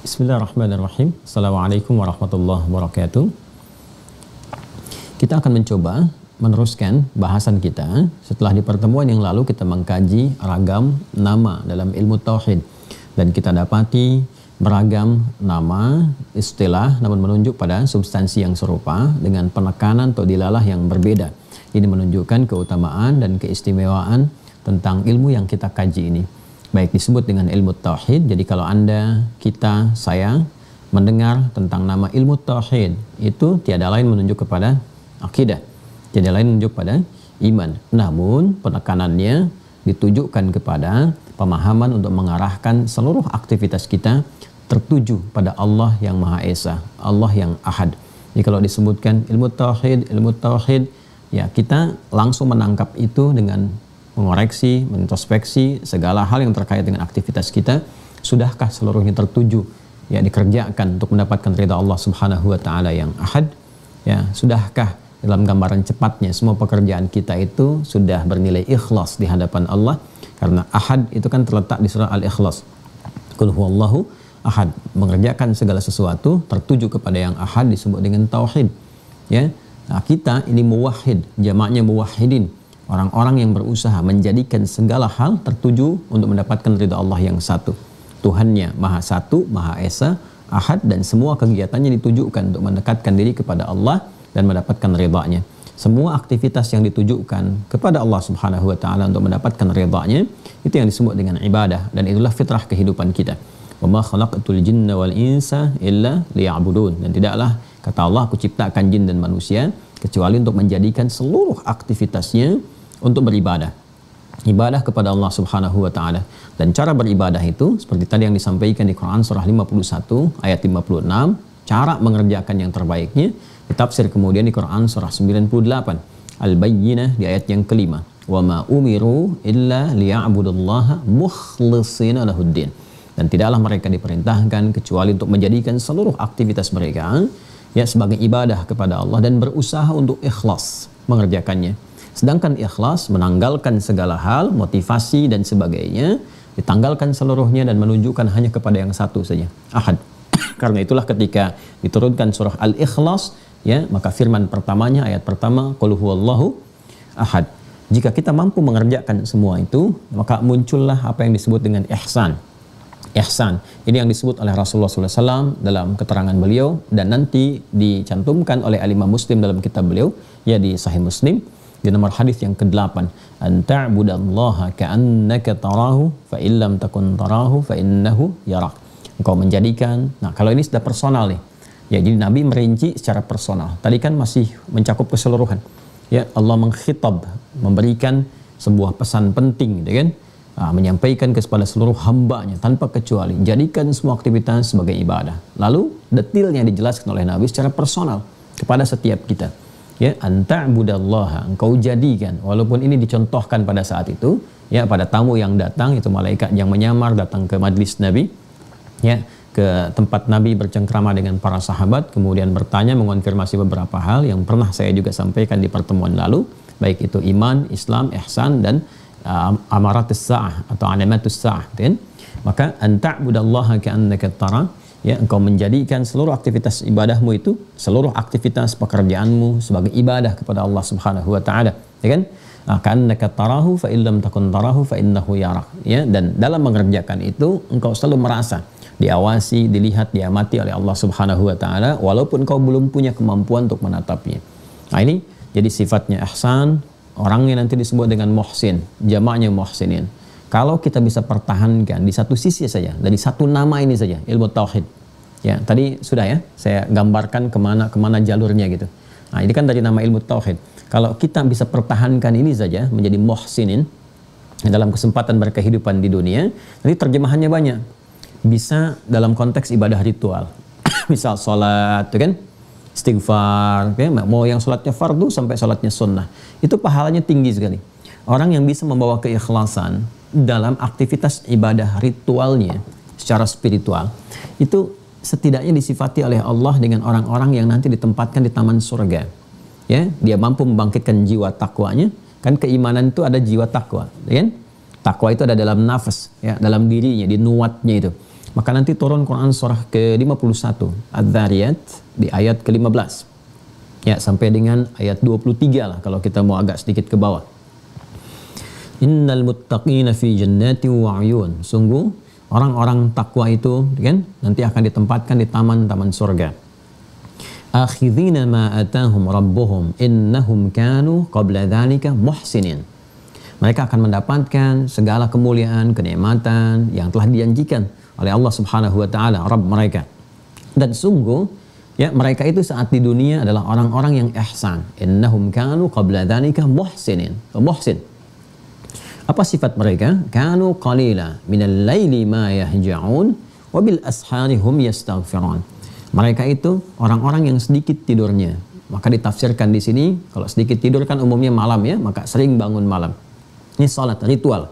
Bismillahirrahmanirrahim. Assalamualaikum warahmatullahi wabarakatuh. Kita akan mencoba meneruskan bahasan kita. Setelah di pertemuan yang lalu kita mengkaji ragam nama dalam ilmu tauhid, dan kita dapati beragam nama istilah namun menunjuk pada substansi yang serupa dengan penekanan atau dilalah yang berbeda. Ini menunjukkan keutamaan dan keistimewaan tentang ilmu yang kita kaji ini. Baik disebut dengan ilmu tauhid. Jadi kalau Anda, kita, saya mendengar tentang nama ilmu tauhid, itu tiada lain menunjuk kepada akidah, tiada lain menunjuk pada iman. Namun penekanannya ditujukan kepada pemahaman untuk mengarahkan seluruh aktivitas kita tertuju pada Allah yang Maha Esa, Allah yang Ahad. Jadi kalau disebutkan ilmu tauhid, ya kita langsung menangkap itu dengan mengoreksi, mengintrospeksi segala hal yang terkait dengan aktivitas kita. Sudahkah seluruhnya tertuju, ya dikerjakan untuk mendapatkan ridha Allah Subhanahu wa taala yang Ahad? Ya, sudahkah dalam gambaran cepatnya semua pekerjaan kita itu sudah bernilai ikhlas di hadapan Allah? Karena Ahad itu kan terletak di surah Al-Ikhlas. Qul huwallahu ahad, mengerjakan segala sesuatu tertuju kepada yang Ahad disebut dengan tauhid. Ya. Nah, kita ini muwahhid, jamaknya muwahhidin. Orang-orang yang berusaha menjadikan segala hal tertuju untuk mendapatkan ridha Allah yang satu. Tuhannya Maha Satu, Maha Esa, Ahad, dan semua kegiatannya ditujukan untuk mendekatkan diri kepada Allah dan mendapatkan ridha-Nya. Semua aktivitas yang ditujukan kepada Allah Subhanahu wa taala untuk mendapatkan ridha-Nya, itu yang disebut dengan ibadah, dan itulah fitrah kehidupan kita. Wa ma khalaqatul jinna wal insa illa liya'budun. Dan tidaklah, kata Allah, aku ciptakan jin dan manusia kecuali untuk menjadikan seluruh aktivitasnya untuk beribadah. Ibadah kepada Allah Subhanahu wa taala. Dan cara beribadah itu seperti tadi yang disampaikan di Quran surah 51 ayat 56, cara mengerjakan yang terbaiknya ditafsir kemudian di Quran surah 98 Al-Bayyinah di ayat yang kelima. Wa ma umiru illa liya'budullaha mukhlishina lahuddin. Dan tidaklah mereka diperintahkan kecuali untuk menjadikan seluruh aktivitas mereka ya sebagai ibadah kepada Allah dan berusaha untuk ikhlas mengerjakannya. Sedangkan ikhlas menanggalkan segala hal, motivasi dan sebagainya, ditanggalkan seluruhnya dan menunjukkan hanya kepada yang satu saja, Ahad. Karena itulah ketika diturunkan surah Al-Ikhlas, ya, maka firman pertamanya, ayat pertama, Qul huwallahu ahad. Jika kita mampu mengerjakan semua itu, maka muncullah apa yang disebut dengan ihsan. Ihsan ini yang disebut oleh Rasulullah SAW dalam keterangan beliau, dan nanti dicantumkan oleh Al-Imam Muslim dalam kitab beliau, ya di Sahih Muslim di nomor hadis yang ke-8, an ta'budallaha ka'annaka tarahu fa illam takun tarahu fa innahu yarak. Engkau menjadikan, nah kalau ini sudah personal nih, ya jadi Nabi merinci secara personal. Tadi kan masih mencakup keseluruhan, ya Allah mengkhitab, memberikan sebuah pesan penting, gitu kan. Menyampaikan kepada seluruh hambanya tanpa kecuali, jadikan semua aktivitas sebagai ibadah. Lalu detailnya dijelaskan oleh Nabi secara personal kepada setiap kita, ya, anta'budallaha, engkau jadikan, walaupun ini dicontohkan pada saat itu, ya, pada tamu yang datang, itu malaikat yang menyamar datang ke majlis Nabi, ya, ke tempat Nabi bercengkrama dengan para sahabat, kemudian bertanya, mengonfirmasi beberapa hal yang pernah saya juga sampaikan di pertemuan lalu, baik itu iman, Islam, ihsan, dan amaratus sa'ah atau alamatus sa'ah, kan? Maka anta'budallaha ka'annaka tara, ya, engkau menjadikan seluruh aktivitas ibadahmu itu, seluruh aktivitas pekerjaanmu sebagai ibadah kepada Allah Subhanahu wa taala, ya kan? Ka'annaka tarahu fa illam takun tarahu fa innahu yarak, ya, dan dalam mengerjakan itu engkau selalu merasa diawasi, dilihat, diamati oleh Allah Subhanahu wa taala walaupun engkau belum punya kemampuan untuk menatapnya. Nah, ini jadi sifatnya ihsan. Orangnya nanti disebut dengan muhsin, jamaknya muhsinin. Kalau kita bisa pertahankan di satu sisi saja, dari satu nama ini saja, ilmu tauhid. Ya, tadi sudah ya, saya gambarkan kemana jalurnya gitu. Nah, ini kan dari nama ilmu tauhid. Kalau kita bisa pertahankan ini saja menjadi muhsinin dalam kesempatan berkehidupan di dunia, nanti terjemahannya banyak. Bisa dalam konteks ibadah ritual, misal sholat, kan? Istighfar, okay? Mau yang sholatnya fardu sampai sholatnya sunnah, itu pahalanya tinggi sekali. Orang yang bisa membawa keikhlasan dalam aktivitas ibadah ritualnya secara spiritual, itu setidaknya disifati oleh Allah dengan orang-orang yang nanti ditempatkan di taman surga. Ya, dia mampu membangkitkan jiwa takwanya, kan keimanan itu ada jiwa takwa, kan? Takwa itu ada dalam nafas, ya, dalam dirinya, di nuatnya itu. Maka nanti turun Quran surah ke-51 Adz-Dzariyat di ayat ke-15. Ya, sampai dengan ayat 23 lah kalau kita mau agak sedikit ke bawah. Innal muttaqina fi jannati wa 'uyun. Sungguh orang-orang takwa itu kan nanti akan ditempatkan di taman-taman surga. Akhidhina ma atahum rabbuhum innahum kanu qabla dzalika muhsinin. Mereka akan mendapatkan segala kemuliaan, kenikmatan yang telah dijanjikan oleh Allah Subhanahu wa taala, Rabb mereka. Dan sungguh ya mereka itu saat di dunia adalah orang-orang yang ihsan. Innahum kanu qabla dzalika muhsinin. Muhsin. Apa sifat mereka? Kanu qalila minal laili ma yahja'un wa bil ashari hum yastaghfirun. Mereka itu orang-orang yang sedikit tidurnya. Maka ditafsirkan di sini kalau sedikit tidur kan umumnya malam ya, maka sering bangun malam. Ini salat ritual.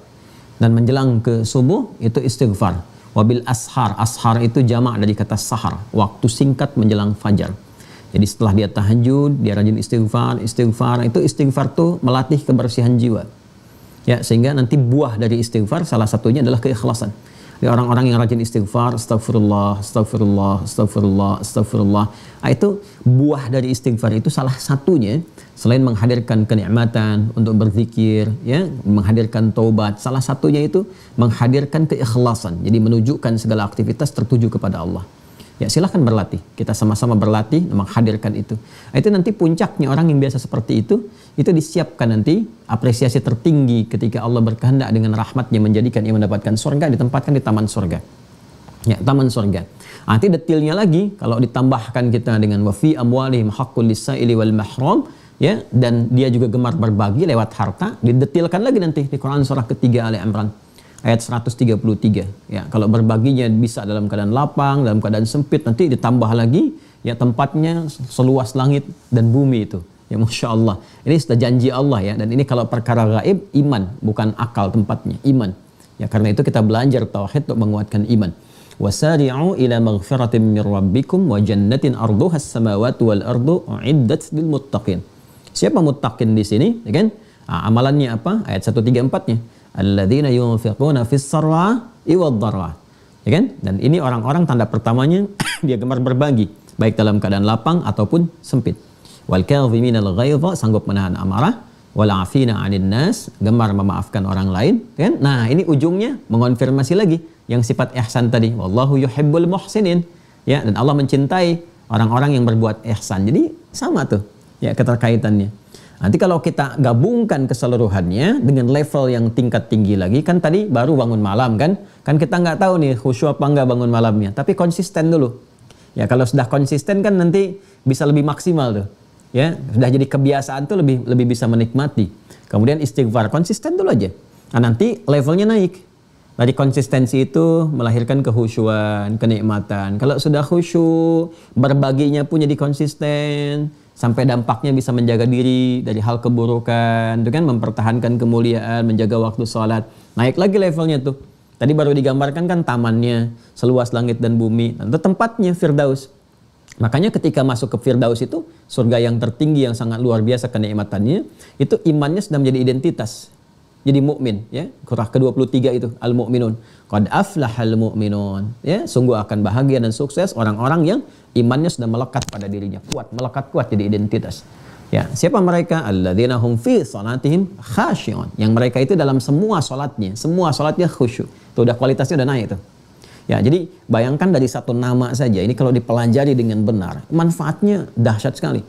Dan menjelang ke subuh itu istighfar. Wabil ashar, ashar itu jamak dari kata sahar, waktu singkat menjelang fajar. Jadi setelah dia tahajud, dia rajin istighfar, itu istighfar tuh melatih kebersihan jiwa. Ya, sehingga nanti buah dari istighfar salah satunya adalah keikhlasan. Orang-orang yang rajin istighfar, astagfirullah, astagfirullah, astagfirullah, astagfirullah. Itu buah dari istighfar itu salah satunya selain menghadirkan kenikmatan untuk berzikir, ya, menghadirkan taubat, salah satunya itu menghadirkan keikhlasan. Jadi menunjukkan segala aktivitas tertuju kepada Allah. Ya, silahkan berlatih. Kita sama-sama berlatih menghadirkan itu. Itu nanti puncaknya orang yang biasa seperti itu disiapkan nanti apresiasi tertinggi ketika Allah berkehendak dengan rahmatnya menjadikan ia mendapatkan surga, ditempatkan di taman surga. Ya, taman surga. Nanti detailnya lagi kalau ditambahkan kita dengan wa fi amwalihim haqqul lis-sa'ili wal mahrum, ya, dan dia juga gemar berbagi lewat harta, didetilkan lagi nanti di Quran surah ketiga Ali Imran ayat 133. Ya, kalau berbaginya bisa dalam keadaan lapang, dalam keadaan sempit, nanti ditambah lagi ya tempatnya seluas langit dan bumi itu. Ya, Masya Allah. Ini sudah janji Allah ya, dan ini kalau perkara gaib iman, bukan akal tempatnya, iman. Ya, karena itu kita belajar tauhid untuk menguatkan iman. Wasari'u ila maghfiratin min rabbikum wa jannatin arduha as-samawati wal ardu uiddat lil muttaqin. Siapa muttaqin di sini, ya kan? Amalannya apa? Ayat 134-nya. Alladzina yunfiquna fis sarra'i wad dharra. Ya kan? Dan ini orang-orang tanda pertamanya dia gemar berbagi, baik dalam keadaan lapang ataupun sempit. Wal kadhiminal ghaidha, sanggup menahan amarah, wal 'afina 'anil nas, gemar memaafkan orang lain, kan? Nah, ini ujungnya mengonfirmasi lagi yang sifat ihsan tadi. Wallahu yuhibbul muhsinin. Ya, dan Allah mencintai orang-orang yang berbuat ihsan. Jadi sama tuh ya keterkaitannya. Nanti kalau kita gabungkan keseluruhannya dengan level yang tingkat tinggi lagi, kan tadi baru bangun malam kan kita nggak tahu nih khusyuk apa nggak bangun malamnya, tapi konsisten dulu. Ya, kalau sudah konsisten kan nanti bisa lebih maksimal tuh. Ya, sudah jadi kebiasaan tuh lebih bisa menikmati. Kemudian istighfar, konsisten dulu aja. Nah, nanti levelnya naik. Dari konsistensi itu melahirkan kehusyuan, kenikmatan. Kalau sudah khusyuk, berbaginya pun jadi konsisten, sampai dampaknya bisa menjaga diri dari hal keburukan, dengan mempertahankan kemuliaan, menjaga waktu sholat. Naik lagi levelnya tuh. Tadi baru digambarkan kan tamannya, seluas langit dan bumi. Nanti tempatnya Firdaus. Makanya ketika masuk ke Firdaus itu, surga yang tertinggi yang sangat luar biasa kenikmatannya, itu imannya sudah menjadi identitas. Jadi mukmin, ya. Surah ke-23 itu Al-Mu'minun. Qad aflahal mu'minun. Ya, sungguh akan bahagia dan sukses orang-orang yang imannya sudah melekat pada dirinya, melekat kuat jadi identitas. Ya, siapa mereka? Alladzina hum fi salatihim khashi'un. Yang mereka itu dalam semua salatnya khusyuk. Itu udah kualitasnya udah naik tuh. Ya, jadi bayangkan dari satu nama saja ini kalau dipelajari dengan benar, manfaatnya dahsyat sekali.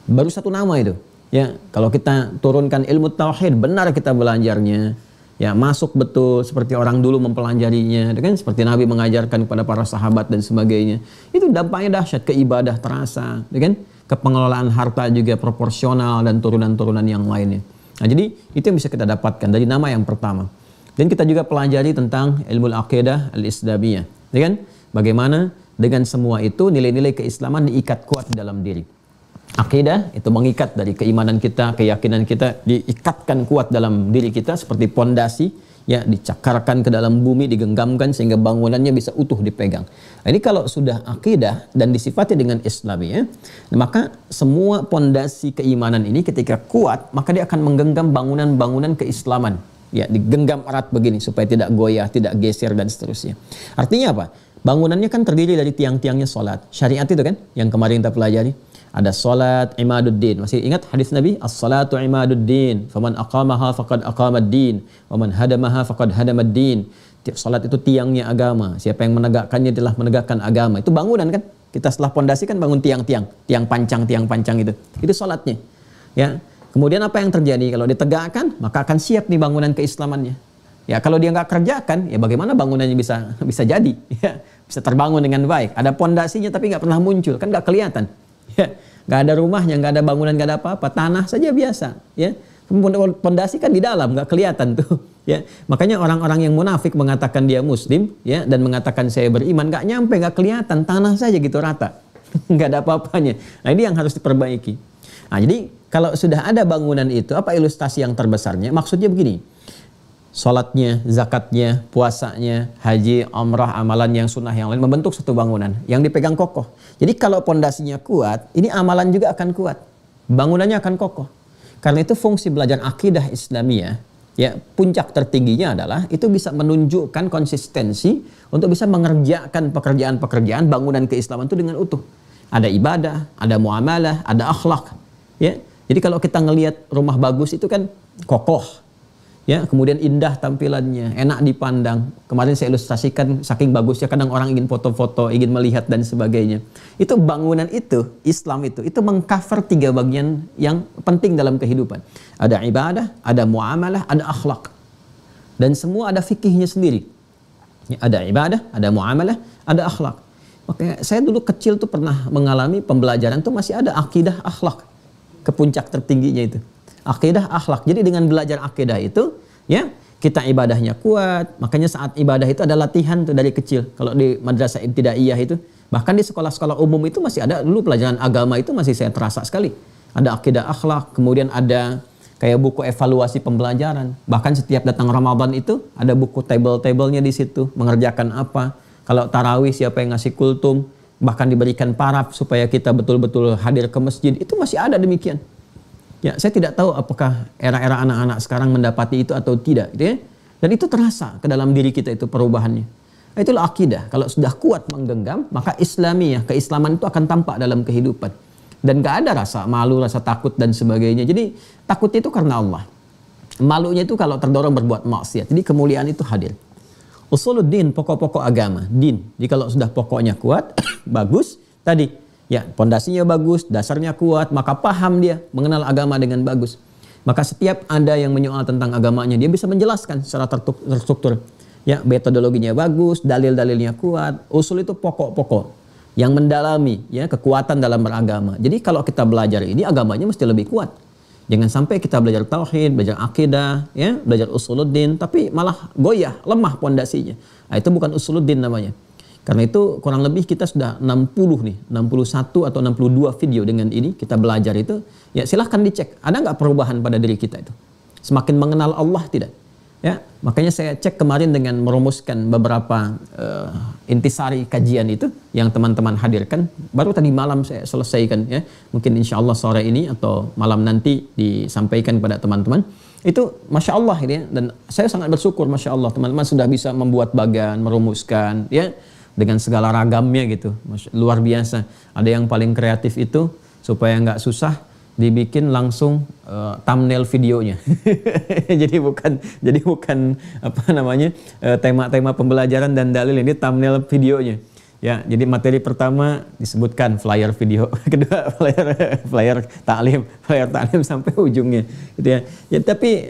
Baru satu nama itu. Ya, kalau kita turunkan ilmu tauhid, benar kita belajarnya, ya masuk betul seperti orang dulu mempelajarinya, kan seperti Nabi mengajarkan kepada para sahabat dan sebagainya. Itu dampaknya dahsyat, ke ibadah terasa, kan? Ke pengelolaan harta juga proporsional dan turunan-turunan yang lainnya. Nah, jadi itu yang bisa kita dapatkan dari nama yang pertama. Dan kita juga pelajari tentang ilmu aqidah al-islamiyah, kan? Bagaimana dengan semua itu nilai-nilai keislaman diikat kuat di dalam diri. Akidah itu mengikat dari keimanan kita, keyakinan kita diikatkan kuat dalam diri kita seperti pondasi, ya, dicakarkan ke dalam bumi, digenggamkan sehingga bangunannya bisa utuh dipegang. Nah, ini kalau sudah akidah dan disifati dengan Islami, ya, maka semua pondasi keimanan ini ketika kuat, maka dia akan menggenggam bangunan-bangunan keislaman. Ya, digenggam erat begini supaya tidak goyah, tidak geser dan seterusnya. Artinya apa? Bangunannya kan terdiri dari tiang-tiangnya salat. Syariat itu kan yang kemarin kita pelajari. Ada salat imaduddin. Masih ingat hadis Nabi? As-salatu imaduddin. Faman aqamaha faqad aqamad-din, wa man hadamaha faqad hadamad-din. Salat itu tiangnya agama. Siapa yang menegakkannya telah menegakkan agama. Itu bangunan kan? Kita setelah pondasi kan bangun tiang-tiang, tiang pancang itu. Itu salatnya. Ya. Kemudian apa yang terjadi? Kalau ditegakkan, maka akan siap nih bangunan keislamannya. Ya, kalau dia nggak kerjakan, ya bagaimana bangunannya bisa jadi? Ya, bisa terbangun dengan baik. Ada pondasinya tapi nggak pernah muncul, kan nggak kelihatan. Ya, nggak ada rumahnya, nggak ada bangunan, nggak ada apa-apa, tanah saja biasa. Ya, pondasi kan di dalam, nggak kelihatan tuh. Ya, makanya orang-orang yang munafik mengatakan dia Muslim, ya, dan mengatakan saya beriman, nggak nyampe, nggak kelihatan, tanah saja gitu rata, nggak ada apa-apanya. Nah, ini yang harus diperbaiki. Nah, jadi kalau sudah ada bangunan itu, apa ilustrasi yang terbesarnya? Maksudnya begini, sholatnya, zakatnya, puasanya, haji, umrah, amalan yang sunnah yang lain membentuk satu bangunan yang dipegang kokoh. Jadi kalau pondasinya kuat, ini amalan juga akan kuat. Bangunannya akan kokoh. Karena itu fungsi belajar akidah Islamiyah, ya, puncak tertingginya adalah itu bisa menunjukkan konsistensi untuk bisa mengerjakan pekerjaan-pekerjaan bangunan keislaman itu dengan utuh. Ada ibadah, ada muamalah, ada akhlak. Ya, jadi kalau kita ngelihat rumah bagus itu kan kokoh, ya, kemudian indah tampilannya, enak dipandang. Kemarin saya ilustrasikan saking bagusnya kadang orang ingin foto-foto, ingin melihat dan sebagainya. Itu bangunan itu, Islam itu mengcover 3 bagian yang penting dalam kehidupan. Ada ibadah, ada muamalah, ada akhlak. Dan semua ada fikihnya sendiri. Ya, ada ibadah, ada muamalah, ada akhlak. Oke, saya dulu kecil tuh pernah mengalami pembelajaran tuh masih ada akidah akhlak. Ke puncak tertingginya itu akidah akhlak. Jadi dengan belajar akidah itu, ya, kita ibadahnya kuat. Makanya saat ibadah itu ada latihan tuh dari kecil. Kalau di madrasah ibtidaiyah itu, bahkan di sekolah-sekolah umum itu masih ada dulu pelajaran agama itu masih saya terasa sekali. Ada akidah akhlak, kemudian ada kayak buku evaluasi pembelajaran. Bahkan setiap datang Ramadan itu ada buku table-tablenya di situ, mengerjakan apa. Kalau tarawih siapa yang ngasih kultum, bahkan diberikan paraf supaya kita betul-betul hadir ke masjid, itu masih ada demikian. Ya, saya tidak tahu apakah era-era anak-anak sekarang mendapati itu atau tidak, gitu ya. Dan itu terasa ke dalam diri kita itu perubahannya. Nah, itulah akidah. Kalau sudah kuat menggenggam, maka Islamiyah, keislaman itu akan tampak dalam kehidupan. Dan gak ada rasa malu, rasa takut dan sebagainya. Jadi takutnya itu karena Allah. Malunya itu kalau terdorong berbuat maksiat. Jadi kemuliaan itu hadir. Usuluddin, pokok-pokok agama, din. Jadi kalau sudah pokoknya kuat, bagus, tadi, ya, pondasinya bagus, dasarnya kuat, maka paham dia, mengenal agama dengan bagus. Maka setiap ada yang menyoal tentang agamanya, dia bisa menjelaskan secara terstruktur. Ya, metodologinya bagus, dalil-dalilnya kuat. Usul itu pokok-pokok yang mendalami, ya, kekuatan dalam beragama. Jadi kalau kita belajar ini, agamanya mesti lebih kuat. Jangan sampai kita belajar tauhid, belajar akidah, ya, belajar usuluddin, tapi malah goyah, lemah pondasinya. Nah, itu bukan usuluddin namanya. Karena itu kurang lebih kita sudah 60 nih, 61 atau 62 video dengan ini kita belajar itu. Ya, silahkan dicek, ada nggak perubahan pada diri kita itu? Semakin mengenal Allah tidak? Ya, makanya saya cek kemarin dengan merumuskan beberapa intisari kajian itu yang teman-teman hadirkan. Baru tadi malam saya selesaikan, ya. Mungkin insya Allah sore ini atau malam nanti disampaikan kepada teman-teman. Itu Masya Allah, ya. Dan saya sangat bersyukur Masya Allah teman-teman sudah bisa membuat bagan, merumuskan, ya, dengan segala ragamnya gitu. Luar biasa. Ada yang paling kreatif itu supaya nggak susah dibikin langsung thumbnail videonya. jadi bukan apa namanya tema-tema pembelajaran dan dalil, ini thumbnail videonya. Ya, jadi materi pertama disebutkan flyer video, kedua flyer taklim sampai ujungnya, gitu ya. Ya, tapi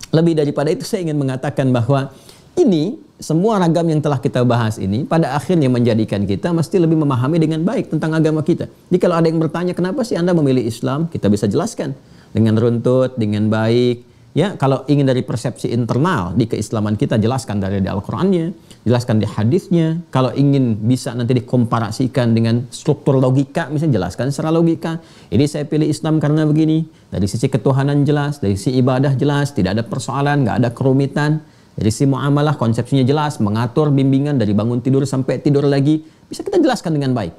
lebih daripada itu saya ingin mengatakan bahwa ini semua ragam yang telah kita bahas ini pada akhirnya menjadikan kita mesti lebih memahami dengan baik tentang agama kita. Jadi kalau ada yang bertanya kenapa sih Anda memilih Islam, kita bisa jelaskan dengan runtut, dengan baik. Ya, kalau ingin dari persepsi internal di keislaman kita, jelaskan dari Al-Qur'annya, jelaskan di hadisnya. Kalau ingin bisa nanti dikomparasikan dengan struktur logika, misalnya jelaskan secara logika. Ini saya pilih Islam karena begini. Dari sisi ketuhanan jelas, dari sisi ibadah jelas, tidak ada persoalan, nggak ada kerumitan. Dari sisi muamalah konsepsinya jelas, mengatur bimbingan dari bangun tidur sampai tidur lagi, bisa kita jelaskan dengan baik.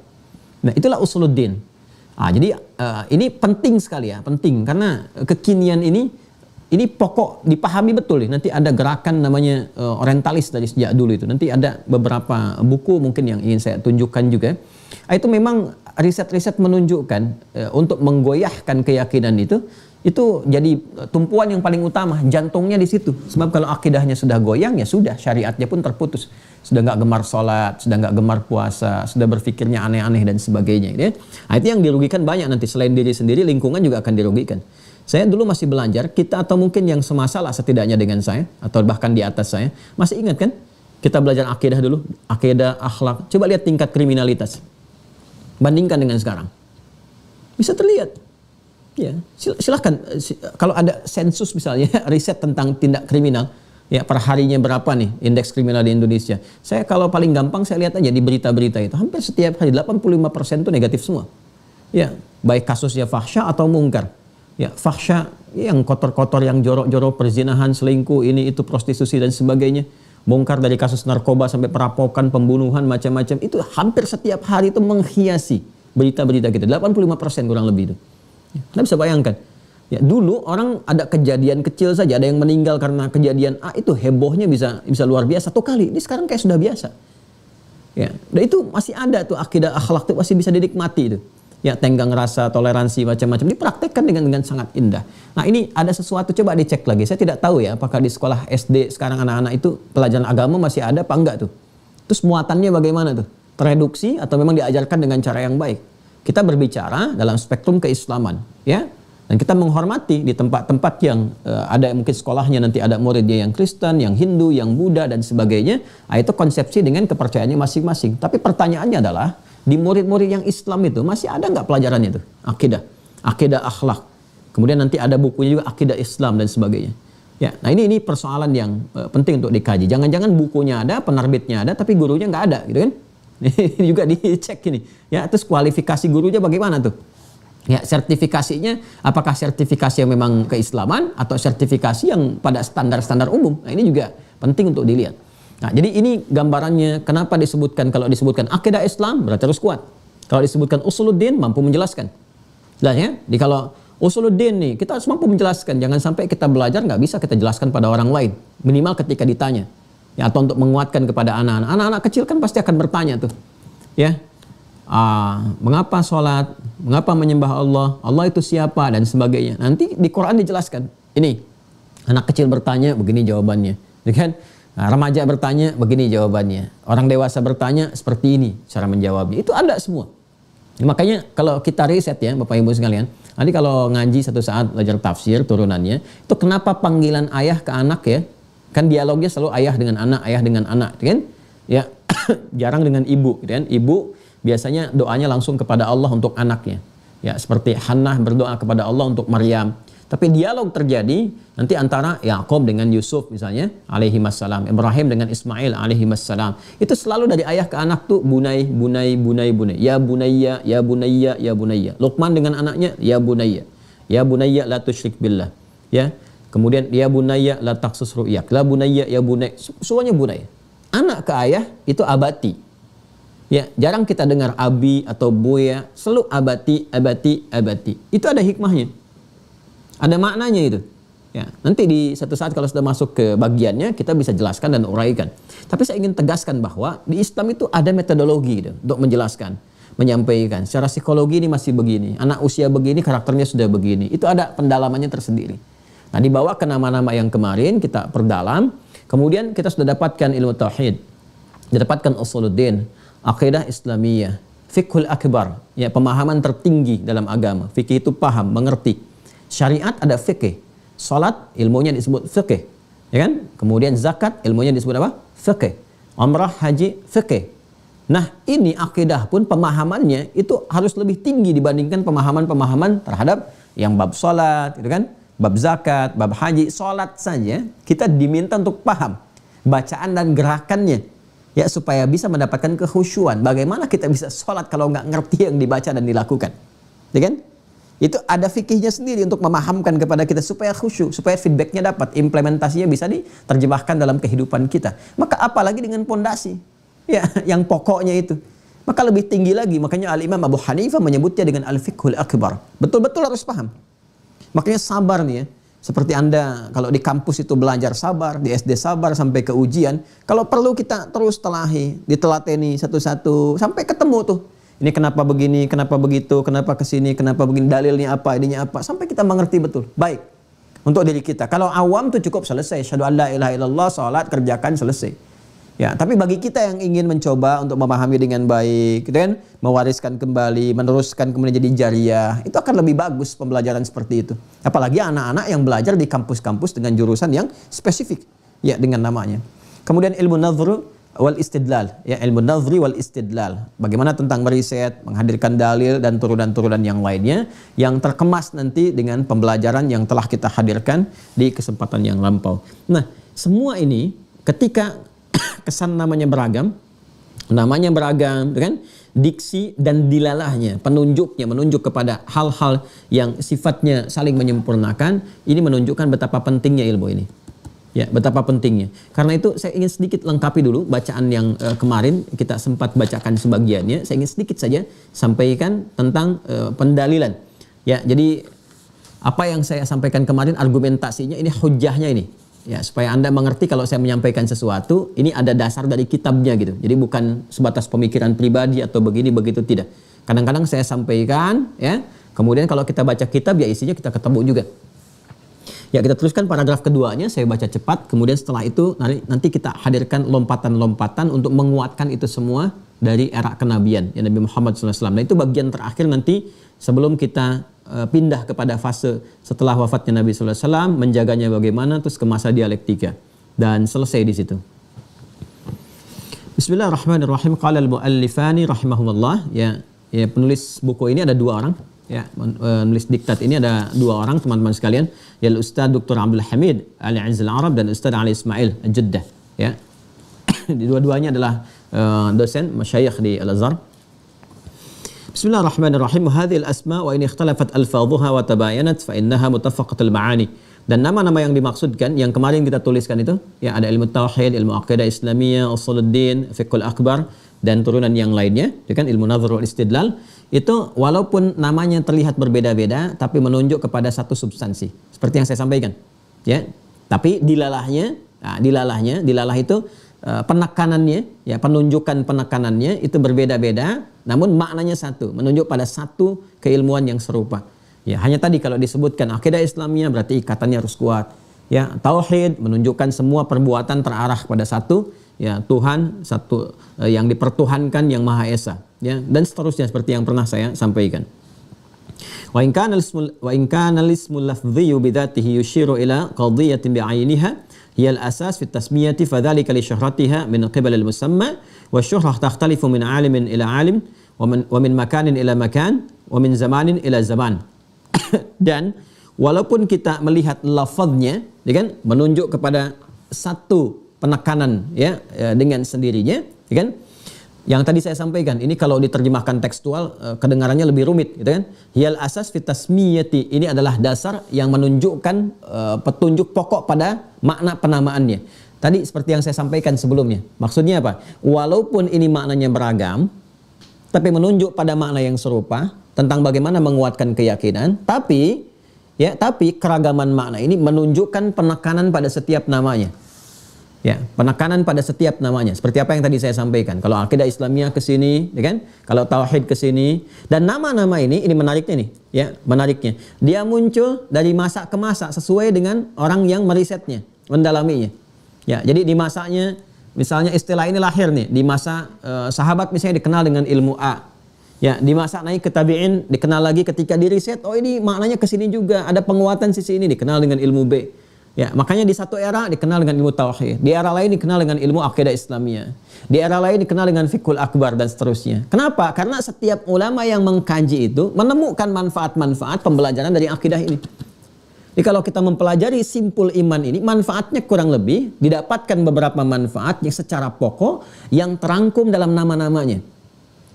Nah, itulah usuluddin. Jadi ini penting sekali ya, penting karena kekinian ini ini pokok dipahami betul nih. Nanti ada gerakan namanya orientalis dari sejak dulu itu. Nanti ada beberapa buku mungkin yang ingin saya tunjukkan juga. Itu memang riset-riset menunjukkan untuk menggoyahkan keyakinan itu jadi tumpuan yang paling utama, jantungnya di situ. Sebab kalau akidahnya sudah goyang, ya sudah, syariatnya pun terputus. Sudah nggak gemar sholat, sudah nggak gemar puasa, sudah berpikirnya aneh-aneh dan sebagainya. Gitu ya. Nah, itu yang dirugikan banyak nanti. Selain diri sendiri, lingkungan juga akan dirugikan. Saya dulu masih belajar, kita atau mungkin yang semasalah setidaknya dengan saya, atau bahkan di atas saya, masih ingat kan? Kita belajar akidah dulu, akidah, akhlak. Coba lihat tingkat kriminalitas. Bandingkan dengan sekarang. Bisa terlihat. Ya, silahkan kalau ada sensus misalnya riset tentang tindak kriminal, ya per harinya berapa nih indeks kriminal di Indonesia. Saya kalau paling gampang saya lihat aja di berita-berita itu hampir setiap hari 85% itu negatif semua. Ya, baik kasusnya fahsya atau mungkar. Ya, fahsya yang kotor-kotor, yang jorok-jorok, perzinahan, selingkuh, ini itu prostitusi dan sebagainya. Mungkar dari kasus narkoba sampai perampokan, pembunuhan, macam-macam. Itu hampir setiap hari itu menghiasi berita-berita kita. 85% kurang lebih itu. Anda bisa bayangkan, ya dulu orang ada kejadian kecil saja, ada yang meninggal karena kejadian A, itu hebohnya bisa luar biasa. Satu kali, ini sekarang kayak sudah biasa. Ya, dan itu masih ada tuh akidah akhlak itu masih bisa dinikmati itu. Ya, tenggang rasa, toleransi, macam-macam dipraktekkan dengan sangat indah. Nah, ini ada sesuatu, coba dicek lagi. Saya tidak tahu ya, apakah di sekolah SD sekarang anak-anak itu pelajaran agama masih ada apa enggak tuh. Terus muatannya bagaimana tuh? Tereduksi atau memang diajarkan dengan cara yang baik? Kita berbicara dalam spektrum keislaman, ya, dan kita menghormati di tempat-tempat yang ada mungkin sekolahnya nanti ada muridnya yang Kristen, yang Hindu, yang Buddha dan sebagainya. Nah, itu konsepsi dengan kepercayaannya masing-masing. Tapi pertanyaannya adalah di murid-murid yang Islam itu masih ada nggak pelajarannya itu akidah, akidah akhlak. Kemudian nanti ada bukunya juga akidah Islam dan sebagainya. Ya, nah ini persoalan yang penting untuk dikaji. Jangan-jangan bukunya ada, penerbitnya ada, tapi gurunya nggak ada, gitu kan? Ini juga dicek ini. Ya, terus kualifikasi gurunya bagaimana tuh? Ya, sertifikasinya apakah sertifikasi yang memang keislaman atau sertifikasi yang pada standar-standar umum? Nah, ini juga penting untuk dilihat. Nah, jadi ini gambarannya kenapa disebutkan, kalau disebutkan akidah Islam berarti harus kuat. Kalau disebutkan usuluddin mampu menjelaskan. Jelas ya? Jadi kalau usuluddin nih kita harus mampu menjelaskan. Jangan sampai kita belajar nggak bisa kita jelaskan pada orang lain. Minimal ketika ditanya. Ya, atau untuk menguatkan kepada anak-anak. Anak-anak kecil kan pasti akan bertanya tuh. Ya. Mengapa sholat? Mengapa menyembah Allah? Allah itu siapa? Dan sebagainya. Nanti di Quran dijelaskan. Ini anak kecil bertanya begini jawabannya. Ya kan? Nah, remaja bertanya begini jawabannya. Orang dewasa bertanya seperti ini cara menjawabnya. Itu ada semua. Makanya kalau kita riset ya Bapak Ibu sekalian. Nanti kalau ngaji satu saat belajar tafsir turunannya. Itu kenapa panggilan ayah ke anak ya. Kan dialognya selalu ayah dengan anak, kan? Ya, jarang dengan ibu, kan? Ibu biasanya doanya langsung kepada Allah untuk anaknya. Ya, seperti Hannah berdoa kepada Allah untuk Maryam. Tapi dialog terjadi nanti antara Yakub dengan Yusuf misalnya, alaihi wassalam, Ibrahim dengan Ismail, alaihi wassalam. Itu selalu dari ayah ke anak tuh bunai, bunai, bunai, bunai. Ya bunayya, ya bunayya, ya bunayya. Luqman dengan anaknya, ya bunayya. Ya bunayya la tusyrik billah. Ya. Kemudian ya bunayya la taqsus ru'yak, la bunayya ya bunay, semuanya bunay. Anak ke ayah itu abati. Ya, jarang kita dengar abi atau buya, selalu abati, abati, abati. Itu ada hikmahnya. Ada maknanya itu. Ya, nanti di satu saat kalau sudah masuk ke bagiannya kita bisa jelaskan dan uraikan. Tapi saya ingin tegaskan bahwa di Islam itu ada metodologi itu untuk menjelaskan, menyampaikan. Secara psikologi ini masih begini, anak usia begini karakternya sudah begini. Itu ada pendalamannya tersendiri. Nah, dibawa ke nama-nama yang kemarin kita perdalam, kemudian kita sudah dapatkan ilmu tauhid, didapatkan usuluddin, akidah Islamiyah, fiqhul akbar, ya pemahaman tertinggi dalam agama. Fikih itu paham, mengerti. Syariat ada fikih. Salat ilmunya disebut fikih, ya kan? Kemudian zakat ilmunya disebut apa? Fikih. Umrah, haji, fikih. Nah, ini akidah pun pemahamannya itu harus lebih tinggi dibandingkan pemahaman-pemahaman terhadap yang bab salat, gitu kan? Bab zakat, bab haji, sholat saja kita diminta untuk paham bacaan dan gerakannya ya supaya bisa mendapatkan kekhusyuan. Bagaimana kita bisa sholat kalau nggak ngerti yang dibaca dan dilakukan, ya kan? Itu ada fikihnya sendiri untuk memahamkan kepada kita supaya khusyuk, supaya feedbacknya dapat, implementasinya bisa diterjemahkan dalam kehidupan kita. Maka apalagi dengan pondasi ya yang pokoknya itu. Maka lebih tinggi lagi. Makanya Al-Imam Abu Hanifah menyebutnya dengan al-fiqhul akbar. Betul-betul harus paham. Makanya sabar nih ya. Seperti Anda kalau di kampus itu belajar sabar, di SD sabar sampai ke ujian. Kalau perlu kita terus telahi, ditelateni satu-satu sampai ketemu tuh. Ini kenapa begini, kenapa begitu, kenapa kesini, kenapa begini, dalilnya apa, ininya apa. Sampai kita mengerti betul. Baik. Untuk diri kita. Kalau awam tuh cukup selesai. Syahadu an la ilaha illallah, salat, kerjakan, selesai. Ya, tapi bagi kita yang ingin mencoba untuk memahami dengan baik, gitu kan, mewariskan kembali, meneruskan kemudian jadi jariyah, itu akan lebih bagus pembelajaran seperti itu. Apalagi anak-anak yang belajar di kampus-kampus dengan jurusan yang spesifik, ya dengan namanya. Kemudian ilmu nadhru wal istidlal, ya ilmu nadhri wal istidlal. Bagaimana tentang meriset, menghadirkan dalil dan turunan-turunan yang lainnya yang terkemas nanti dengan pembelajaran yang telah kita hadirkan di kesempatan yang lampau. Nah, semua ini ketika kesan namanya beragam, kan? Diksi dan dilalahnya, penunjuknya, menunjuk kepada hal-hal yang sifatnya saling menyempurnakan, ini menunjukkan betapa pentingnya ilmu ini. Ya, betapa pentingnya. Karena itu saya ingin sedikit lengkapi dulu bacaan yang kemarin kita sempat bacakan sebagiannya. Saya ingin sedikit saja sampaikan tentang pendalilan. Ya, jadi apa yang saya sampaikan kemarin argumentasinya ini hujjahnya ini. Ya, supaya Anda mengerti kalau saya menyampaikan sesuatu, ini ada dasar dari kitabnya gitu. Jadi bukan sebatas pemikiran pribadi atau begini begitu, tidak. Kadang-kadang saya sampaikan, ya. Kemudian kalau kita baca kitab, ya isinya kita ketemu juga. Ya, kita teruskan paragraf keduanya, saya baca cepat. Kemudian setelah itu nanti kita hadirkan lompatan-lompatan untuk menguatkan itu semua dari era kenabian, ya Nabi Muhammad SAW. Nah, itu bagian terakhir nanti sebelum kita pindah kepada fase setelah wafatnya Nabi SAW, menjaganya bagaimana, terus ke masa dialektika. Dan selesai di situ. Bismillahirrahmanirrahim. Qala al-muallifani rahimahumullah. Ya, penulis buku ini ada dua orang. Ya, penulis diktat ini ada dua orang, teman-teman sekalian. Ya, Ustaz Dr. Abdul Hamid Al-Izz Al-Arab dan Ustaz Ali Ismail Al-Jeddah. Ya. Dua-duanya adalah dosen masyayikh di Al-Azhar. Bismillahirrahmanirrahim. Hadhil asma wa in ikhtalafat alfadhuha wa tabayanat fa innaha muttafaqatul ma'ani. Dan nama-nama yang dimaksudkan yang kemarin kita tuliskan itu, ya ada ilmu tauhid, ilmu aqidah Islamiyah, usuluddin, fiqhul akbar dan turunan yang lainnya, ya kan, ilmu nadhar wal istidlal. Itu walaupun namanya terlihat berbeda-beda tapi menunjuk kepada satu substansi. Seperti yang saya sampaikan. Ya. Tapi dilalahnya itu penekanannya, ya penunjukan penekanannya itu berbeda-beda, namun maknanya satu, menunjuk pada satu keilmuan yang serupa. Ya, hanya tadi kalau disebutkan akidah Islamiyah berarti ikatannya harus kuat. Ya, tauhid menunjukkan semua perbuatan terarah pada satu, ya Tuhan, satu yang dipertuhankan yang Maha Esa, ya, dan seterusnya seperti yang pernah saya sampaikan. Wa in kana al-ismul lafdhi bidzatihi yushiru ila qadhiyatin bi'ainiha hiya al-asas fi at-tasmiyati fadhalika li syuhratiha min qibal al-musamma wa syuhrah takhtalifu min alimin ila alim wa min makanin ila makan wa min zamanin ila zaman. Dan walaupun kita melihat lafaznya, ya kan, menunjuk kepada satu penekanan, ya, dengan sendirinya, ya kan? Yang tadi saya sampaikan, ini kalau diterjemahkan tekstual kedengarannya lebih rumit, gitu kan? Hiyal asas fit tasmiyati, ini adalah dasar yang menunjukkan petunjuk pokok pada makna penamaannya. Tadi seperti yang saya sampaikan sebelumnya. Maksudnya apa? Walaupun ini maknanya beragam, tapi menunjuk pada makna yang serupa tentang bagaimana menguatkan keyakinan, tapi keragaman makna ini menunjukkan penekanan pada setiap namanya. Ya, penekanan pada setiap namanya. Seperti apa yang tadi saya sampaikan. Kalau akidah Islamiyah ke sini, ya kan? Kalau tauhid ke sini, dan nama-nama ini menariknya nih, ya, menariknya. Dia muncul dari masa ke masa sesuai dengan orang yang merisetnya, mendalaminya. Ya, jadi di masanya, misalnya istilah ini lahir nih di masa sahabat misalnya dikenal dengan ilmu A. Ya, di masa naik ke tabi'in dikenal lagi ketika diriset, oh ini maknanya ke sini juga, ada penguatan sisi ini, dikenal dengan ilmu B. Ya, makanya di satu era dikenal dengan ilmu tauhid, di era lain dikenal dengan ilmu akidah Islamiyah, di era lain dikenal dengan fiqhul akbar dan seterusnya. Kenapa? Karena setiap ulama yang mengkaji itu menemukan manfaat-manfaat pembelajaran dari akidah ini. Jadi kalau kita mempelajari simpul iman ini, manfaatnya kurang lebih didapatkan beberapa manfaat yang secara pokok yang terangkum dalam nama-namanya.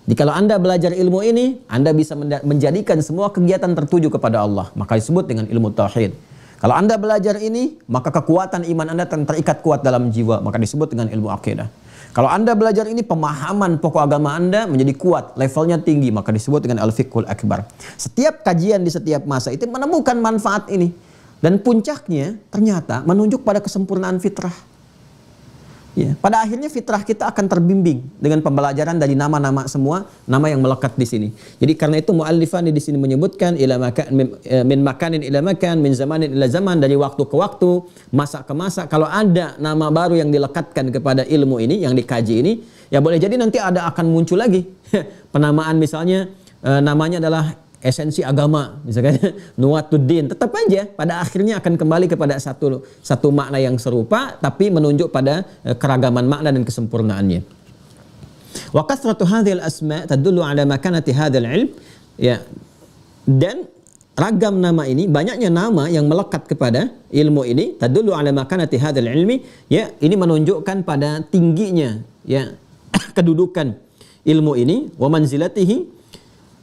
Jadi kalau Anda belajar ilmu ini, Anda bisa menjadikan semua kegiatan tertuju kepada Allah, maka disebut dengan ilmu tauhid. Kalau Anda belajar ini, maka kekuatan iman Anda terikat kuat dalam jiwa, maka disebut dengan ilmu akidah. Kalau Anda belajar ini, pemahaman pokok agama Anda menjadi kuat, levelnya tinggi, maka disebut dengan al-fiqhul akbar. Setiap kajian di setiap masa itu menemukan manfaat ini. Dan puncaknya ternyata menunjuk pada kesempurnaan fitrah. Ya, pada akhirnya fitrah kita akan terbimbing dengan pembelajaran dari nama-nama semua, nama yang melekat di sini. Jadi karena itu muallifani di sini menyebutkan ila makan min makanin ila makan, min zamanin ila zaman, dari waktu ke waktu, masa ke masa. Kalau ada nama baru yang dilekatkan kepada ilmu ini, yang dikaji ini, ya boleh jadi nanti ada akan muncul lagi penamaan, misalnya namanya adalah esensi agama, misalkan Nuwatuddin, tetap aja pada akhirnya akan kembali kepada satu makna yang serupa, tapi menunjuk pada keragaman makna dan kesempurnaannya. Wa kathratu hadhil asma tadullu ala makanati hadzal ilm, ya, dan ragam nama ini, banyaknya nama yang melekat kepada ilmu ini, tadullu ala makanati hadzal ilmi, ya, ini menunjukkan pada tingginya, ya, kedudukan ilmu ini, wa manzilatihi.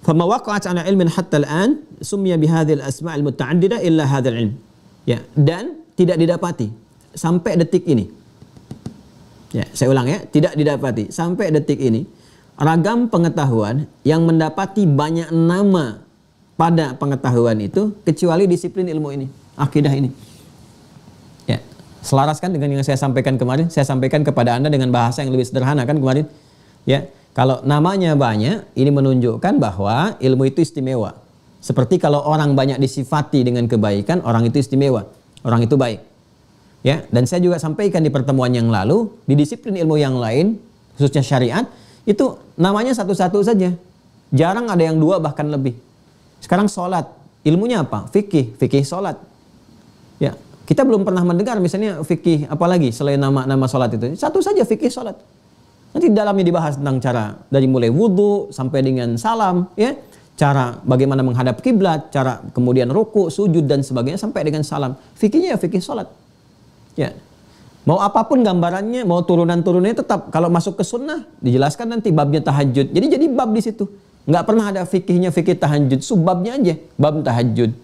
فما وقعت على علم حتى الآن سمي بهذه الأسماء المتعددة إلا هذا العلم. Ya, dan tidak didapati sampai detik ini. Ya, saya ulang ya, tidak didapati sampai detik ini ragam pengetahuan yang mendapati banyak nama pada pengetahuan itu kecuali disiplin ilmu ini, akidah ini. Ya, selaraskan dengan yang saya sampaikan kemarin. Saya sampaikan kepada Anda dengan bahasa yang lebih sederhana kan kemarin. Ya, kalau namanya banyak, ini menunjukkan bahwa ilmu itu istimewa. Seperti kalau orang banyak disifati dengan kebaikan, orang itu istimewa, orang itu baik. Ya, dan saya juga sampaikan di pertemuan yang lalu, di disiplin ilmu yang lain, khususnya syariat, itu namanya satu-satu saja. Jarang ada yang dua bahkan lebih. Sekarang sholat, ilmunya apa? Fikih, fikih sholat. Ya, kita belum pernah mendengar misalnya fikih apalagi selain nama sholat itu. Satu saja, fikih sholat. Nanti di dalamnya dibahas tentang cara dari mulai wudhu sampai dengan salam, ya, cara bagaimana menghadap kiblat, cara kemudian ruku, sujud dan sebagainya sampai dengan salam. Fikihnya ya fikih sholat. Ya, mau apapun gambarannya, mau turunan-turunannya tetap kalau masuk ke sunnah dijelaskan nanti babnya tahajud. Jadi bab di situ. Nggak pernah ada fikihnya fikih tahajud, subbabnya aja bab tahajud.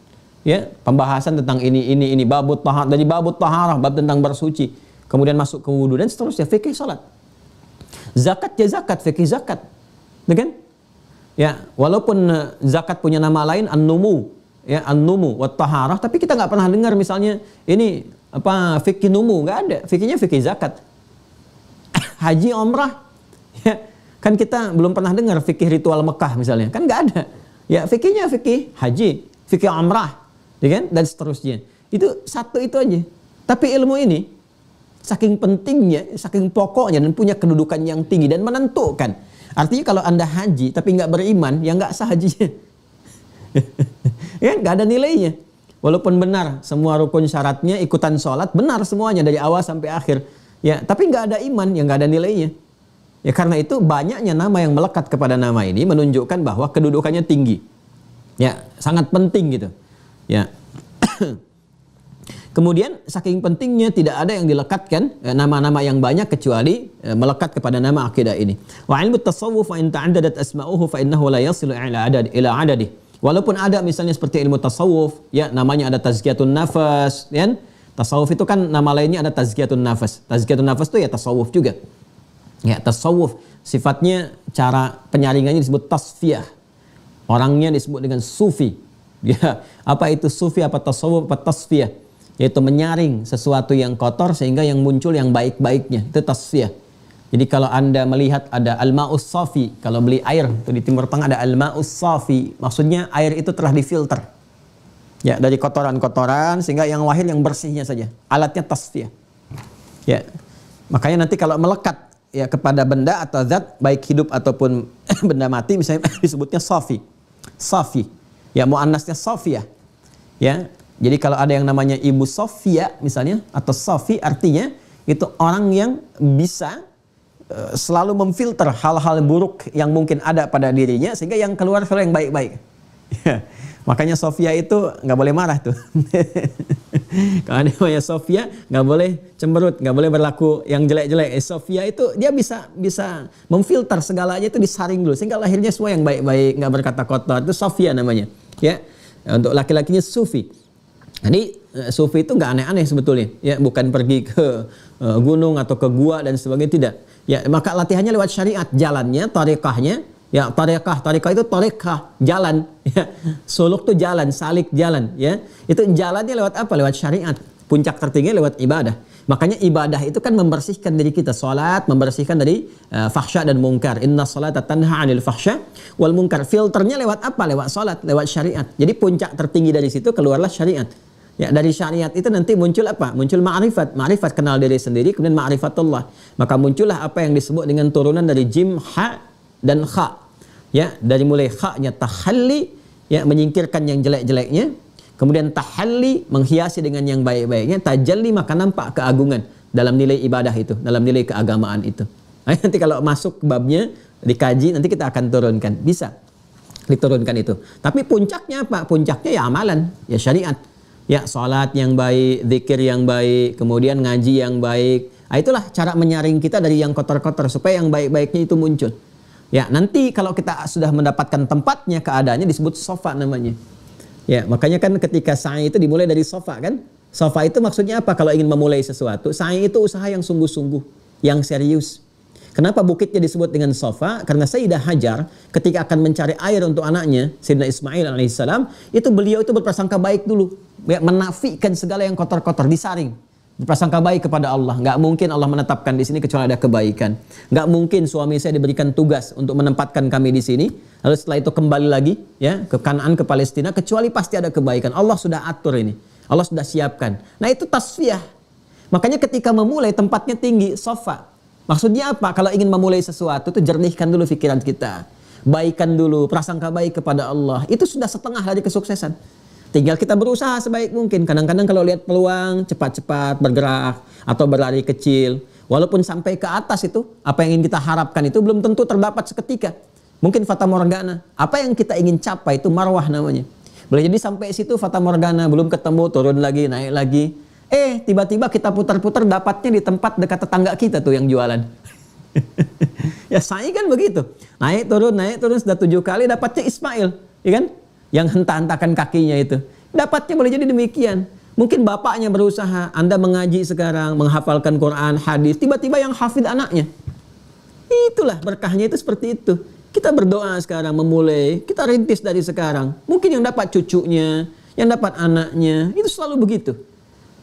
Ya, pembahasan tentang ini babut taharah, dari babut taharah, bab tentang bersuci, kemudian masuk ke wudhu dan seterusnya fikih sholat. Zakat ya zakat, fikih zakat, kan? Ya, walaupun zakat punya nama lain an-numu, ya, an-numu wa taharah, tapi kita nggak pernah dengar misalnya ini apa fikih numu, nggak ada. Fikihnya fikih zakat. Haji umrah, ya, kan kita belum pernah dengar fikih ritual Mekah misalnya, kan nggak ada. Ya, fikihnya fikih haji, fikih umrah, ya kan? Dan seterusnya. Itu satu itu aja. Tapi ilmu ini saking pentingnya, saking pokoknya dan punya kedudukan yang tinggi dan menentukan. Artinya kalau Anda haji tapi nggak beriman, ya nggak sah hajinya. Ya, nggak ada nilainya. Walaupun benar semua rukun syaratnya, ikutan sholat, benar semuanya dari awal sampai akhir. Ya, tapi nggak ada iman, ya nggak ada nilainya. Ya karena itu banyaknya nama yang melekat kepada nama ini menunjukkan bahwa kedudukannya tinggi. Ya, sangat penting gitu. Ya. Kemudian saking pentingnya tidak ada yang dilekatkan nama-nama yang banyak kecuali melekat kepada nama akidah ini. Wa ilmu tasawuf wa in ta'addadat asma'uhu fa innahu la yasilu ila adadi. Walaupun ada misalnya seperti ilmu tasawuf, ya namanya ada tazkiyatun nafas, kan? Tasawuf itu kan nama lainnya ada tazkiyatun nafas. Tazkiyatun nafas itu ya tasawuf juga. Ya, tasawuf sifatnya cara penyaringannya disebut tasfiyah. Orangnya disebut dengan sufi. Ya, apa itu sufi, apa tasawuf, apa tasfiyah? Yaitu menyaring sesuatu yang kotor sehingga yang muncul yang baik-baiknya. Itu tasfiyah. Jadi kalau Anda melihat ada al-ma'us safi, kalau beli air itu di Timur Tengah ada al-ma'us safi, maksudnya air itu telah difilter. Ya, dari kotoran-kotoran sehingga yang lahir yang bersihnya saja. Alatnya tasfiyah. Ya. Makanya nanti kalau melekat ya kepada benda atau zat baik hidup ataupun benda mati misalnya disebutnya safi. Safi. Ya, muannasnya safiyah. Ya. Jadi kalau ada yang namanya Ibu Sofia misalnya atau Sofi, artinya itu orang yang bisa selalu memfilter hal-hal buruk yang mungkin ada pada dirinya sehingga yang keluar selalu yang baik-baik. Ya. Makanya Sofia itu nggak boleh marah tuh. Kalau ada namanya Sofia nggak boleh cemberut, nggak boleh berlaku yang jelek-jelek. Sofia itu dia bisa memfilter segalanya itu disaring dulu sehingga lahirnya semua yang baik-baik, nggak berkata kotor. Itu Sofia namanya. Ya, untuk laki-lakinya Sufi. Jadi sufi itu nggak aneh-aneh sebetulnya, ya bukan pergi ke gunung atau ke gua dan sebagainya, tidak. Ya maka latihannya lewat syariat, jalannya, tariqahnya, Ya, tarekah itu tarekah, jalan. Ya. Suluk itu jalan, salik jalan. Ya, itu jalannya lewat apa? Lewat syariat. Puncak tertinggi lewat ibadah. Makanya ibadah itu kan membersihkan diri kita. Salat membersihkan dari fahsya dan mungkar. Inna salata tanha 'anil fahsya wal mungkar. Filternya lewat apa? Lewat salat, lewat syariat. Jadi puncak tertinggi dari situ keluarlah syariat. Ya, dari syariat itu nanti muncul apa? Muncul ma'rifat. Ma'rifat kenal diri sendiri, kemudian ma'rifatullah. Maka muncullah apa yang disebut dengan turunan dari jim, ha, dan kha. Ya, dari mulai kha-nya tahalli, ya, menyingkirkan yang jelek-jeleknya. Kemudian tahalli, menghiasi dengan yang baik-baiknya. Tajalli, maka nampak keagungan dalam nilai ibadah itu, dalam nilai keagamaan itu. Nah, nanti kalau masuk babnya, dikaji, nanti kita akan turunkan. Bisa diturunkan itu. Tapi puncaknya apa? Puncaknya ya amalan, ya syariat. Ya, salat yang baik, zikir yang baik, kemudian ngaji yang baik. Nah, itulah cara menyaring kita dari yang kotor-kotor supaya yang baik-baiknya itu muncul. Ya, nanti kalau kita sudah mendapatkan tempatnya, keadaannya disebut sofa namanya. Ya, makanya kan ketika sa'i itu dimulai dari sofa kan? Sofa itu maksudnya apa kalau ingin memulai sesuatu? Sa'i itu usaha yang sungguh-sungguh, yang serius. Kenapa bukitnya disebut dengan sofa? Karena Sayyidah Hajar ketika akan mencari air untuk anaknya, Sayyidina Ismail alaihissalam, itu beliau itu berprasangka baik dulu. Ya, menafikan segala yang kotor-kotor, disaring. Berprasangka baik kepada Allah. Nggak mungkin Allah menetapkan di sini kecuali ada kebaikan. Nggak mungkin suami saya diberikan tugas untuk menempatkan kami di sini. Lalu setelah itu kembali lagi ya ke Kanaan, ke Palestina, kecuali pasti ada kebaikan. Allah sudah atur ini. Allah sudah siapkan. Nah, itu tasfiyah. Makanya ketika memulai tempatnya tinggi, sofa. Maksudnya apa? Kalau ingin memulai sesuatu itu jernihkan dulu pikiran kita. Baikan dulu, prasangka baik kepada Allah. Itu sudah setengah dari kesuksesan. Tinggal kita berusaha sebaik mungkin. Kadang-kadang kalau lihat peluang, cepat-cepat bergerak atau berlari kecil. Walaupun sampai ke atas itu, apa yang ingin kita harapkan itu belum tentu terdapat seketika. Mungkin fata morgana. Apa yang kita ingin capai itu marwah namanya. Boleh jadi sampai situ fata morgana, belum ketemu, turun lagi, naik lagi. Tiba-tiba kita putar-putar dapatnya di tempat dekat tetangga kita tuh yang jualan. Ya, sa'i kan begitu. Naik turun sudah 7 kali dapatnya Ismail, ya kan? Yang henta-hentakan kakinya itu. Dapatnya boleh jadi demikian. Mungkin bapaknya berusaha, Anda mengaji sekarang, menghafalkan Quran, hadis, tiba-tiba yang hafid anaknya. Itulah berkahnya itu seperti itu. Kita berdoa sekarang memulai, kita rintis dari sekarang. Mungkin yang dapat cucunya, yang dapat anaknya, itu selalu begitu.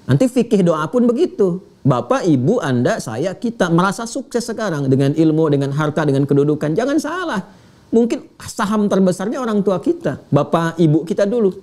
Nanti fikih doa pun begitu. Bapak, ibu, Anda, saya, kita merasa sukses sekarang dengan ilmu, dengan harta, dengan kedudukan. Jangan salah. Mungkin saham terbesarnya orang tua kita. Bapak, ibu kita dulu.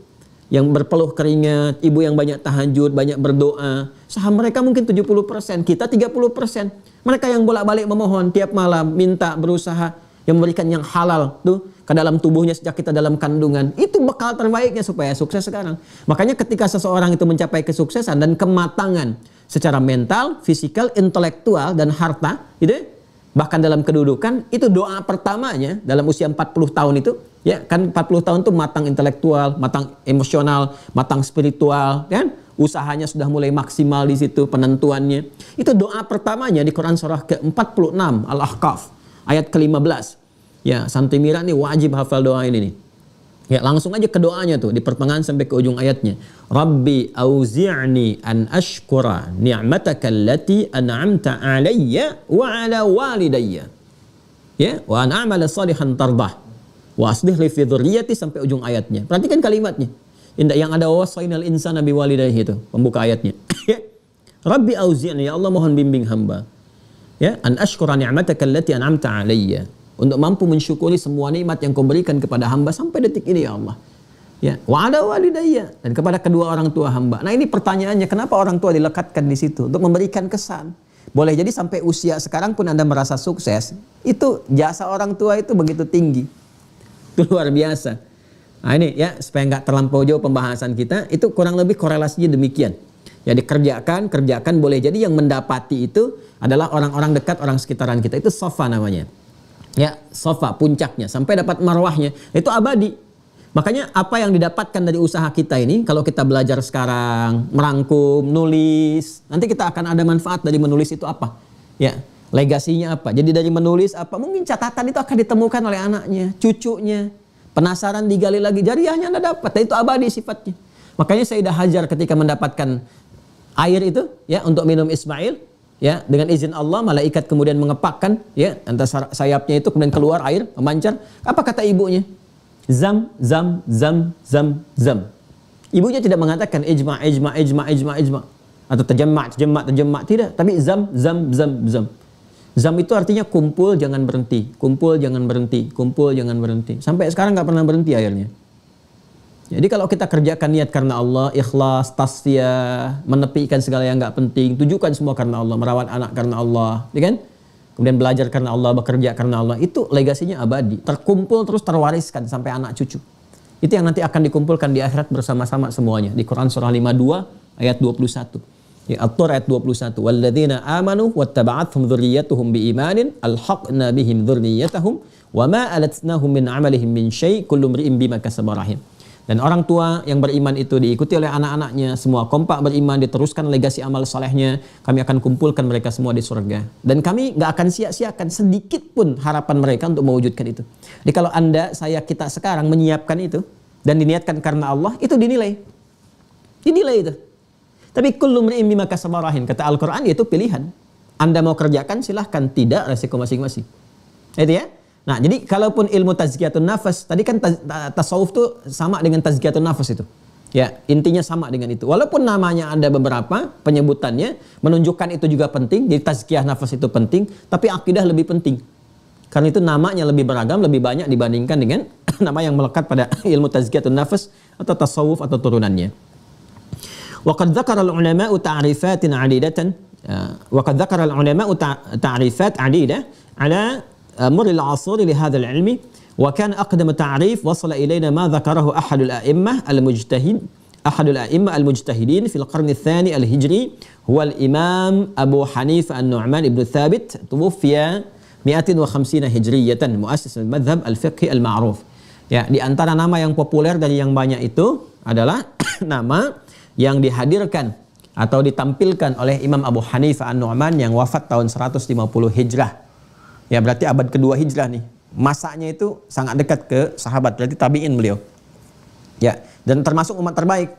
Yang berpeluh keringat, ibu yang banyak tahajud, banyak berdoa. Saham mereka mungkin 70%, kita 30%. Mereka yang bolak-balik memohon tiap malam, minta, berusaha. Yang memberikan yang halal tuh ke dalam tubuhnya sejak kita dalam kandungan. Itu bekal terbaiknya supaya sukses sekarang. Makanya ketika seseorang itu mencapai kesuksesan dan kematangan secara mental, fisikal, intelektual, dan harta, gitu, bahkan dalam kedudukan, itu doa pertamanya dalam usia 40 tahun itu, ya kan 40 tahun itu matang intelektual, matang emosional, matang spiritual, kan? Usahanya sudah mulai maksimal di situ penentuannya. Itu doa pertamanya di Quran surah ke-46 Al-Ahqaf ayat ke-15. Ya, Santi Mira nih wajib hafal doa ini nih. Ya, langsung aja ke doanya tuh di pertengahan sampai ke ujung ayatnya. Rabbi auzi'ni an ashkura ni'mataka allati an'amta 'alayya wa 'ala walidayya. Ya, wa an a'mala salihan tardah. Wa aslih li fi dzurriyyati sampai ujung ayatnya. Perhatikan kalimatnya. Indah yang ada wasainal insana biwalidayhi itu, pembuka ayatnya. Rabbi auzi'ni, ya Allah mohon bimbing hamba. Ya, an ashkura ni'mataka allati an'amta 'alayya. Untuk mampu mensyukuri semua nikmat yang kau berikan kepada hamba sampai detik ini ya Allah. Ya, wa 'ala walidayya, dan kepada kedua orang tua hamba. Nah, ini pertanyaannya, kenapa orang tua dilekatkan di situ untuk memberikan kesan? Boleh jadi sampai usia sekarang pun Anda merasa sukses, itu jasa orang tua itu begitu tinggi. Itu luar biasa. Nah, ini ya, supaya nggak terlampau jauh pembahasan kita, itu kurang lebih korelasinya demikian. Ya, dikerjakan, boleh jadi yang mendapati itu adalah orang-orang dekat, orang sekitaran kita. Itu sofa namanya. Ya, sofa puncaknya sampai dapat marwahnya itu abadi. Makanya apa yang didapatkan dari usaha kita ini, kalau kita belajar sekarang, merangkum, nulis, nanti kita akan ada manfaat dari menulis itu apa? Ya, legasinya apa? Jadi dari menulis apa? Mungkin catatan itu akan ditemukan oleh anaknya, cucunya. Penasaran digali lagi, jariahnya Anda dapat. Dan itu abadi sifatnya. Makanya Sayyidah Hajar ketika mendapatkan air itu ya untuk minum Ismail, ya, dengan izin Allah malaikat kemudian mengepakkan ya antara sayapnya itu, kemudian keluar air memancar. Apa kata ibunya? Zam, zam, zam, zam, zam. Ibunya tidak mengatakan ijma, ijma, ijma, ijma, ijma, atau tajamma, tajamma, tajamma, tidak. Tapi zam, zam, zam, zam. Zam itu artinya kumpul jangan berhenti, kumpul jangan berhenti, kumpul jangan berhenti. Sampai sekarang nggak pernah berhenti airnya. Jadi kalau kita kerjakan niat karena Allah, ikhlas, tasfiyah, menepikan segala yang nggak penting, tujukan semua karena Allah, merawat anak karena Allah, ya kan? Kemudian belajar karena Allah, bekerja karena Allah, itu legasinya abadi, terkumpul terus terwariskan sampai anak cucu. Itu yang nanti akan dikumpulkan di akhirat bersama-sama semuanya. Di Quran surah 52 ayat 21. Ya, At-Tur ayat 21. Walladzina amanu wattaba'athum dzurriyyatuhum biimanin alhaqna bihim dzurriyyatahum wama alatnahum min amalihim min syai' kullu imri'in bima kasaba rahim. Dan orang tua yang beriman itu diikuti oleh anak-anaknya, semua kompak beriman, diteruskan legasi amal salehnya, kami akan kumpulkan mereka semua di surga. Dan kami nggak akan sia-siakan sedikit pun harapan mereka untuk mewujudkan itu. Jadi kalau Anda, saya, kita sekarang menyiapkan itu, dan diniatkan karena Allah, itu dinilai. Dinilai itu. Tapi kullu mri'in bima kasaba rahin, kata Al-Quran, itu pilihan. Anda mau kerjakan silahkan, tidak, resiko masing-masing. Itu ya. Nah, jadi kalaupun ilmu tazkiyatun nafas, tadi kan tasawuf itu sama dengan tazkiyatun nafas itu. Ya, intinya sama dengan itu. Walaupun namanya ada beberapa penyebutannya, menunjukkan itu juga penting, jadi tazkiyah nafas itu penting, tapi akidah lebih penting. Karena itu namanya lebih beragam, lebih banyak dibandingkan dengan nama yang melekat pada ilmu tazkiyatun nafas atau tasawuf atau turunannya. Wa qad dzakara al-ulama'u ta'rifatan 'adidatan wa qad dzakara al-ulama'u ta'rifat 'adidah 'ala مر العصور لهذا العلم وكان أقدم تعريف وصل إلينا ما ذكره أحد الأئمة المجتهدين في القرن الثاني الهجري هو الإمام أبو حنيفة النعمان بن ثابت توفي 150 هجرية مؤسس المذهب الفقهي المعروف. Ya, di antara nama yang populer dari yang banyak itu adalah nama yang dihadirkan atau ditampilkan oleh Imam Abu Hanifah An-Nu'man yang wafat tahun 150 Hijrah. Ya, berarti abad kedua Hijrah nih. Masanya itu sangat dekat ke sahabat, berarti tabi'in beliau. Ya, dan termasuk umat terbaik.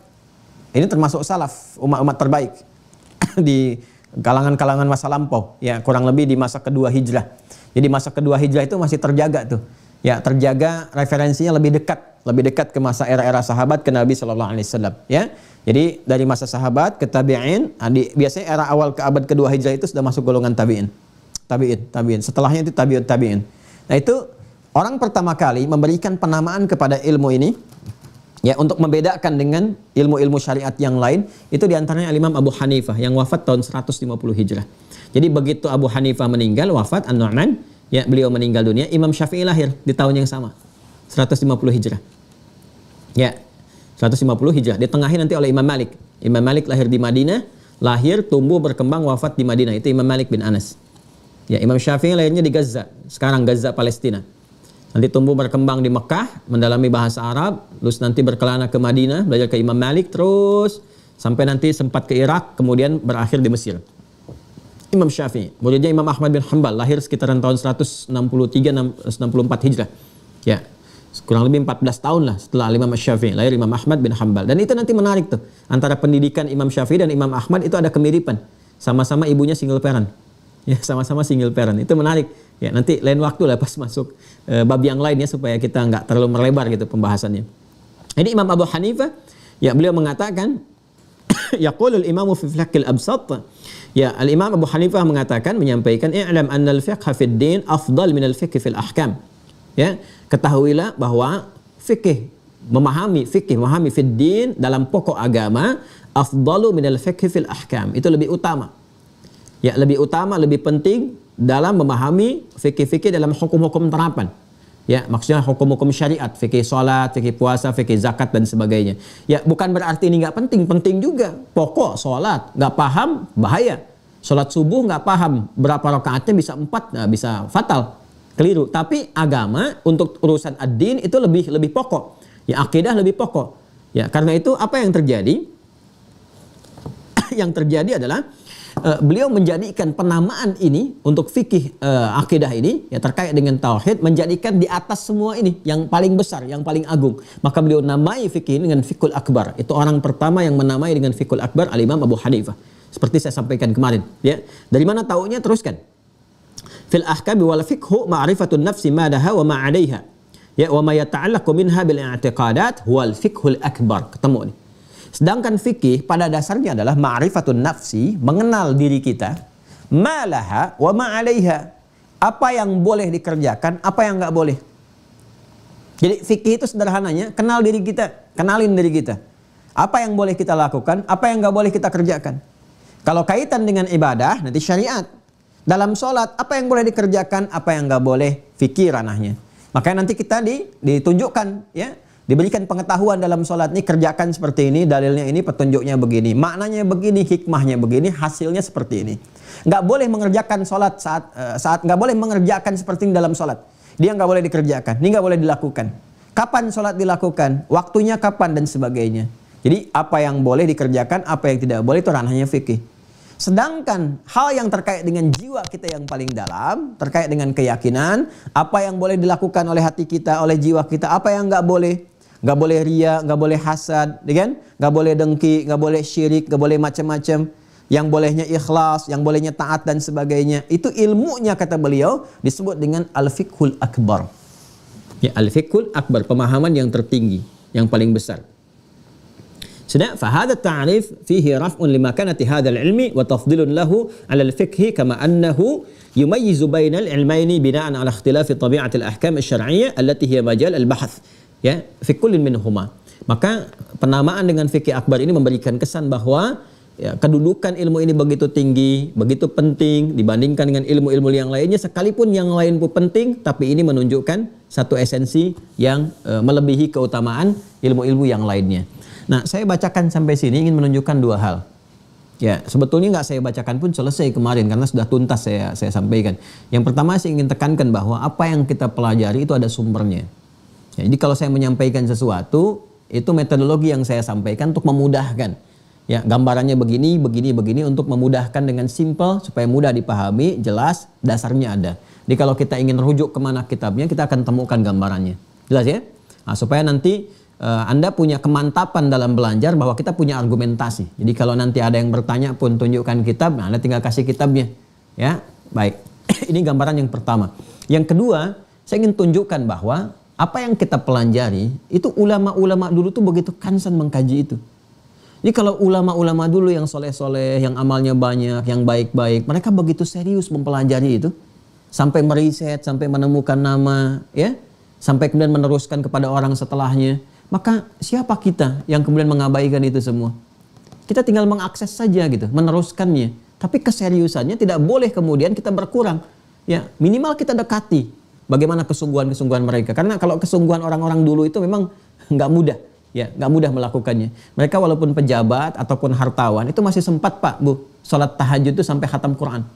Ini termasuk salaf, umat-umat terbaik di kalangan-kalangan masa lampau. Ya, kurang lebih di masa kedua Hijrah. Jadi masa kedua Hijrah itu masih terjaga tuh. Ya, terjaga referensinya lebih dekat ke masa era-era sahabat ke Nabi sallallahu alaihi wasallam, ya. Jadi dari masa sahabat ke tabi'in, biasanya era awal ke abad kedua Hijrah itu sudah masuk golongan tabi'in. Tabi'in. Setelahnya itu tabi'in. Nah, itu orang pertama kali memberikan penamaan kepada ilmu ini ya untuk membedakan dengan ilmu-ilmu syariat yang lain, itu diantaranya Imam Abu Hanifah yang wafat tahun 150 Hijrah. Jadi begitu Abu Hanifah meninggal, wafat An-Nu'man, ya beliau meninggal dunia, Imam Syafi'i lahir di tahun yang sama, 150 Hijrah. Ya, 150 Hijrah. Ditengahi nanti oleh Imam Malik. Imam Malik lahir di Madinah, lahir, tumbuh, berkembang, wafat di Madinah. Itu Imam Malik bin Anas. Ya, Imam Syafi'i lahirnya di Gaza, sekarang Gaza, Palestina. Nanti tumbuh berkembang di Mekah, mendalami bahasa Arab, terus nanti berkelana ke Madinah, belajar ke Imam Malik, terus sampai nanti sempat ke Irak, kemudian berakhir di Mesir. Imam Syafi'i, muridnya Imam Ahmad bin Hanbal, lahir sekitaran tahun 163-164 Hijrah. Ya, kurang lebih 14 tahun lah setelah Imam Syafi'i, lahir Imam Ahmad bin Hanbal. Dan itu nanti menarik tuh, antara pendidikan Imam Syafi'i dan Imam Ahmad itu ada kemiripan. Sama-sama ibunya single parent. Ya, sama-sama single parent. Itu menarik. Ya, nanti lain waktu lah pas masuk bab yang lain ya, supaya kita nggak terlalu melebar gitu pembahasannya. Jadi Imam Abu Hanifah, ya beliau mengatakan, yaqulul imamu fi fiqhil absat. Ya, Al-Imam Abu Hanifah mengatakan, menyampaikan, i'lam anna al-fiqha fid din afdal min al-fiqh fil ahkam. Ya, ketahuilah bahwa memahami fid din dalam pokok agama afdalu min al-fiqh fil ahkam. Itu lebih utama. Ya, lebih utama, lebih penting dalam memahami fikih-fikih dalam hukum-hukum terapan. Ya, maksudnya hukum-hukum syariat, fikih salat, fikih puasa, fikih zakat dan sebagainya. Ya, bukan berarti ini nggak penting, penting juga. Pokok salat, nggak paham bahaya. Salat subuh nggak paham berapa rakaatnya, bisa 4, nah, bisa fatal, keliru. Tapi agama untuk urusan ad-din itu lebih pokok. Ya, akidah lebih pokok. Ya, karena itu apa yang terjadi? Yang terjadi adalah beliau menjadikan penamaan ini untuk fikih akidah ini ya terkait dengan tauhid, menjadikan di atas semua ini yang paling besar, yang paling agung. Maka beliau namai fikih ini dengan fikul akbar. Itu orang pertama yang menamai dengan fikul akbar Al-Imam Abu Hanifah. Seperti saya sampaikan kemarin, ya. Dari mana taunya? Teruskan. Fil ahkami wal fiqhu ma'rifatun nafsi ma laha wa ma 'alaiha. Ya, wa ma yata'allaqu minha bil i'tiqadat huwal fiqhul akbar. Ketemu nih. Sedangkan fikih pada dasarnya adalah ma'rifatun nafsi, mengenal diri kita, ma laha wa ma 'alaiha. Apa yang boleh dikerjakan, apa yang enggak boleh. Jadi fikih itu sederhananya kenal diri kita, kenalin diri kita. Apa yang boleh kita lakukan, apa yang enggak boleh kita kerjakan. Kalau kaitan dengan ibadah, nanti syariat. Dalam sholat, apa yang boleh dikerjakan, apa yang nggak boleh, fikih ranahnya. Makanya nanti kita ditunjukkan, ya, diberikan pengetahuan dalam sholat ini, kerjakan seperti ini, dalilnya ini, petunjuknya begini, maknanya begini, hikmahnya begini, hasilnya seperti ini. Nggak boleh mengerjakan sholat saat nggak boleh mengerjakan seperti ini dalam sholat. Dia nggak boleh dikerjakan, ini nggak boleh dilakukan. Kapan sholat dilakukan, waktunya kapan dan sebagainya. Jadi apa yang boleh dikerjakan, apa yang tidak boleh itu ranahnya fikih. Sedangkan hal yang terkait dengan jiwa kita yang paling dalam, terkait dengan keyakinan, apa yang boleh dilakukan oleh hati kita, oleh jiwa kita, apa yang nggak boleh. Nggak boleh ria, nggak boleh hasad, kan? Nggak boleh dengki, nggak boleh syirik, nggak boleh macam-macam. Yang bolehnya ikhlas, yang bolehnya taat dan sebagainya. Itu ilmunya kata beliau disebut dengan al-fiqhul akbar. Ya, al-fiqhul akbar, pemahaman yang tertinggi, yang paling besar. Sudah, fahada ta'rif fihi raf'un limakanati hadzal ilmi wa tafdilun lahu 'ala al-fiqhi kama annahu yumayyizu bainal ilmaini bina'an 'ala ikhtilafi tabi'atil ahkam asy-syar'iyyah allati hiya majal al-bahth, ya, fi kullin minhuma. Maka penamaan dengan fikih akbar ini memberikan kesan bahwa ya, kedudukan ilmu ini begitu tinggi, begitu penting dibandingkan dengan ilmu-ilmu yang lainnya, sekalipun yang lain pun penting, tapi ini menunjukkan satu esensi yang melebihi keutamaan ilmu-ilmu yang lainnya. Nah, saya bacakan sampai sini ingin menunjukkan dua hal. Ya, sebetulnya nggak saya bacakan pun selesai kemarin karena sudah tuntas saya sampaikan. Yang pertama saya ingin tekankan bahwa apa yang kita pelajari itu ada sumbernya. Ya, jadi kalau saya menyampaikan sesuatu, itu metodologi yang saya sampaikan untuk memudahkan. Ya, gambarannya begini untuk memudahkan dengan simple supaya mudah dipahami, jelas, dasarnya ada. Jadi kalau kita ingin rujuk kemana kitabnya, kita akan temukan gambarannya. Jelas ya? Nah, supaya nanti Anda punya kemantapan dalam belajar bahwa kita punya argumentasi. Jadi kalau nanti ada yang bertanya pun tunjukkan kitab, nah Anda tinggal kasih kitabnya. Ya, baik. Ini gambaran yang pertama. Yang kedua, saya ingin tunjukkan bahwa apa yang kita pelajari itu ulama-ulama dulu tuh begitu concern mengkaji itu. Jadi kalau ulama-ulama dulu yang soleh-soleh, yang amalnya banyak, yang baik-baik, mereka begitu serius mempelajari itu, sampai meriset, sampai menemukan nama, ya, sampai kemudian meneruskan kepada orang setelahnya. Maka siapa kita yang kemudian mengabaikan itu semua? Kita tinggal mengakses saja gitu, meneruskannya. Tapi keseriusannya tidak boleh kemudian kita berkurang. Ya, minimal kita dekati bagaimana kesungguhan-kesungguhan mereka. Karena kalau kesungguhan orang-orang dulu itu memang nggak mudah. Ya, nggak mudah melakukannya. Mereka walaupun pejabat ataupun hartawan itu masih sempat Pak, Bu, sholat tahajud itu sampai khatam Quran.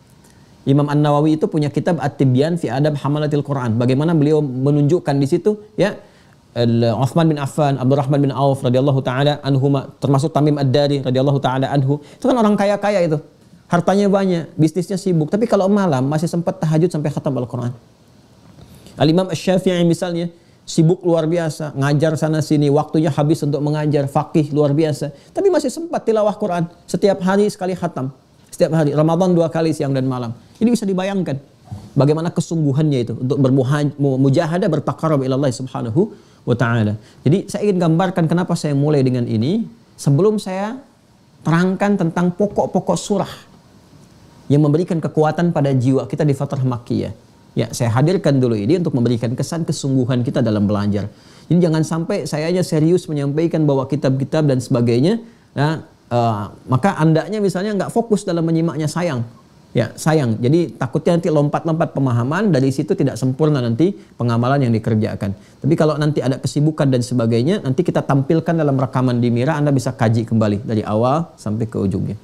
Imam An-Nawawi itu punya kitab At-Tibyan fi Adab Hamalatil Quran. Bagaimana beliau menunjukkan di situ, ya, Utsman bin Affan, Abdurrahman bin Auf radhiyallahu taala anhuma, termasuk Tamim Ad-Dari radhiyallahu taala anhu. Itu kan orang kaya-kaya itu. Hartanya banyak, bisnisnya sibuk, tapi kalau malam masih sempat tahajud sampai khatam Al-Qur'an. Al-Imam Asy-Syafi'i misalnya sibuk luar biasa, ngajar sana sini, waktunya habis untuk mengajar, faqih luar biasa, tapi masih sempat tilawah Quran, setiap hari sekali khatam. Setiap hari, Ramadan 2 kali siang dan malam. Ini bisa dibayangkan bagaimana kesungguhannya itu untuk bermujahadah, bertaqarrub ila Allah Subhanahu wa ta'ala. Jadi saya ingin gambarkan kenapa saya mulai dengan ini sebelum saya terangkan tentang pokok-pokok surah yang memberikan kekuatan pada jiwa kita di Fatrah Makkiyah. Ya, saya hadirkan dulu ini untuk memberikan kesan kesungguhan kita dalam belajar. Jadi jangan sampai saya aja serius menyampaikan bahwa kitab-kitab dan sebagainya, nah, maka andanya misalnya nggak fokus dalam menyimaknya, sayang. Ya, sayang. Jadi takutnya nanti lompat-lompat pemahaman, dari situ tidak sempurna nanti pengamalan yang dikerjakan. Tapi kalau nanti ada kesibukan dan sebagainya, nanti kita tampilkan dalam rekaman di Mira, Anda bisa kaji kembali dari awal sampai ke ujungnya.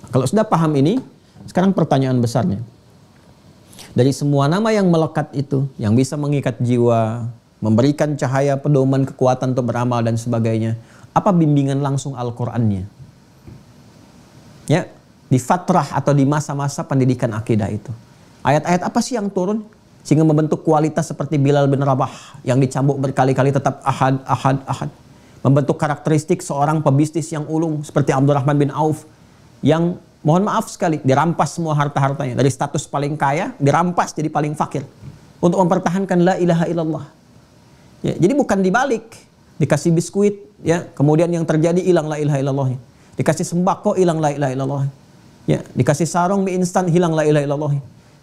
Kalau sudah paham ini, sekarang pertanyaan besarnya. Dari semua nama yang melekat itu, yang bisa mengikat jiwa, memberikan cahaya, pedoman, kekuatan untuk beramal dan sebagainya, apa bimbingan langsung Al-Qur'annya? Ya, di fatrah atau di masa-masa pendidikan akidah itu. Ayat-ayat apa sih yang turun sehingga membentuk kualitas seperti Bilal bin Rabah yang dicambuk berkali-kali tetap ahad, ahad, ahad. Membentuk karakteristik seorang pebisnis yang ulung seperti Abdurrahman bin Auf yang mohon maaf sekali, dirampas semua harta-hartanya. Dari status paling kaya, dirampas jadi paling fakir. Untuk mempertahankan la ilaha illallah. Ya, jadi bukan dibalik. Dikasih biskuit, ya, kemudian yang terjadi hilang la ilaha illallahnya. Dikasih sembako, hilang la ilaha illallah. Ya, dikasih sarung mie instan, hilang la ilaha illallah.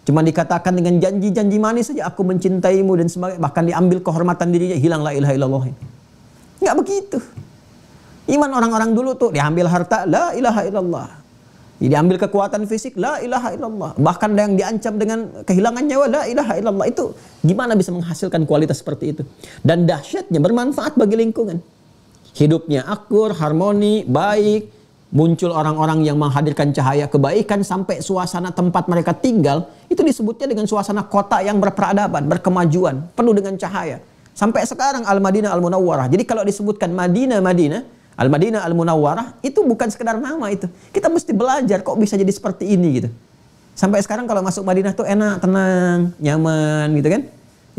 Cuma dikatakan dengan janji-janji manis saja, aku mencintaimu dan sebagainya. Bahkan diambil kehormatan dirinya, hilang la ilaha illallah. Nggak begitu. Iman orang-orang dulu tuh, diambil harta, la ilaha illallah. Diambil kekuatan fisik, la ilaha illallah. Bahkan ada yang diancam dengan kehilangan nyawa, la ilaha illallah. Itu gimana bisa menghasilkan kualitas seperti itu? Dan dahsyatnya bermanfaat bagi lingkungan. Hidupnya akur, harmoni, baik. Muncul orang-orang yang menghadirkan cahaya kebaikan sampai suasana tempat mereka tinggal. Itu disebutnya dengan suasana kota yang berperadaban, berkemajuan, penuh dengan cahaya. Sampai sekarang Al-Madinah Al-Munawwarah. Jadi kalau disebutkan Madinah, Al-Madinah Al-Munawwarah, itu bukan sekedar nama itu. Kita mesti belajar kok bisa jadi seperti ini gitu. Sampai sekarang kalau masuk Madinah tuh enak, tenang, nyaman gitu kan.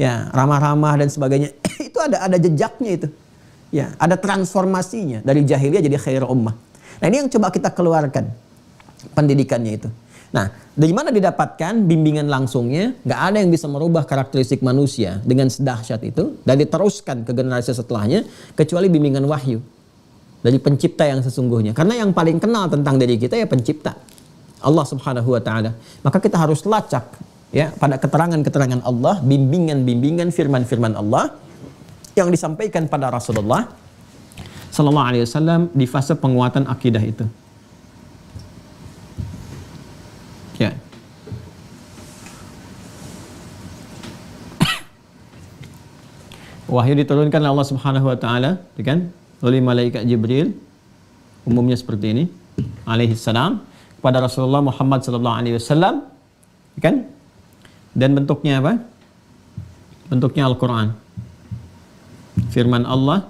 Ya, ramah-ramah dan sebagainya. Itu ada jejaknya itu. Ya, ada transformasinya dari jahiliyah jadi khair ummah. Nah, ini yang coba kita keluarkan pendidikannya itu. Nah, dari mana didapatkan bimbingan langsungnya? Nggak ada yang bisa merubah karakteristik manusia dengan sedahsyat itu dan diteruskan ke generasi setelahnya kecuali bimbingan wahyu dari pencipta yang sesungguhnya. Karena yang paling kenal tentang diri kita ya pencipta, Allah Subhanahu wa taala. Maka kita harus lacak ya pada keterangan-keterangan Allah, bimbingan-bimbingan firman-firman Allah yang disampaikan pada Rasulullah Sallallahu Alaihi Wasallam di fase penguatan akidah itu. Ya. Wahyu diturunkan oleh Allah Subhanahu Wa Taala, kan? Oleh malaikat Jibril, umumnya seperti ini, alaihi salam, kepada Rasulullah Muhammad Sallallahu Alaihi Wasallam, kan? Dan bentuknya apa? Bentuknya Al-Quran. Firman Allah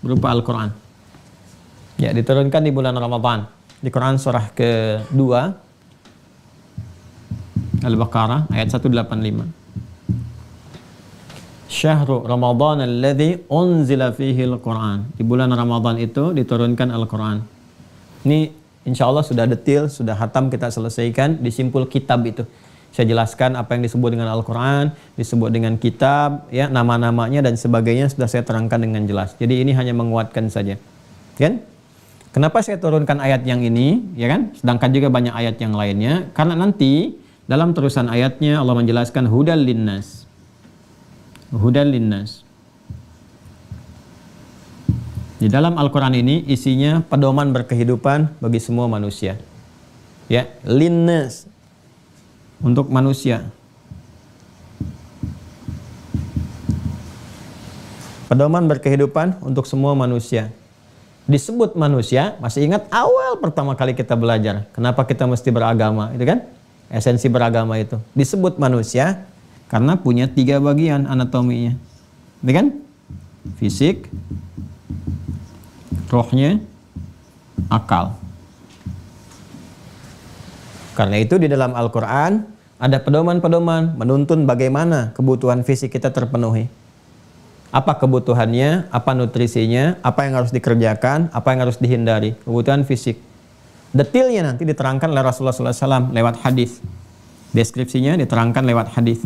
berupa Al-Quran. Ya, diturunkan di bulan Ramadan. Di Quran surah ke-2 Al-Baqarah ayat 185. Syahrul Ramadan alladzi unzila fihi al-Quran. Di bulan Ramadan itu diturunkan Al-Quran. Ini insya Allah sudah detail, sudah hatam kita selesaikan di simpul kitab itu. Saya jelaskan apa yang disebut dengan Al-Quran, disebut dengan kitab, ya, nama-namanya dan sebagainya sudah saya terangkan dengan jelas. Jadi ini hanya menguatkan saja. Kan? Kenapa saya turunkan ayat yang ini, ya kan? Sedangkan juga banyak ayat yang lainnya. Karena nanti dalam terusan ayatnya Allah menjelaskan hudal linnas. Hudal linnas. Di dalam Al-Quran ini isinya pedoman berkehidupan bagi semua manusia. Ya, linnas. Untuk manusia. Pedoman berkehidupan untuk semua manusia. Disebut manusia, masih ingat awal pertama kali kita belajar. Kenapa kita mesti beragama, itu kan? Esensi beragama itu. Disebut manusia karena punya 3 bagian anatominya. Itu kan? Fisik, rohnya, akal. Karena itu di dalam Al-Quran ada pedoman-pedoman menuntun bagaimana kebutuhan fisik kita terpenuhi. Apa kebutuhannya, apa nutrisinya, apa yang harus dikerjakan, apa yang harus dihindari. Kebutuhan fisik. Detailnya nanti diterangkan oleh Rasulullah SAW lewat hadis. Deskripsinya diterangkan lewat hadis.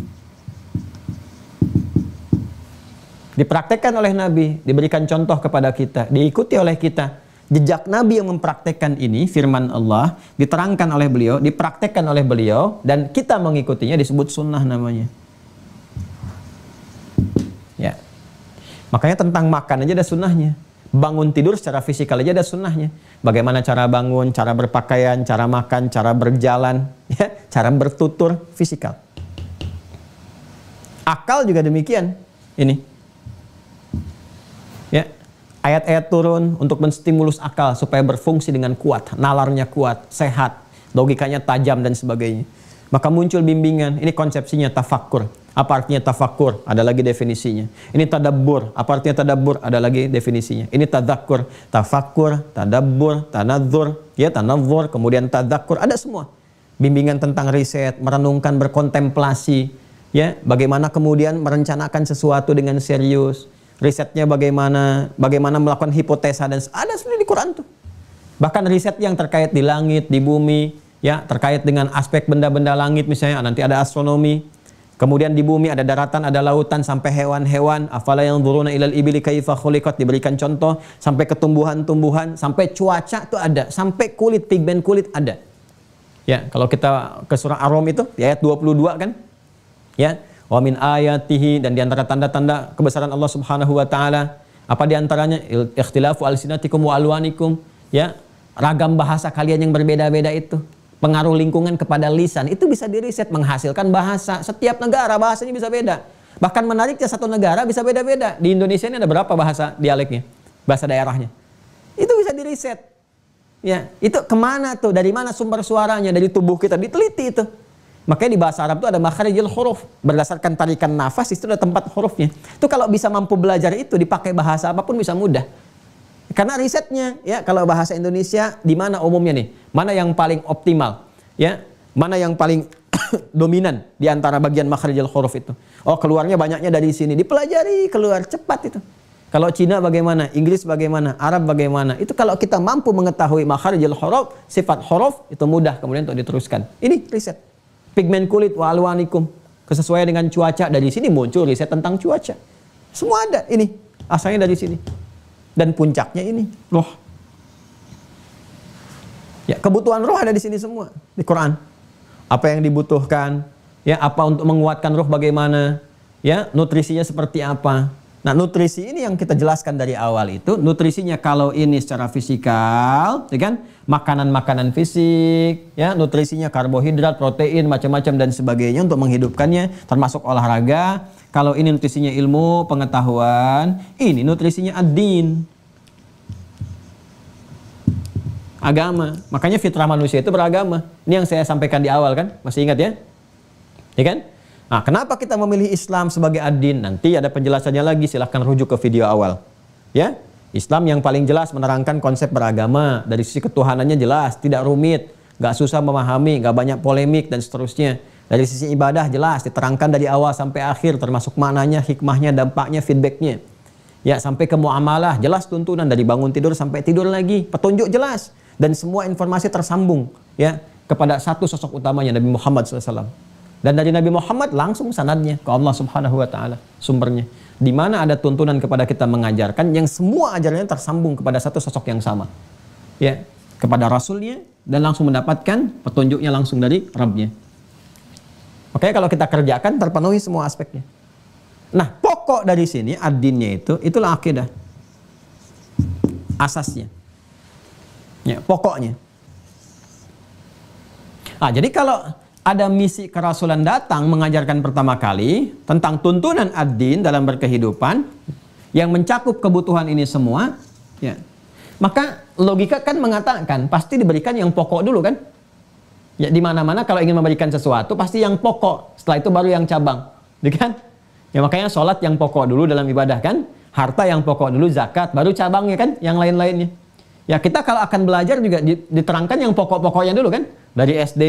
Dipraktekkan oleh Nabi, diberikan contoh kepada kita, diikuti oleh kita. Jejak Nabi yang mempraktekkan ini, firman Allah, diterangkan oleh beliau, dipraktekkan oleh beliau, dan kita mengikutinya disebut sunnah namanya. Ya. Makanya tentang makan aja ada sunnahnya. Bangun tidur secara fisikal aja ada sunnahnya. Bagaimana cara bangun, cara berpakaian, cara makan, cara berjalan, ya, cara bertutur, fisikal. Akal juga demikian. Ini. Ya. Ayat-ayat turun untuk menstimulus akal supaya berfungsi dengan kuat, nalarnya kuat, sehat, logikanya tajam dan sebagainya. Maka muncul bimbingan, ini konsepsinya tafakkur. Apa artinya tafakkur? Ada lagi definisinya. Ini tadabbur, apa artinya tadabbur? Ada lagi definisinya. Ini tadakkur, tafakkur, tadabbur, tanadzur, ya tanadzur, kemudian tadakkur, ada semua. Bimbingan tentang riset, merenungkan, berkontemplasi, ya, bagaimana kemudian merencanakan sesuatu dengan serius. Risetnya bagaimana melakukan hipotesa dan ada sebenarnya di Quran tuh. Bahkan riset yang terkait di langit, di bumi, ya, terkait dengan aspek benda-benda langit misalnya, nanti ada astronomi. Kemudian di bumi ada daratan, ada lautan, sampai hewan-hewan. Afala yanzuruna ilal ibili kaifa khuliqat, diberikan contoh, sampai ke tumbuhan-tumbuhan, sampai cuaca itu ada, sampai kulit, pigmen kulit ada. Ya, kalau kita ke surah Ar-Rum itu di ayat 22 kan? Ya, wa min ayatihi, dan di antara tanda-tanda kebesaran Allah Subhanahu wa taala, apa di antaranya? Ikhtilafu alsinatikum wa alwanikum, ya, ragam bahasa kalian yang berbeda-beda itu. Pengaruh lingkungan kepada lisan itu bisa diriset, menghasilkan bahasa. Setiap negara bahasanya bisa beda. Bahkan menariknya, satu negara bisa beda-beda. Di Indonesia ini ada berapa bahasa dialeknya, bahasa daerahnya? Itu bisa diriset. Ya, itu kemana tuh? Dari mana sumber suaranya? Dari tubuh kita, diteliti itu. Makanya di bahasa Arab itu ada makharijul huruf, berdasarkan tarikan nafas itu ada tempat hurufnya. Itu kalau bisa mampu belajar itu, dipakai bahasa apapun bisa mudah. Karena risetnya, ya, kalau bahasa Indonesia di mana umumnya nih? Mana yang paling optimal? Ya, mana yang paling dominan di antara bagian makharijul huruf itu? Oh, keluarnya banyaknya dari sini. Dipelajari, keluar cepat itu. Kalau Cina bagaimana? Inggris bagaimana? Arab bagaimana? Itu kalau kita mampu mengetahui makharijul huruf, sifat huruf, itu mudah kemudian untuk diteruskan. Ini riset. Pigmen kulit wa alwanikum. Kesesuaian dengan cuaca, dari sini muncul riset tentang cuaca. Semua ada ini. Asalnya dari sini. Dan puncaknya ini roh. Ya, kebutuhan roh ada di sini semua di Quran. Apa yang dibutuhkan, ya, apa untuk menguatkan roh bagaimana, ya, nutrisinya seperti apa. Nah, nutrisi ini yang kita jelaskan dari awal itu, nutrisinya kalau ini secara fisikal, ya kan, makanan-makanan fisik, ya, nutrisinya karbohidrat, protein, macam-macam dan sebagainya untuk menghidupkannya, termasuk olahraga. Kalau ini nutrisinya ilmu, pengetahuan, ini nutrisinya ad-din, agama. Makanya fitrah manusia itu beragama. Ini yang saya sampaikan di awal kan, masih ingat ya? Ya kan? Nah, kenapa kita memilih Islam sebagai ad-din? Nanti ada penjelasannya lagi, silahkan rujuk ke video awal. Ya, Islam yang paling jelas menerangkan konsep beragama, dari sisi ketuhanannya jelas, tidak rumit, gak susah memahami, gak banyak polemik dan seterusnya. Dari sisi ibadah jelas, diterangkan dari awal sampai akhir, termasuk maknanya, hikmahnya, dampaknya, feedbacknya. Ya, sampai ke muamalah, jelas tuntunan dari bangun tidur sampai tidur lagi, petunjuk jelas. Dan semua informasi tersambung, ya, kepada satu sosok utamanya, Nabi Muhammad SAW. Dan dari Nabi Muhammad langsung sanadnya ke Allah Subhanahu wa taala, sumbernya. Di mana ada tuntunan kepada kita mengajarkan yang semua ajarannya tersambung kepada satu sosok yang sama. Ya, kepada Rasulnya, dan langsung mendapatkan petunjuknya langsung dari Rabbnya. Oke, kalau kita kerjakan terpenuhi semua aspeknya. Nah, pokok dari sini ad-dinnya itulah akidah. Asasnya. Ya, pokoknya. Ah, jadi kalau ada misi kerasulan datang mengajarkan pertama kali tentang tuntunan ad-din dalam berkehidupan yang mencakup kebutuhan ini semua, ya, maka logika kan mengatakan pasti diberikan yang pokok dulu kan? Ya, di mana-mana kalau ingin memberikan sesuatu pasti yang pokok, setelah itu baru yang cabang, ya kan? Ya, makanya sholat yang pokok dulu dalam ibadah kan, harta yang pokok dulu, zakat, baru cabangnya kan, yang lain-lainnya. Ya, kita kalau akan belajar juga diterangkan yang pokok-pokoknya dulu kan, dari SD,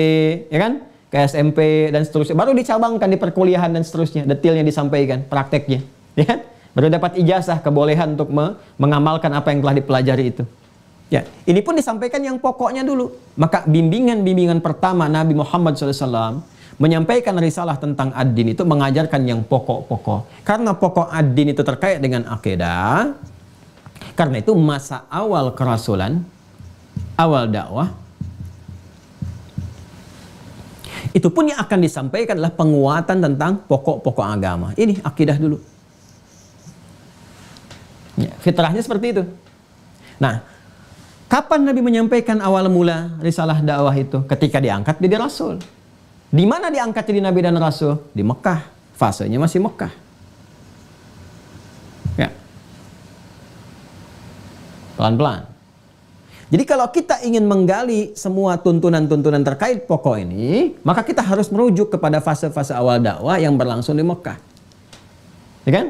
ya kan, ke SMP dan seterusnya, baru dicabangkan di perkuliahan dan seterusnya, detailnya disampaikan, prakteknya, ya kan? Baru dapat ijazah, kebolehan untuk mengamalkan apa yang telah dipelajari itu. Ya, ini pun disampaikan yang pokoknya dulu. Maka bimbingan-bimbingan pertama Nabi Muhammad SAW menyampaikan risalah tentang ad-din itu mengajarkan yang pokok-pokok. Karena pokok ad-din itu terkait dengan akidah. Karena itu masa awal kerasulan, awal dakwah, itu pun yang akan disampaikan adalah penguatan tentang pokok-pokok agama. Ini akidah dulu. Ya, fitrahnya seperti itu. Nah, kapan Nabi menyampaikan awal mula risalah dakwah itu? Ketika diangkat jadi Rasul. Di mana diangkat jadi Nabi dan Rasul? Di Mekah. Fasenya masih Mekah. Ya. Pelan-pelan. Jadi kalau kita ingin menggali semua tuntunan-tuntunan terkait pokok ini, maka kita harus merujuk kepada fase-fase awal dakwah yang berlangsung di Mekah. Ya kan?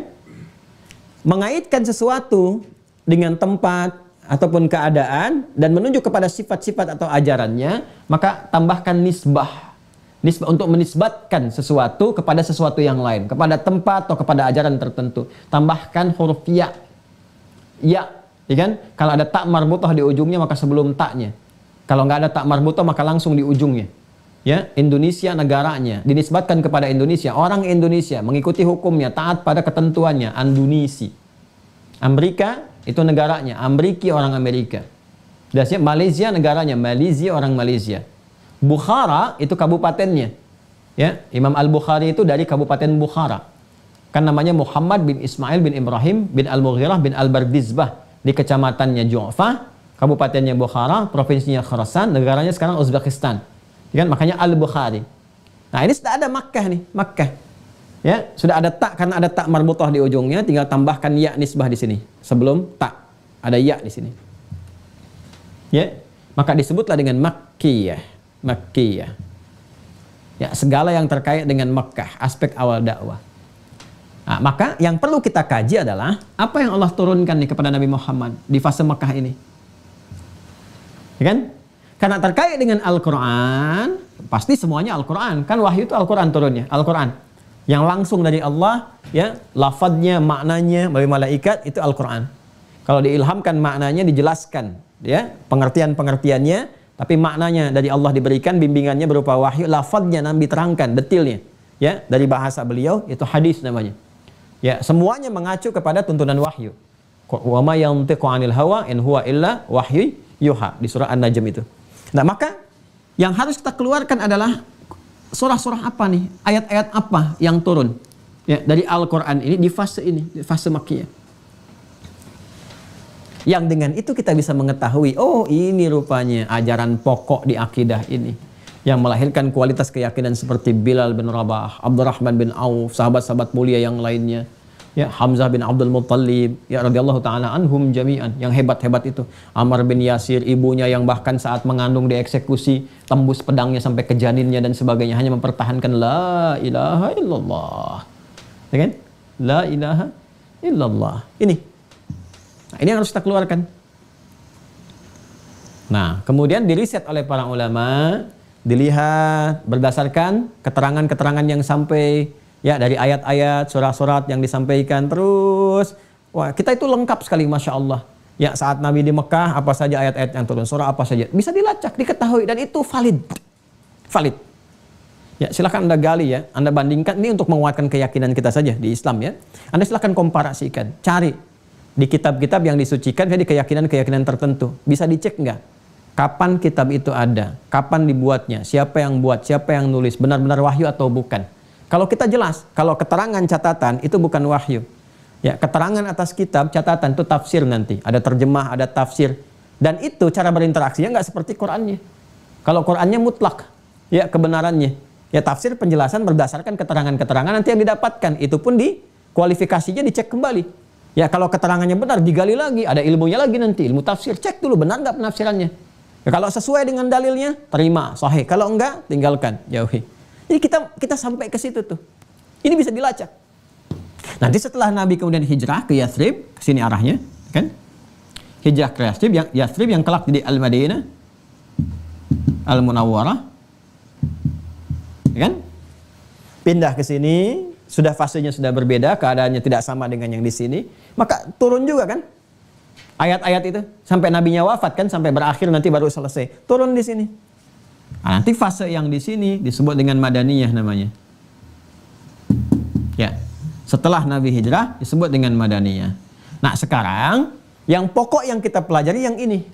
Mengaitkan sesuatu dengan tempat ataupun keadaan dan menunjuk kepada sifat-sifat atau ajarannya, maka tambahkan nisbah. Nisbah untuk menisbatkan sesuatu kepada sesuatu yang lain, kepada tempat atau kepada ajaran tertentu. Tambahkan huruf ya. Ya, ya kan? Kalau ada tak marbutah di ujungnya maka sebelum taknya. Kalau nggak ada tak marbutoh maka langsung di ujungnya. Ya, Indonesia negaranya dinisbatkan kepada Indonesia. Orang Indonesia mengikuti hukumnya, taat pada ketentuannya. Andunisi. Amerika itu negaranya. Amriki orang Amerika. Dasnya Malaysia negaranya. Malaysia orang Malaysia. Bukhara itu kabupatennya. Ya, Imam Al-Bukhari itu dari Kabupaten Bukhara. Kan namanya Muhammad bin Ismail bin Ibrahim bin Al-Mughirah bin Al-Bardizbah. Di kecamatannya Ju'fah, kabupatennya Bukhara, provinsinya Khorasan, negaranya sekarang Uzbekistan. Ya, makanya Al-Bukhari. Nah, ini sudah ada Makkah nih, Makkah. Ya, sudah ada tak karena ada tak marbutoh di ujungnya, tinggal tambahkan ya nisbah di sini. Sebelum tak ada ya di sini. Ya, maka disebutlah dengan Makkiyah, Makkiyah. Ya, segala yang terkait dengan Makkah, aspek awal dakwah. Nah, maka yang perlu kita kaji adalah apa yang Allah turunkan nih kepada Nabi Muhammad di fase Makkah ini. Ya kan? Karena terkait dengan Al-Quran, pasti semuanya Al-Quran. Kan wahyu itu Al-Quran turunnya. Al-Quran. Yang langsung dari Allah, ya, lafadznya, maknanya, melalui malaikat, itu Al-Quran. Kalau diilhamkan maknanya, dijelaskan. Ya, pengertian-pengertiannya, tapi maknanya dari Allah diberikan, bimbingannya berupa wahyu, lafadznya Nabi terangkan, detailnya. Ya, dari bahasa beliau, itu hadis namanya. Ya, semuanya mengacu kepada tuntunan wahyu. Wa ma yantiqu 'anil hawa in huwa illa wahyu yuha, di surah An-Najm itu. Nah, maka yang harus kita keluarkan adalah surah-surah apa nih? Ayat-ayat apa yang turun ya dari Al-Quran ini di fase Makkiyah. Yang dengan itu kita bisa mengetahui, oh ini rupanya ajaran pokok di akidah ini. Yang melahirkan kualitas keyakinan seperti Bilal bin Rabah, Abdurrahman bin Auf, sahabat-sahabat mulia yang lainnya. Ya, Hamzah bin Abdul Muttalib, ya radhiyallahu taala anhum jami'an, yang hebat-hebat itu. Ammar bin Yasir, ibunya yang bahkan saat mengandung dieksekusi, tembus pedangnya sampai ke janinnya dan sebagainya, hanya mempertahankan la ilaha illallah. Ya kan? La ilaha illallah. Ini. Nah, ini yang harus kita keluarkan. Nah, kemudian diriset oleh para ulama, dilihat berdasarkan keterangan-keterangan yang sampai ya dari ayat-ayat, surat-surat yang disampaikan terus. Wah, kita itu lengkap sekali, Masya Allah. Ya, saat Nabi di Mekah, apa saja ayat-ayat yang turun, surah apa saja. Bisa dilacak, diketahui, dan itu valid. Valid. Ya, silahkan Anda gali ya. Anda bandingkan, ini untuk menguatkan keyakinan kita saja di Islam ya. Anda silahkan komparasikan. Cari di kitab-kitab yang disucikan, di keyakinan-keyakinan tertentu. Bisa dicek nggak? Kapan kitab itu ada? Kapan dibuatnya? Siapa yang buat? Siapa yang nulis? Benar-benar wahyu atau bukan? Kalau kita jelas, kalau keterangan catatan itu bukan wahyu. Ya, keterangan atas kitab, catatan itu tafsir nanti. Ada terjemah, ada tafsir. Dan itu cara berinteraksinya nggak seperti Qur'annya. Kalau Qur'annya mutlak, ya kebenarannya. Ya tafsir penjelasan berdasarkan keterangan-keterangan nanti yang didapatkan. Itu pun di kualifikasinya dicek kembali. Ya kalau keterangannya benar, digali lagi. Ada ilmunya lagi nanti, ilmu tafsir. Cek dulu benar nggak penafsirannya. Ya, kalau sesuai dengan dalilnya, terima, sahih. Kalau enggak, tinggalkan, jauhi. Jadi kita sampai ke situ tuh. Ini bisa dilacak. Nanti setelah Nabi kemudian hijrah ke Yathrib, ke sini arahnya, kan? Hijrah ke Yathrib yang kelak jadi Al-Madinah, Al-Munawwarah, kan? Pindah ke sini, sudah fasenya sudah berbeda, keadaannya tidak sama dengan yang di sini, maka turun juga kan? Ayat-ayat itu sampai nabinya wafat kan, sampai berakhir nanti baru selesai. Turun di sini. Nah, nanti fase yang di sini disebut dengan Madaniyah namanya. Ya, setelah Nabi hijrah disebut dengan Madaniyah. Nah, sekarang yang pokok yang kita pelajari yang ini.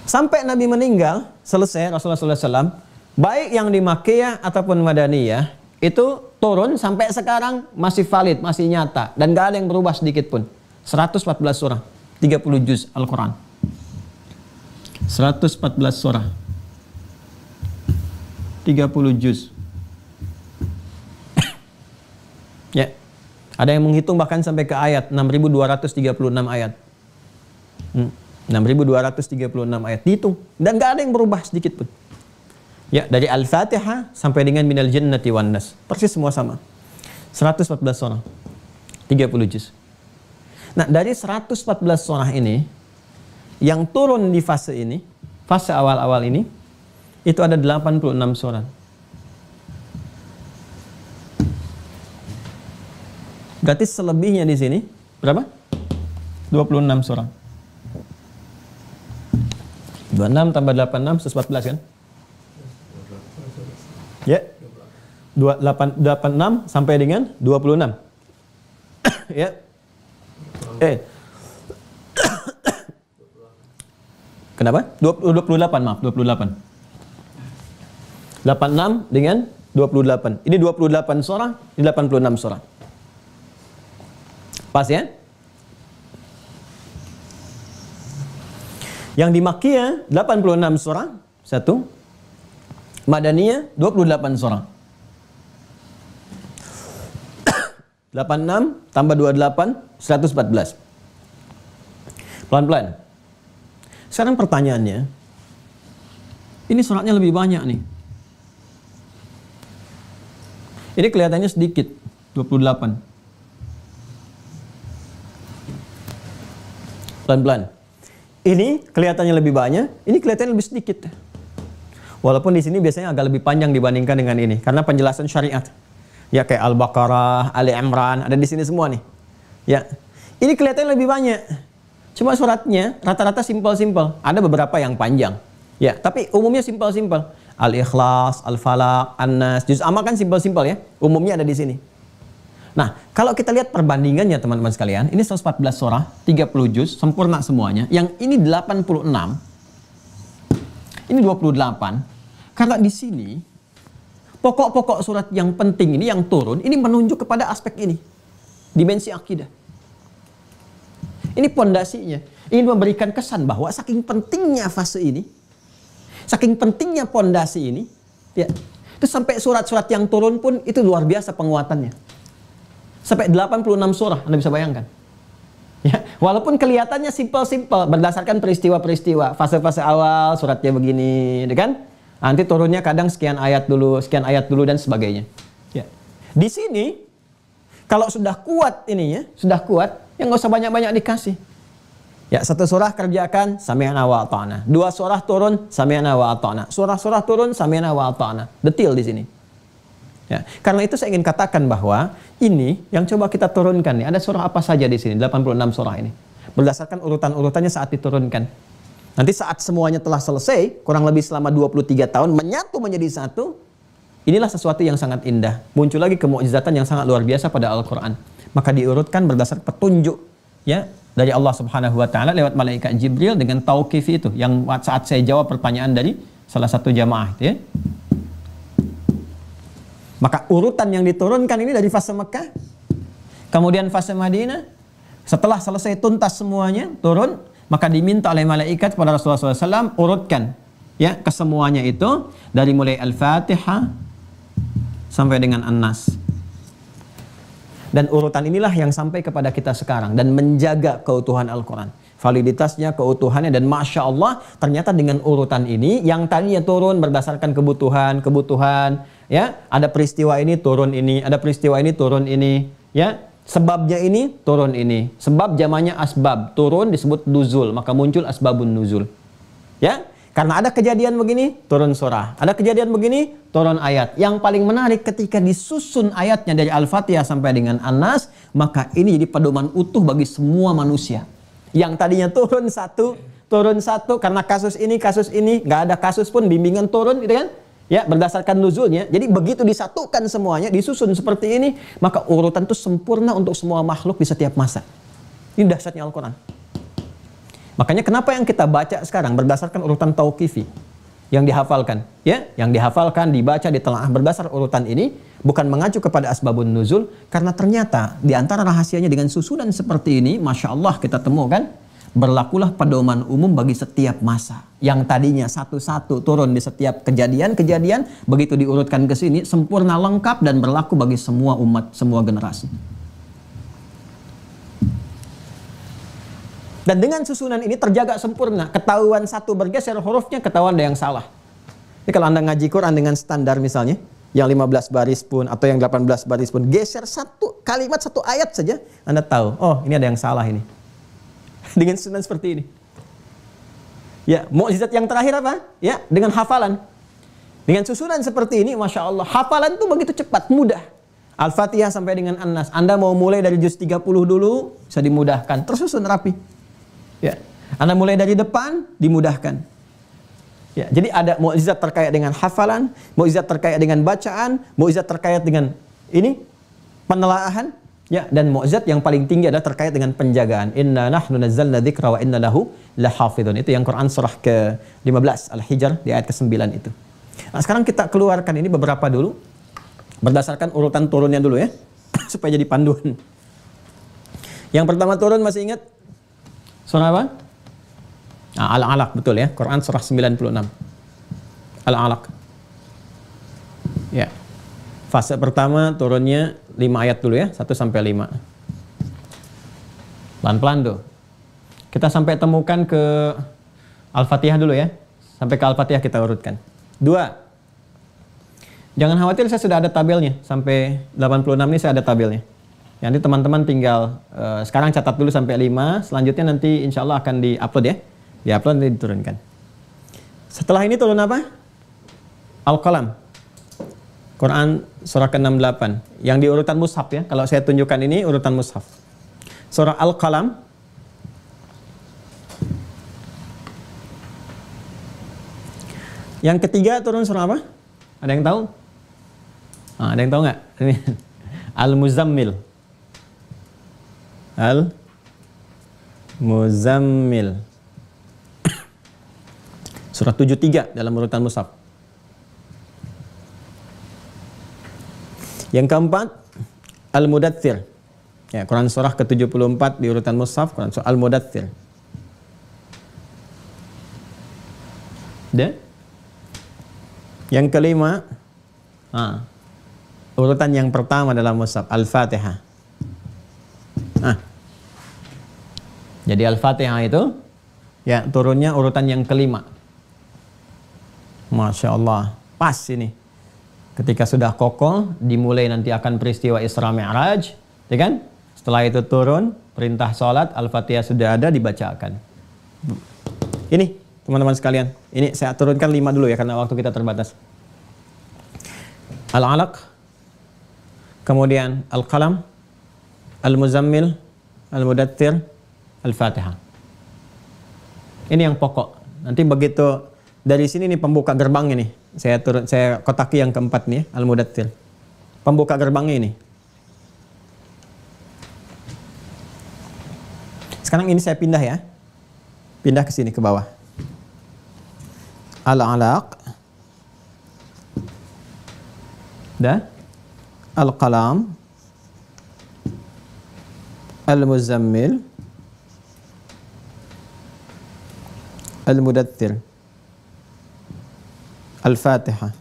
Sampai Nabi meninggal, selesai Rasulullah SAW, baik yang di Makkiyah ataupun Madaniyah, itu turun sampai sekarang masih valid, masih nyata. Dan gak ada yang berubah sedikit pun. 114 surah, 30 juz Al-Quran. 114 surah, 30 juz. Ya, ada yang menghitung bahkan sampai ke ayat 6.236 ayat. 6.236 ayat dihitung dan gak ada yang berubah sedikit pun. Ya, dari Al-Fatihah sampai dengan Minal Jannati wan Nas, persis semua sama. 114 surah, 30 juz. Nah, dari 114 surah ini yang turun di fase ini, fase awal-awal ini, itu ada 86 surah. Berarti selebihnya di sini berapa? 26 surah. 26 tambah 86 114 kan? Ya. 86 sampai dengan 26. Ya. Kenapa? 28 maaf, 28. 86 dengan 28. Ini 28 surah, ini 86 surah. Pas ya? Yang di Makkiyah 86 surah, 1. Madaniyah 28 surah. 86 tambah 28 114. Pelan-pelan. Sekarang pertanyaannya, ini suratnya lebih banyak nih. Ini kelihatannya sedikit, 28. Pelan-pelan. Ini kelihatannya lebih banyak, ini kelihatannya lebih sedikit. Walaupun di sini biasanya agak lebih panjang dibandingkan dengan ini, karena penjelasan syariat. Ya kayak Al-Baqarah, Ali Imran, ada di sini semua nih. Ya, ini kelihatannya lebih banyak. Cuma suratnya rata-rata simpel-simpel. Ada beberapa yang panjang. Ya, tapi umumnya simpel-simpel. Al-Ikhlas, Al-Falaq, An-Nas, Juz Amma kan simpel-simpel ya. Umumnya ada di sini. Nah, kalau kita lihat perbandingannya teman-teman sekalian, ini 114 surah, 30 juz, sempurna semuanya. Yang ini 86, ini 28. Karena di sini pokok-pokok surat yang penting ini yang turun, ini menunjuk kepada aspek ini. Dimensi akidah. Ini pondasinya. Ingin memberikan kesan bahwa saking pentingnya fase ini, saking pentingnya pondasi ini, ya, itu sampai surat-surat yang turun pun itu luar biasa penguatannya. Sampai 86 surah, Anda bisa bayangkan. Ya, walaupun kelihatannya simpel-simpel berdasarkan peristiwa-peristiwa, fase-fase awal suratnya begini, kan? Nanti turunnya kadang sekian ayat dulu dan sebagainya. Ya. Di sini kalau sudah kuat ininya, sudah kuat, ya nggak usah banyak-banyak dikasih. Ya, satu surah kerjakan sami'na wa ata'na. 2 surah turun sami'na wa ata'na. Surah-surah turun sami'na wa ata'na. Detail di sini. Ya, karena itu saya ingin katakan bahwa ini yang coba kita turunkan nih. Ada surah apa saja di sini? 86 surah ini. Berdasarkan urutan-urutannya saat diturunkan. Nanti saat semuanya telah selesai, kurang lebih selama 23 tahun menyatu menjadi satu. Inilah sesuatu yang sangat indah. Muncul lagi kemukjizatan yang sangat luar biasa pada Al-Qur'an. Maka diurutkan berdasarkan petunjuk ya dari Allah Subhanahu wa taala lewat malaikat Jibril dengan tauqif itu yang saat saya jawab pertanyaan dari salah satu jamaah itu ya. Maka urutan yang diturunkan ini dari fase Mekah, kemudian fase Madinah, setelah selesai tuntas semuanya turun, maka diminta oleh malaikat kepada Rasulullah SAW urutkan ya kesemuanya itu dari mulai Al-Fatihah sampai dengan An-Nas. Dan urutan inilah yang sampai kepada kita sekarang dan menjaga keutuhan Al-Quran. Validitasnya, keutuhannya, dan Masya Allah ternyata dengan urutan ini yang tadinya turun berdasarkan kebutuhan, ya, ada peristiwa ini turun ini, ada peristiwa ini turun ini, ya, sebabnya ini turun ini, sebab jamannya asbab, turun disebut nuzul, maka muncul asbabun nuzul, ya, karena ada kejadian begini turun surah, ada kejadian begini turun ayat. Yang paling menarik ketika disusun ayatnya dari Al-Fatihah sampai dengan An-Nas, maka ini jadi pedoman utuh bagi semua manusia. Yang tadinya turun satu karena kasus ini, nggak ada kasus pun bimbingan turun, gitu kan? Ya, berdasarkan nuzulnya. Jadi begitu disatukan semuanya, disusun seperti ini, maka urutan itu sempurna untuk semua makhluk di setiap masa. Ini dahsyatnya Al-Quran. Makanya kenapa yang kita baca sekarang berdasarkan urutan tauqifi yang dihafalkan, ya, yang dihafalkan, dibaca, ditelaah berdasar urutan ini, bukan mengacu kepada asbabun nuzul, karena ternyata di antara rahasianya dengan susunan seperti ini, Masya Allah kita temukan, berlakulah pedoman umum bagi setiap masa. Yang tadinya satu-satu turun di setiap kejadian-kejadian, begitu diurutkan ke sini, sempurna lengkap dan berlaku bagi semua umat, semua generasi. Dan dengan susunan ini terjaga sempurna. Ketahuan satu bergeser hurufnya, ketahuan ada yang salah. Jadi kalau Anda ngaji Quran dengan standar misalnya, yang 15 baris pun atau yang 18 baris pun, geser satu kalimat, satu ayat saja, Anda tahu, oh ini ada yang salah ini. Dengan susunan seperti ini. Ya, mukjizat yang terakhir apa? Ya, dengan hafalan. Dengan susunan seperti ini, Masya Allah, hafalan itu begitu cepat, mudah. Al-Fatihah sampai dengan An-Nas. Anda mau mulai dari juz 30 dulu, bisa dimudahkan. Tersusun rapi. Ya, Anda mulai dari depan, dimudahkan. Ya, jadi ada mukjizat terkait dengan hafalan, mukjizat terkait dengan bacaan, mukjizat terkait dengan ini penelaahan, ya, dan mukjizat yang paling tinggi adalah terkait dengan penjagaan. Inna nahnu nazzalna dzikra wa inna lahu lahafidhun. Itu yang Quran surah ke-15 Al-Hijr di ayat ke-9 itu. Nah, sekarang kita keluarkan ini beberapa dulu berdasarkan urutan turunnya dulu ya, supaya jadi panduan. Yang pertama turun masih ingat? Surah apa? Nah, Al-Alaq, betul ya, Quran surah 96. Al-Alaq. Ya. Fase pertama turunnya 5 ayat dulu ya, 1 sampai 5. Pelan-pelan tuh. Kita sampai temukan ke Al-Fatihah dulu ya. Sampai ke Al-Fatihah kita urutkan. 2. Jangan khawatir, saya sudah ada tabelnya. Sampai 86 ini saya ada tabelnya. Nanti teman-teman tinggal sekarang catat dulu sampai 5. Selanjutnya nanti insya Allah akan di-upload ya. Di-upload nanti diturunkan. Setelah ini turun apa? Al-Qalam. Quran surah ke-68. Yang di urutan mushaf ya. Kalau saya tunjukkan ini urutan mushaf. Surah Al-Qalam. Yang ketiga turun surah apa? Ada yang tahu? Ada yang tahu nggak? Ini Al-Muzammil. Al-Muzammil. Surah 73 dalam urutan mushaf. Yang keempat, Al-Mudaththir. Ya, Quran surah ke-74 di urutan mushaf, Quran surah Al-Mudaththir. Dan yang kelima, urutan yang pertama dalam mushaf, Al-Fatihah. Jadi Al-Fatihah itu ya turunnya urutan yang kelima. Masya Allah, pas ini. Ketika sudah kokoh, dimulai nanti akan peristiwa Isra Mi'raj, ya kan? Setelah itu turun, perintah sholat, Al-Fatihah sudah ada, dibacakan. Ini, teman-teman sekalian, ini saya turunkan 5 dulu ya, karena waktu kita terbatas. Al-Alaq, kemudian Al-Qalam, Al-Muzammil, Al-Mudaththir, Al-Fatihah. Ini yang pokok. Nanti begitu dari sini nih pembuka gerbangnya nih. Saya kotaki yang keempat nih, Al-Mudaththir. Pembuka gerbangnya ini. Sekarang ini saya pindah ya. Pindah ke sini ke bawah. Al-Alaq. Dah. Al-Qalam. Al-Muzammil. Al-Mudaththir. Al-Fatihah.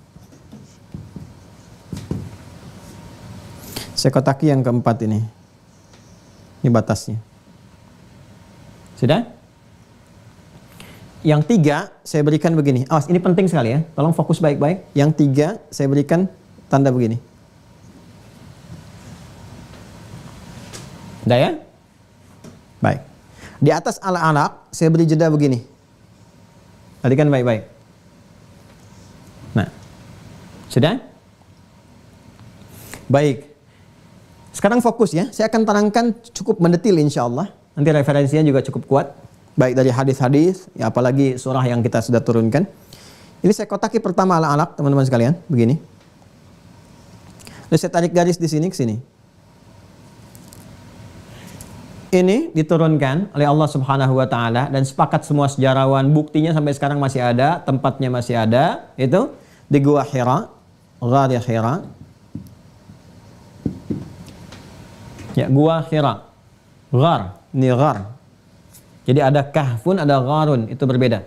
Saya kotaki yang keempat ini. Ini batasnya. Sudah? Yang 3 saya berikan begini. Awas, ini penting sekali ya. Tolong fokus baik-baik. Yang 3 saya berikan tanda begini. Udah ya? Baik. Di atas Al-Alaq saya beri jeda begini. Tadi kan baik-baik. Nah, sudah? Baik. Sekarang fokus ya. Saya akan terangkan cukup mendetil insya Allah. Nanti referensinya juga cukup kuat. Baik dari hadis-hadis, ya apalagi surah yang kita sudah turunkan. Ini saya kotaki pertama Al-Alaq, teman-teman sekalian. Begini. Lalu saya tarik garis di sini ke sini. Ini diturunkan oleh Allah Subhanahu wa taala dan sepakat semua sejarawan, buktinya sampai sekarang masih ada, tempatnya masih ada, itu di Gua Hira, Ghar Hira. Ya, Gua Hira. Ghar, ini ghar. Jadi ada kahfun, ada gharun, itu berbeda.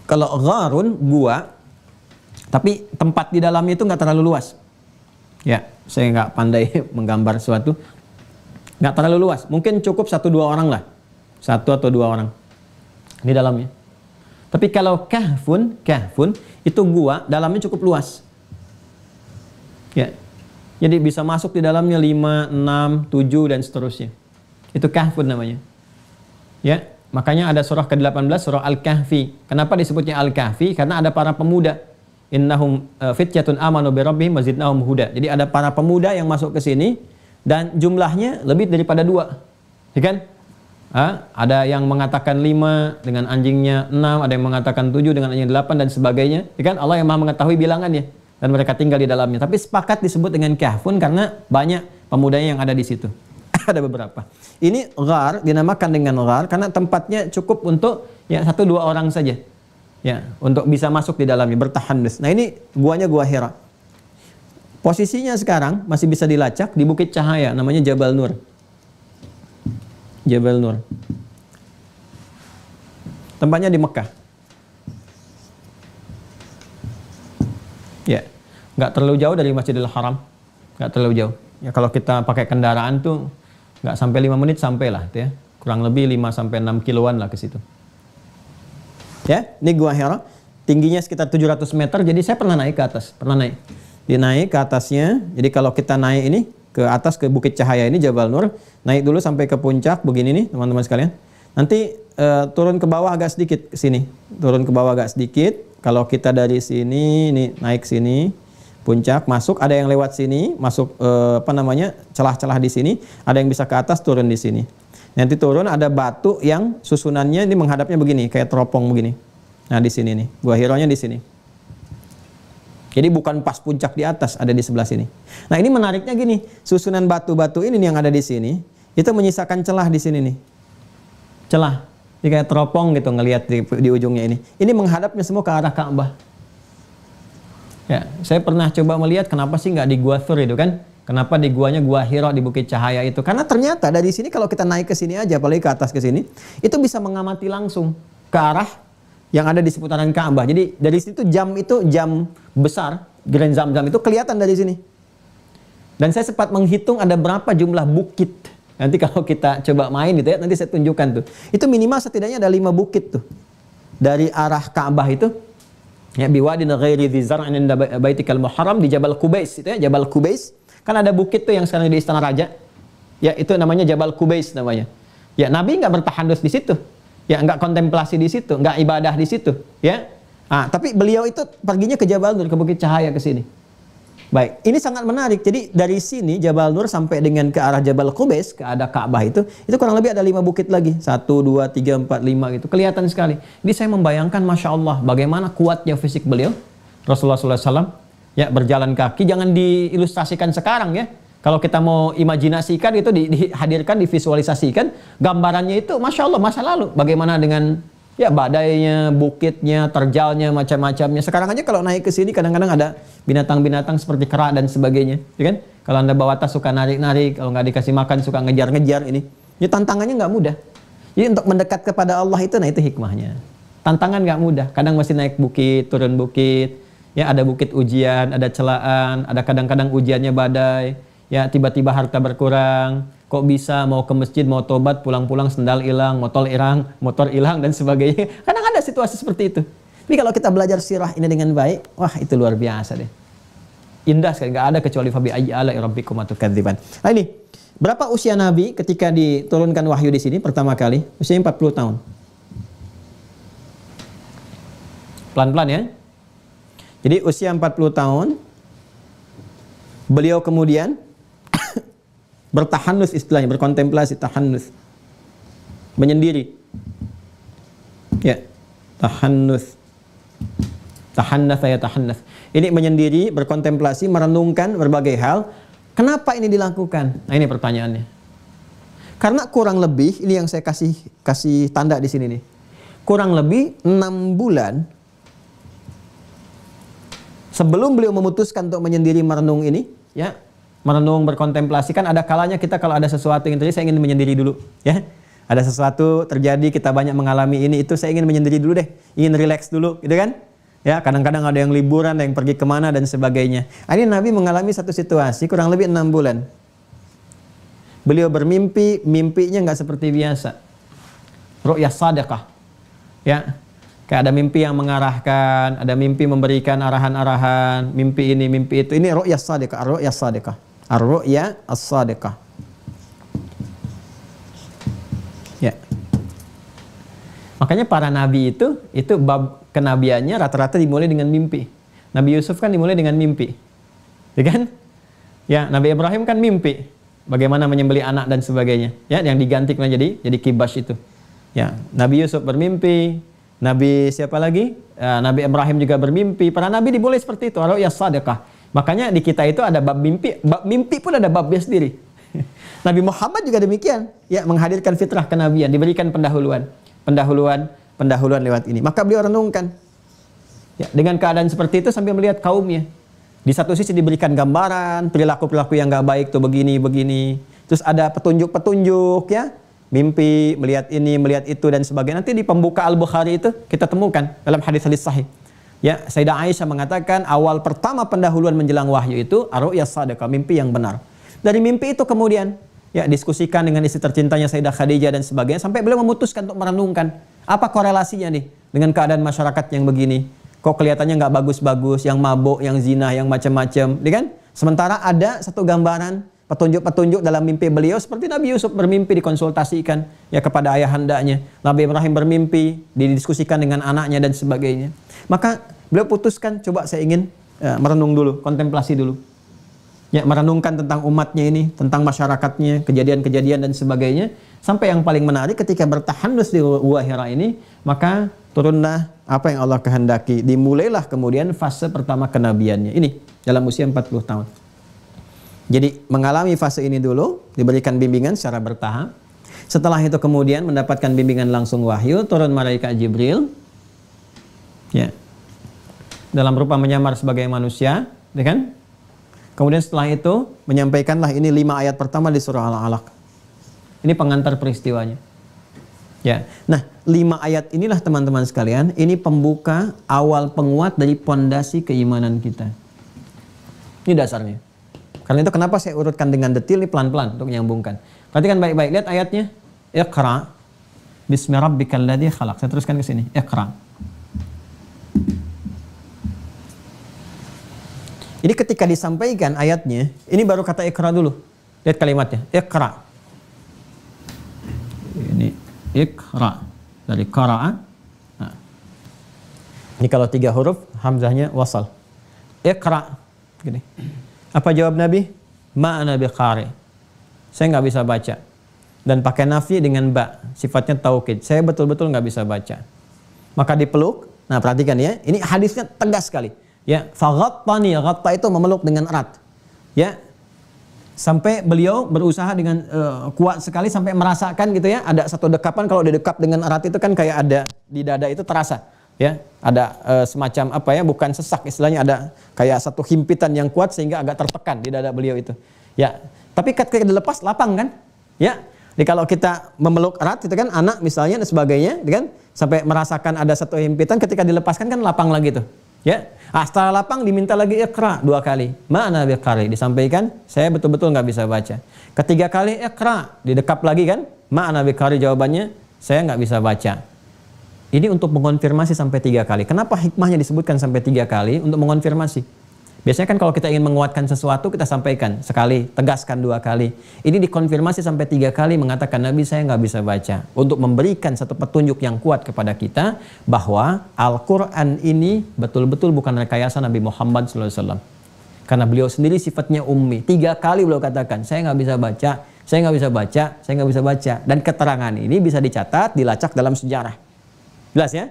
Kalau gharun gua, tapi tempat di dalamnya itu nggak terlalu luas. Ya, saya nggak pandai menggambar sesuatu. Nggak terlalu luas, mungkin cukup 1-2 orang lah. 1 atau 2 orang di dalamnya. Tapi kalau kahfun itu gua dalamnya cukup luas. Ya. Jadi bisa masuk di dalamnya 5, 6, 7 dan seterusnya. Itu kahfun namanya. Ya, makanya ada surah ke-18 surah Al-Kahfi. Kenapa disebutnya Al-Kahfi? Karena ada para pemuda. Innahum fityatun amanu bi rabbihim wazidnahum huda. Jadi ada para pemuda yang masuk ke sini dan jumlahnya lebih daripada 2. Ya kan? Ada yang mengatakan 5 dengan anjingnya 6, ada yang mengatakan 7 dengan anjing 8 dan sebagainya. Ya kan? Allah yang Maha mengetahui bilangannya dan mereka tinggal di dalamnya. Tapi sepakat disebut dengan kahfun karena banyak pemudanya yang ada di situ. Ada beberapa. Ini ghar dinamakan dengan ghar karena tempatnya cukup untuk ya 1-2 orang saja. Ya, untuk bisa masuk di dalamnya bertahanus. Nah, ini guanya Gua Hira. Posisinya sekarang masih bisa dilacak di Bukit Cahaya, namanya Jabal Nur. Jabal Nur. Tempatnya di Mekah. Ya, nggak terlalu jauh dari Masjidil Haram. Nggak terlalu jauh. Ya, kalau kita pakai kendaraan tuh nggak sampai 5 menit sampailah, ya. Kurang lebih 5-6 kiloan lah ke situ. Ya, ini Gua Hira. Tingginya sekitar 700 meter. Jadi saya pernah naik ke atas, pernah naik. Dinaik ke atasnya. Jadi kalau kita naik ini ke atas ke Bukit Cahaya ini Jabal Nur, naik dulu sampai ke puncak begini nih teman-teman sekalian. Nanti turun ke bawah agak sedikit ke sini. Turun ke bawah agak sedikit. Kalau kita dari sini nih naik sini puncak masuk, ada yang lewat sini masuk celah-celah di sini, ada yang bisa ke atas turun di sini. Nanti turun ada batu yang susunannya ini menghadapnya begini kayak teropong begini. Nah, di sini nih. Gua Hiranya di sini. Jadi bukan pas puncak di atas, ada di sebelah sini. Nah, ini menariknya gini, susunan batu-batu ini yang ada di sini, itu menyisakan celah di sini nih. Celah. Ini kayak teropong gitu ngelihat di ujungnya ini. Ini menghadapnya semua ke arah Ka'bah. Ya, saya pernah coba melihat kenapa sih nggak di Gua Thur itu kan? Kenapa di guanya Gua Hira di Bukit Cahaya itu? Karena ternyata dari sini kalau kita naik ke sini aja, apalagi ke atas ke sini, itu bisa mengamati langsung ke arah yang ada di seputaran Ka'bah. Jadi dari situ jam besar, Grand Zamzam itu kelihatan dari sini. Dan saya sempat menghitung ada berapa jumlah bukit. Nanti kalau kita coba main gitu ya, nanti saya tunjukkan tuh. Itu minimal setidaknya ada 5 bukit tuh. Dari arah Ka'bah itu, ya biwadin ghairi dzi zar'in inda baitikal muharram di Jabal Qubais itu ya, Jabal Qubais. Kan ada bukit tuh yang sekarang di Istana Raja. Ya, itu namanya Jabal Qubais namanya. Ya, Nabi nggak bertahandus di situ. Ya, nggak kontemplasi di situ, nggak ibadah di situ, ya. Tapi beliau itu perginya ke Jabal Nur, ke Bukit Cahaya ke sini. Baik, ini sangat menarik. Jadi dari sini Jabal Nur sampai dengan ke arah Jabal Qubais, ke arah Ka'bah itu kurang lebih ada 5 bukit lagi. 1, 2, 3, 4, 5 gitu. Kelihatan sekali. Jadi saya membayangkan, Masya Allah, bagaimana kuatnya fisik beliau, Rasulullah SAW, ya, berjalan kaki. Jangan diilustrasikan sekarang ya. Kalau kita mau imajinasikan itu dihadirkan, divisualisasikan, gambarannya itu Masya Allah masa lalu. Bagaimana dengan ya badainya, bukitnya, terjalnya, macam-macamnya. Sekarang aja kalau naik ke sini kadang-kadang ada binatang-binatang seperti kera dan sebagainya. Ya kan? Kalau Anda bawa tas suka narik-narik, kalau nggak dikasih makan suka ngejar-ngejar ini. Ya tantangannya nggak mudah. Jadi untuk mendekat kepada Allah itu, nah itu hikmahnya. Tantangan nggak mudah. Kadang masih naik bukit, turun bukit. Ya ada bukit ujian, ada celaan, ada kadang-kadang ujiannya badai. Ya tiba-tiba harta berkurang, kok bisa mau ke masjid, mau tobat, pulang-pulang sendal hilang, motor hilang dan sebagainya. Kadang ada situasi seperti itu. Tapi kalau kita belajar sirah ini dengan baik, wah itu luar biasa deh. Indah sekali, nggak ada kecuali fabi ayyi ala'i rabbikum tukadziban. Nah ini, berapa usia Nabi ketika diturunkan wahyu di sini pertama kali? Usianya 40 tahun. Pelan-pelan ya. Jadi usia 40 tahun, beliau kemudian bertahanus, istilahnya berkontemplasi, tahanus, menyendiri, ya, tahanus, tahannas. Ini menyendiri, berkontemplasi, merenungkan berbagai hal. Kenapa ini dilakukan? Nah ini pertanyaannya. Karena kurang lebih, ini yang saya kasih tanda di sini nih, kurang lebih 6 bulan sebelum beliau memutuskan untuk menyendiri merenung ini, ya. Merenung, berkontemplasi, kan ada kalanya kita kalau ada sesuatu yang terjadi, saya ingin menyendiri dulu, ya. Ada sesuatu terjadi, kita banyak mengalami ini, itu saya ingin menyendiri dulu deh, ingin relax dulu, gitu kan? Ya, kadang-kadang ada yang liburan, ada yang pergi kemana dan sebagainya. Ini Nabi mengalami satu situasi kurang lebih 6 bulan. Beliau bermimpi, mimpinya nggak seperti biasa. Ru'yah shadiqah, ya. Kayak ada mimpi yang mengarahkan, ada mimpi memberikan arahan-arahan, mimpi ini, mimpi itu. Ini ru'yah shadiqah, ar-ru'yah shadiqah. Ar-ru'ya as-sadiqah. Ya. Makanya para nabi itu bab kenabiannya rata-rata dimulai dengan mimpi. Nabi Yusuf kan dimulai dengan mimpi. Ya kan? Ya, Nabi Ibrahim kan mimpi. bagaimana menyembelih anak dan sebagainya, ya, yang diganti jadi kibash itu. Ya, Nabi Yusuf bermimpi, Nabi siapa lagi? Nabi Ibrahim juga bermimpi. Para nabi diboleh seperti itu, ru'ya sadaqah. Makanya di kita itu ada bab mimpi pun ada babnya sendiri. Nabi Muhammad juga demikian, ya, menghadirkan fitrah kenabian, diberikan pendahuluan lewat ini. Maka beliau renungkan, ya, dengan keadaan seperti itu sambil melihat kaumnya. Di satu sisi diberikan gambaran perilaku-perilaku yang nggak baik tuh begini. Terus ada petunjuk-petunjuk, ya, mimpi, melihat ini, melihat itu dan sebagainya. Nanti di pembuka Al-Bukhari itu kita temukan dalam hadis-hadis sahih. Ya, Sayyidah Aisyah mengatakan awal pertama pendahuluan menjelang wahyu itu ar-ru'ya shadiqah, mimpi yang benar. Dari mimpi itu kemudian, ya, diskusikan dengan istri tercintanya Sayyidah Khadijah dan sebagainya sampai beliau memutuskan untuk merenungkan apa korelasinya nih dengan keadaan masyarakat yang begini. Kok kelihatannya nggak bagus-bagus, yang mabuk, yang zina, yang macam-macam, kan? Sementara ada satu gambaran petunjuk-petunjuk dalam mimpi beliau seperti Nabi Yusuf bermimpi dikonsultasikan, ya, kepada ayahandanya. Nabi Ibrahim bermimpi didiskusikan dengan anaknya dan sebagainya. Maka beliau putuskan, coba saya ingin merenung dulu, kontemplasi dulu. Ya, merenungkan tentang umatnya ini, tentang masyarakatnya, kejadian-kejadian dan sebagainya. Sampai yang paling menarik ketika bertahanus di Gua Hira ini, maka turunlah apa yang Allah kehendaki. Dimulailah kemudian fase pertama kenabiannya. Ini dalam usia 40 tahun. Jadi mengalami fase ini dulu, diberikan bimbingan secara bertahap. Setelah itu kemudian mendapatkan bimbingan langsung wahyu, turun malaikat Jibril, ya, dalam rupa menyamar sebagai manusia, ya kan? Kemudian setelah itu menyampaikanlah ini 5 ayat pertama di surah Al-Alaq. Ini pengantar peristiwanya. Ya. Nah, 5 ayat inilah teman-teman sekalian, ini pembuka awal penguat dari pondasi keimanan kita. Ini dasarnya. Karena itu kenapa saya urutkan dengan detail, ini pelan-pelan untuk menyambungkan. Perhatikan baik-baik, lihat ayatnya. Iqra bismi rabbikal ladzi khalaq. Saya teruskan ke sini. Iqra. Jadi ketika disampaikan ayatnya, ini baru kata Iqra dulu. Lihat kalimatnya, Iqra. Ini Iqra dari qara'a. Nah. Ini kalau 3 huruf, hamzahnya wasal. Iqra. Gini. Apa jawab Nabi? Ma ana biqari. Saya nggak bisa baca. Dan pakai nafi dengan ba, sifatnya taukid. Saya betul-betul nggak bisa baca. Maka dipeluk. Nah, perhatikan ya, ini hadisnya tegas sekali. Ya, faghattani, ghatta itu memeluk dengan erat. Ya. Sampai beliau berusaha dengan kuat sekali sampai merasakan gitu ya, ada satu dekapan, kalau didekap dengan erat itu kan kayak ada di dada itu terasa. Ya, ada semacam apa ya, bukan sesak istilahnya, ada kayak satu himpitan yang kuat sehingga agak tertekan di dada beliau itu. Ya, tapi ketika dilepas lapang kan? Ya. Jadi kalau kita memeluk erat itu kan anak misalnya dan sebagainya, kan? Sampai merasakan ada satu himpitan, ketika dilepaskan kan lapang lagi tuh. Ya. Setelah lapang diminta lagi Iqra 2 kali. Ma'ana biqari, disampaikan saya betul-betul nggak bisa baca. Ketiga kali Iqra, didekap lagi kan? Ma'ana biqari, jawabannya saya nggak bisa baca. Ini untuk mengonfirmasi sampai 3 kali. Kenapa hikmahnya disebutkan sampai 3 kali? Untuk mengonfirmasi. Biasanya kan kalau kita ingin menguatkan sesuatu kita sampaikan sekali, tegaskan 2 kali. Ini dikonfirmasi sampai 3 kali, mengatakan Nabi saya nggak bisa baca. Untuk memberikan satu petunjuk yang kuat kepada kita bahwa Al-Quran ini betul-betul bukan rekayasa Nabi Muhammad SAW. Karena beliau sendiri sifatnya ummi. 3 kali beliau katakan saya nggak bisa baca, saya nggak bisa baca, saya nggak bisa baca. Dan keterangan ini bisa dicatat, dilacak dalam sejarah. Jelas ya?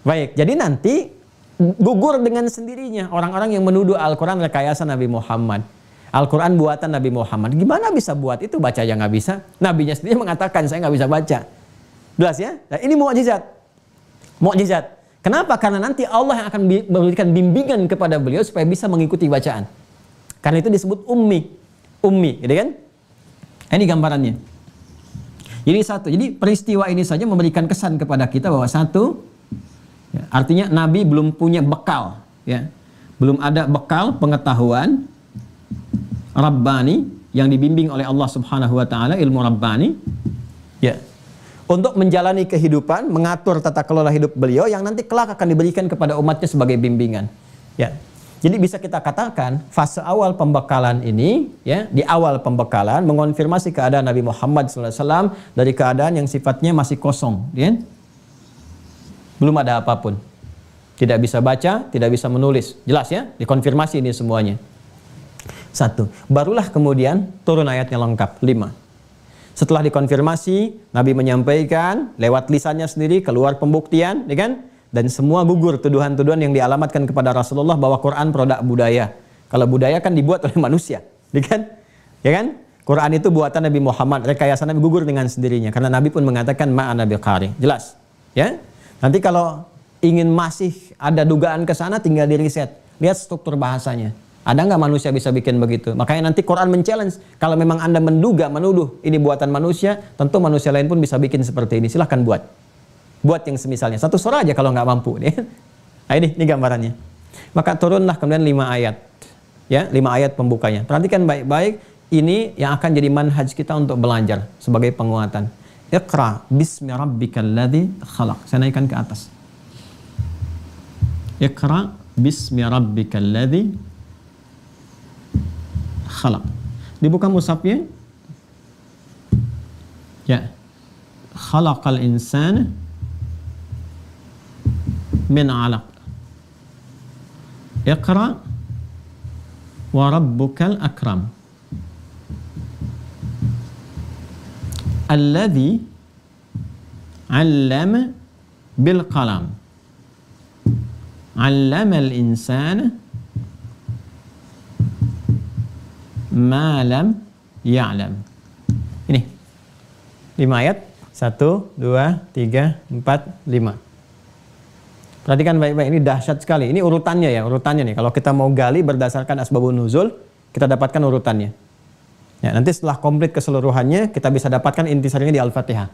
Baik, jadi nanti gugur dengan sendirinya orang-orang yang menuduh Al-Quran rekayasa Nabi Muhammad. Al-Quran buatan Nabi Muhammad. Gimana bisa buat itu? Baca aja nggak bisa. Nabinya sendiri mengatakan saya nggak bisa baca. Jelas ya? Nah, ini mukjizat. Mukjizat. Kenapa? Karena nanti Allah yang akan memberikan bimbingan kepada beliau supaya bisa mengikuti bacaan. Karena itu disebut ummi. Ummi, gitu kan? Ini gambarannya. Jadi satu. Jadi peristiwa ini saja memberikan kesan kepada kita bahwa satu, ya, artinya Nabi belum punya bekal, ya, belum ada bekal pengetahuan Rabbani yang dibimbing oleh Allah Subhanahu Wa Taala, ilmu Rabbani, ya, untuk menjalani kehidupan, mengatur tata kelola hidup beliau yang nanti kelak akan diberikan kepada umatnya sebagai bimbingan. Ya, jadi bisa kita katakan fase awal pembekalan ini, ya, di awal pembekalan mengonfirmasi keadaan Nabi Muhammad SAW dari keadaan yang sifatnya masih kosong, ya. Belum ada apapun. Tidak bisa baca, tidak bisa menulis. Jelas ya, dikonfirmasi ini semuanya. 1. Barulah kemudian turun ayatnya lengkap. 5. Setelah dikonfirmasi, Nabi menyampaikan lewat lisannya sendiri, keluar pembuktian, ya kan? Dan semua gugur tuduhan-tuduhan yang dialamatkan kepada Rasulullah bahwa Quran produk budaya. Kalau budaya kan dibuat oleh manusia, ya kan? Ya kan? Quran itu buatan Nabi Muhammad, rekayasa Nabi, gugur dengan sendirinya. Karena Nabi pun mengatakan ma'ana biqari. Jelas, ya? Nanti kalau ingin masih ada dugaan ke sana, tinggal di riset. Lihat struktur bahasanya. Ada nggak manusia bisa bikin begitu? Makanya nanti Quran men-challenge. Kalau memang Anda menduga, menuduh ini buatan manusia, tentu manusia lain pun bisa bikin seperti ini. Silahkan buat. Buat yang semisalnya. Satu surah aja kalau nggak mampu. Nah, ini gambarannya. Maka turunlah kemudian 5 ayat. Ya, 5 ayat pembukanya. Perhatikan baik-baik. Ini yang akan jadi manhaj kita untuk belajar sebagai penguatan. Iqra bismi rabbikal ladzi khalaq. Saya naikkan ke atas. Iqra bismi rabbikal ladzi khalaq. Dibuka mushafnya. Ya. Khalaqal insana min 'alaq. Iqra wa rabbukal akram. Alladzi 'allama bil qalam. 'Allamal insana ma lam ya'lam. Ini 5 ayat. 1, 2, 3, 4, 5. Perhatikan baik-baik, ini dahsyat sekali. Ini urutannya ya, urutannya nih. Kalau kita mau gali berdasarkan asbabun nuzul, kita dapatkan urutannya. Ya, nanti setelah komplit keseluruhannya, kita bisa dapatkan intisarinya di Al-Fatihah.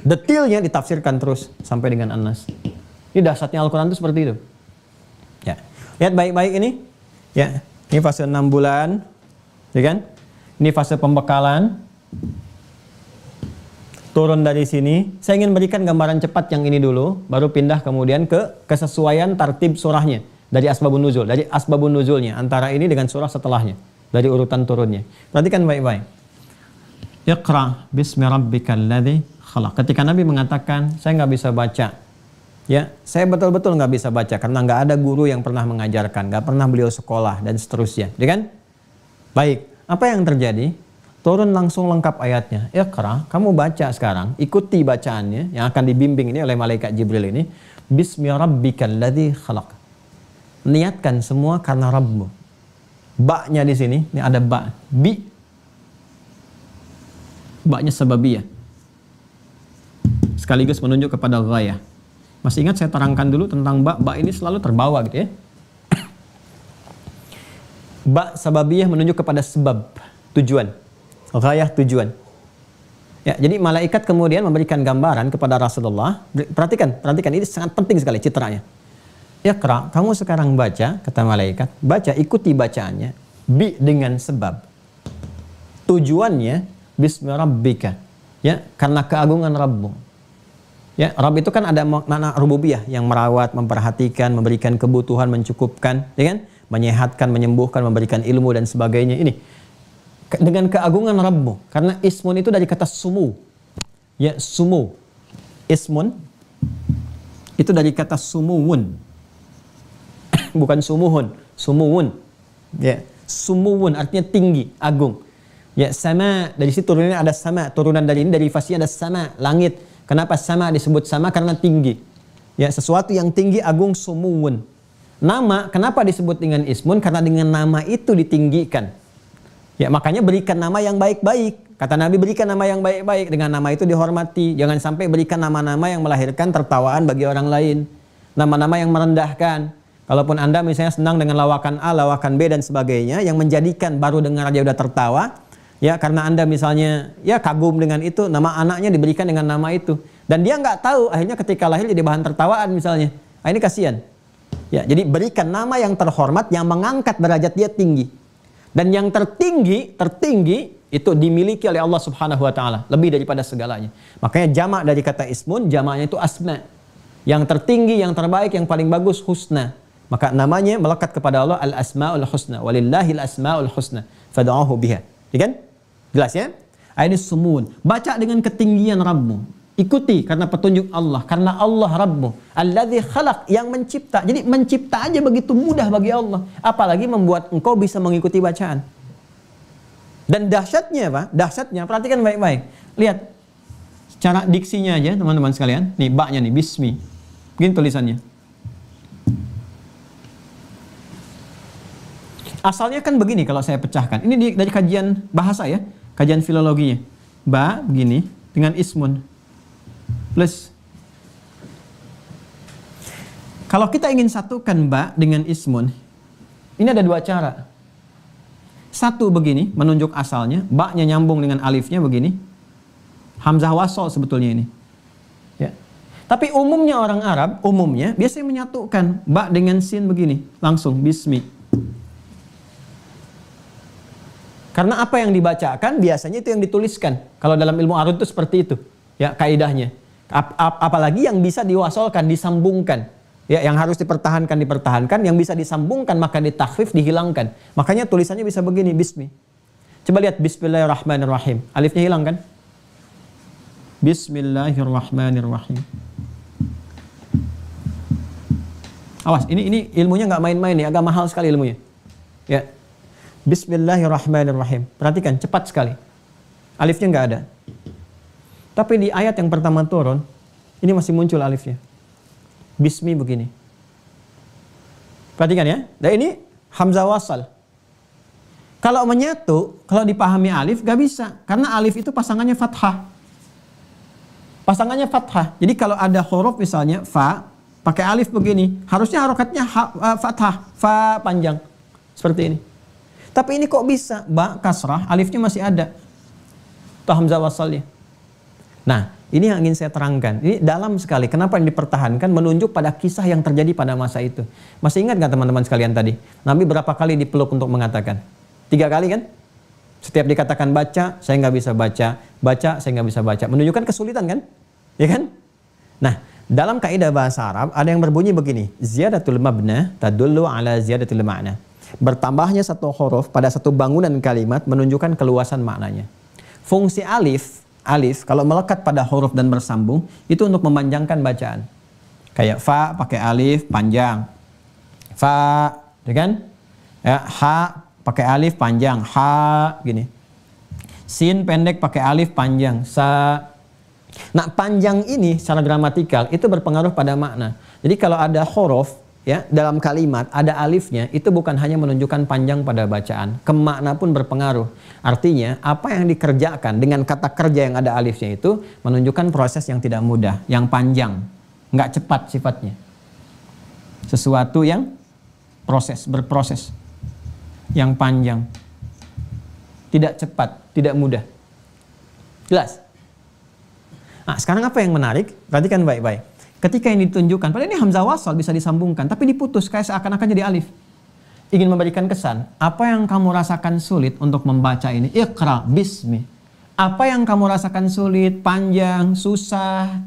Detailnya ditafsirkan terus sampai dengan An-Nas. Ini dahsyatnya Al-Quran itu seperti itu. Ya, lihat baik-baik ini. Ya, ini fase 6 bulan, ya kan? Ini fase pembekalan. Turun dari sini. Saya ingin berikan gambaran cepat yang ini dulu, baru pindah kemudian ke kesesuaian tartib surahnya dari asbabun nuzul, dari asbabun nuzulnya antara ini dengan surah setelahnya, dari urutan turunnya. Perhatikan baik-baik. Iqra bismi rabbikal ladzi khalaq. Ketika Nabi mengatakan, saya nggak bisa baca. Ya, saya betul-betul nggak bisa baca karena nggak ada guru yang pernah mengajarkan, nggak pernah beliau sekolah dan seterusnya, ya kan? Baik, apa yang terjadi? Turun langsung lengkap ayatnya. Iqra, kamu baca sekarang, ikuti bacaannya yang akan dibimbing ini oleh malaikat Jibril ini. Bismi rabbikal ladzi khalaq. Niatkan semua karena Rabbmu. Ba-nya di sini, ini ada ba. Bi. Ba-nya sababiyah. Sekaligus menunjuk kepada ghayah. Masih ingat saya terangkan dulu tentang ba. Ba ini selalu terbawa gitu ya. Ba sababiyah menunjuk kepada sebab, tujuan. Ghayah, tujuan. Ya, jadi malaikat kemudian memberikan gambaran kepada Rasulullah. Perhatikan ini sangat penting sekali citranya. Iqra, kamu sekarang baca, kata malaikat, baca, ikuti bacaannya. Bi dengan sebab. Tujuannya bismi rabbika. Ya, karena keagungan Rabbmu. Ya, Rabb itu kan ada makna rububiyah yang merawat, memperhatikan, memberikan kebutuhan, mencukupkan, ya kan? Menyehatkan, menyembuhkan, memberikan ilmu dan sebagainya. Ini dengan keagungan Rabbmu, karena ismun itu dari kata sumu. Ya, sumu. Ismun itu dari kata sumuwun. Bukan sumuhun, sumuwun. Ya, sumuwun artinya tinggi, agung. Ya, sama, dari situ turunannya ada sama, turunan dari ini dari fasihnya ada sama, langit. Kenapa sama disebut sama? Karena tinggi. Ya, sesuatu yang tinggi, agung, sumuwun. Nama, kenapa disebut dengan ismun? Karena dengan nama itu ditinggikan. Ya, makanya berikan nama yang baik-baik. Kata Nabi, berikan nama yang baik-baik. Dengan nama itu dihormati. Jangan sampai berikan nama-nama yang melahirkan tertawaan bagi orang lain. Nama-nama yang merendahkan. Kalaupun Anda misalnya senang dengan lawakan A, lawakan B dan sebagainya, yang menjadikan baru dengar aja udah tertawa, ya karena Anda misalnya ya kagum dengan itu, nama anaknya diberikan dengan nama itu. Dan dia nggak tahu, akhirnya ketika lahir jadi bahan tertawaan misalnya. Nah, ini kasihan. Ya, jadi berikan nama yang terhormat, yang mengangkat derajat dia tinggi. Dan yang tertinggi itu dimiliki oleh Allah Subhanahu wa taala, lebih daripada segalanya. Makanya jamak dari kata ismun, jamaknya itu asma. Yang tertinggi, yang terbaik, yang paling bagus husna. Maka namanya melekat kepada Allah al-asmaul husna. Walillahil asmaul husna fad'uhu biha. Ya kan? Jelas ya? Ini sumun. Baca dengan ketinggian Rabbmu. Ikuti karena petunjuk Allah, karena Allah Rabbmu, alladzi khalaq, yang mencipta. Jadi mencipta aja begitu mudah bagi Allah, apalagi membuat engkau bisa mengikuti bacaan. Dan dahsyatnya apa? Dahsyatnya, perhatikan baik-baik. Lihat cara diksinya aja teman-teman sekalian. Nih baknya nih, bismi. Begini tulisannya. Asalnya kan begini kalau saya pecahkan. Ini dari kajian bahasa ya, kajian filologinya. Ba begini dengan ismun plus. Kalau kita ingin satukan ba dengan ismun, ini ada dua cara. Satu begini, menunjuk asalnya, ba-nya nyambung dengan alifnya begini. Hamzah wasol sebetulnya ini. Ya. Tapi umumnya orang Arab, umumnya biasanya menyatukan ba dengan sin begini, langsung bismi. Karena apa yang dibacakan biasanya itu yang dituliskan. Kalau dalam ilmu arud itu seperti itu, ya kaidahnya. Apalagi yang bisa diwasolkan, disambungkan. Ya, yang harus dipertahankan, yang bisa disambungkan maka ditakhfif, dihilangkan. Makanya tulisannya bisa begini, bismi. Coba lihat bismillahirrahmanirrahim. Alifnya hilang kan? Bismillahirrahmanirrahim. Awas, ini ilmunya nggak main-main nih, agak mahal sekali ilmunya. Ya. Bismillahirrahmanirrahim. Perhatikan, cepat sekali. Alifnya nggak ada. Tapi di ayat yang pertama turun, ini masih muncul alifnya. Bismi begini. Perhatikan ya. Dan ini hamzah wasal. Kalau menyatu, kalau dipahami alif gak bisa. Karena alif itu pasangannya fathah. Pasangannya fathah. Jadi kalau ada huruf misalnya fa, pakai alif begini. Harusnya harokatnya fathah. Fa panjang. Seperti ini. Tapi ini kok bisa? Ba kasrah, alifnya masih ada. Itu hamzah wasalnya. Nah, ini yang ingin saya terangkan. Ini dalam sekali. Kenapa yang dipertahankan? Menunjuk pada kisah yang terjadi pada masa itu. Masih ingat nggak teman-teman sekalian tadi? Nabi berapa kali dipeluk untuk mengatakan? 3 kali kan? Setiap dikatakan baca, saya nggak bisa baca. Baca, saya nggak bisa baca. Menunjukkan kesulitan kan? Ya kan? Nah, dalam kaidah bahasa Arab ada yang berbunyi begini. Ziyadatul mabna tadullu ala ziyadatul ma'na. Bertambahnya satu huruf pada satu bangunan kalimat menunjukkan keluasan maknanya. Fungsi alif kalau melekat pada huruf dan bersambung itu untuk memanjangkan bacaan. Kayak fa pakai alif panjang. Fa, ya kan? Ya, ha pakai alif panjang, ha gini. Sin pendek pakai alif panjang, sa. Nah, panjang ini secara gramatikal itu berpengaruh pada makna. Jadi kalau ada huruf ya dalam kalimat ada alifnya, itu bukan hanya menunjukkan panjang pada bacaan, ke makna pun berpengaruh. Artinya apa yang dikerjakan dengan kata kerja yang ada alifnya itu menunjukkan proses yang tidak mudah, yang panjang, nggak cepat sifatnya. Sesuatu yang berproses, yang panjang, tidak cepat, tidak mudah. Jelas? Nah, sekarang apa yang menarik? Perhatikan baik-baik. Ketika ini ditunjukkan, padahal ini hamzah wasal bisa disambungkan, tapi diputus kayak seakan-akan jadi alif. Ingin memberikan kesan, apa yang kamu rasakan sulit untuk membaca ini? Iqra bismi. Apa yang kamu rasakan sulit, panjang, susah,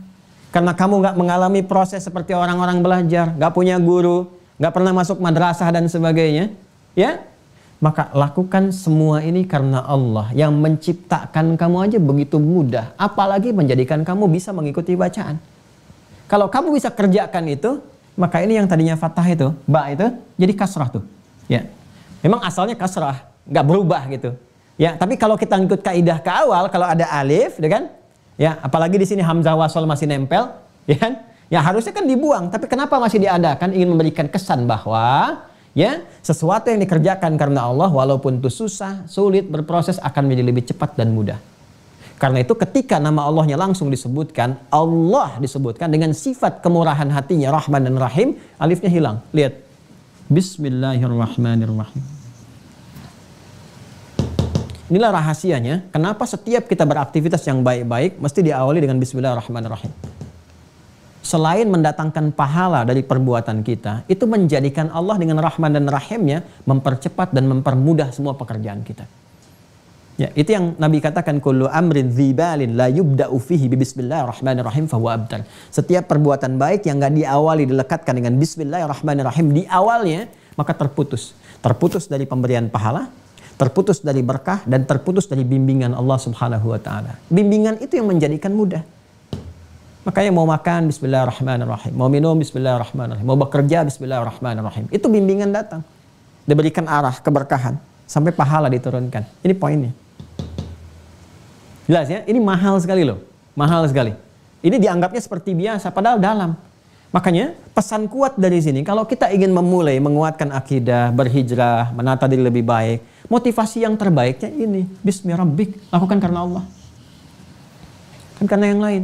karena kamu nggak mengalami proses seperti orang-orang belajar, nggak punya guru, nggak pernah masuk madrasah dan sebagainya, ya? Maka lakukan semua ini karena Allah yang menciptakan kamu aja begitu mudah, apalagi menjadikan kamu bisa mengikuti bacaan. Kalau kamu bisa kerjakan itu, maka ini yang tadinya fathah itu, ba itu, jadi kasrah tuh. Ya, memang asalnya kasrah, nggak berubah gitu. Ya, tapi kalau kita ngikut kaidah ke awal, kalau ada alif, ya kan? Ya, apalagi di sini hamzah wasal masih nempel, ya kan? Ya harusnya kan dibuang, tapi kenapa masih diadakan? Ingin memberikan kesan bahwa ya sesuatu yang dikerjakan karena Allah, walaupun itu susah, sulit, berproses, akan menjadi lebih cepat dan mudah. Karena itu ketika nama Allahnya langsung disebutkan, Allah disebutkan dengan sifat kemurahan hatinya, Rahman dan Rahim, alifnya hilang. Lihat. Bismillahirrahmanirrahim. Inilah rahasianya, kenapa setiap kita beraktivitas yang baik-baik, mesti diawali dengan Bismillahirrahmanirrahim. Selain mendatangkan pahala dari perbuatan kita, itu menjadikan Allah dengan Rahman dan Rahimnya mempercepat dan mempermudah semua pekerjaan kita. Ya, itu yang Nabi katakan, kullu amrin dzibalin la yubda'u fihi bi bismillahirrahmanirrahim fahuwa abtar. Setiap perbuatan baik yang enggak diawali dilekatkan dengan bismillahirrahmanirrahim di awalnya, maka terputus. Terputus dari pemberian pahala, terputus dari berkah, dan terputus dari bimbingan Allah Subhanahu wa taala. Bimbingan itu yang menjadikan mudah. Makanya mau makan bismillahirrahmanirrahim, mau minum bismillahirrahmanirrahim, mau bekerja bismillahirrahmanirrahim. Itu bimbingan datang. Diberikan arah keberkahan sampai pahala diturunkan. Ini poinnya. Jelas ya, ini mahal sekali loh. Mahal sekali. Ini dianggapnya seperti biasa, padahal dalam. Makanya pesan kuat dari sini, kalau kita ingin memulai menguatkan akidah, berhijrah, menata diri lebih baik, motivasi yang terbaiknya ini, Bismillahirrahmanirrahim, lakukan karena Allah. Kan karena yang lain.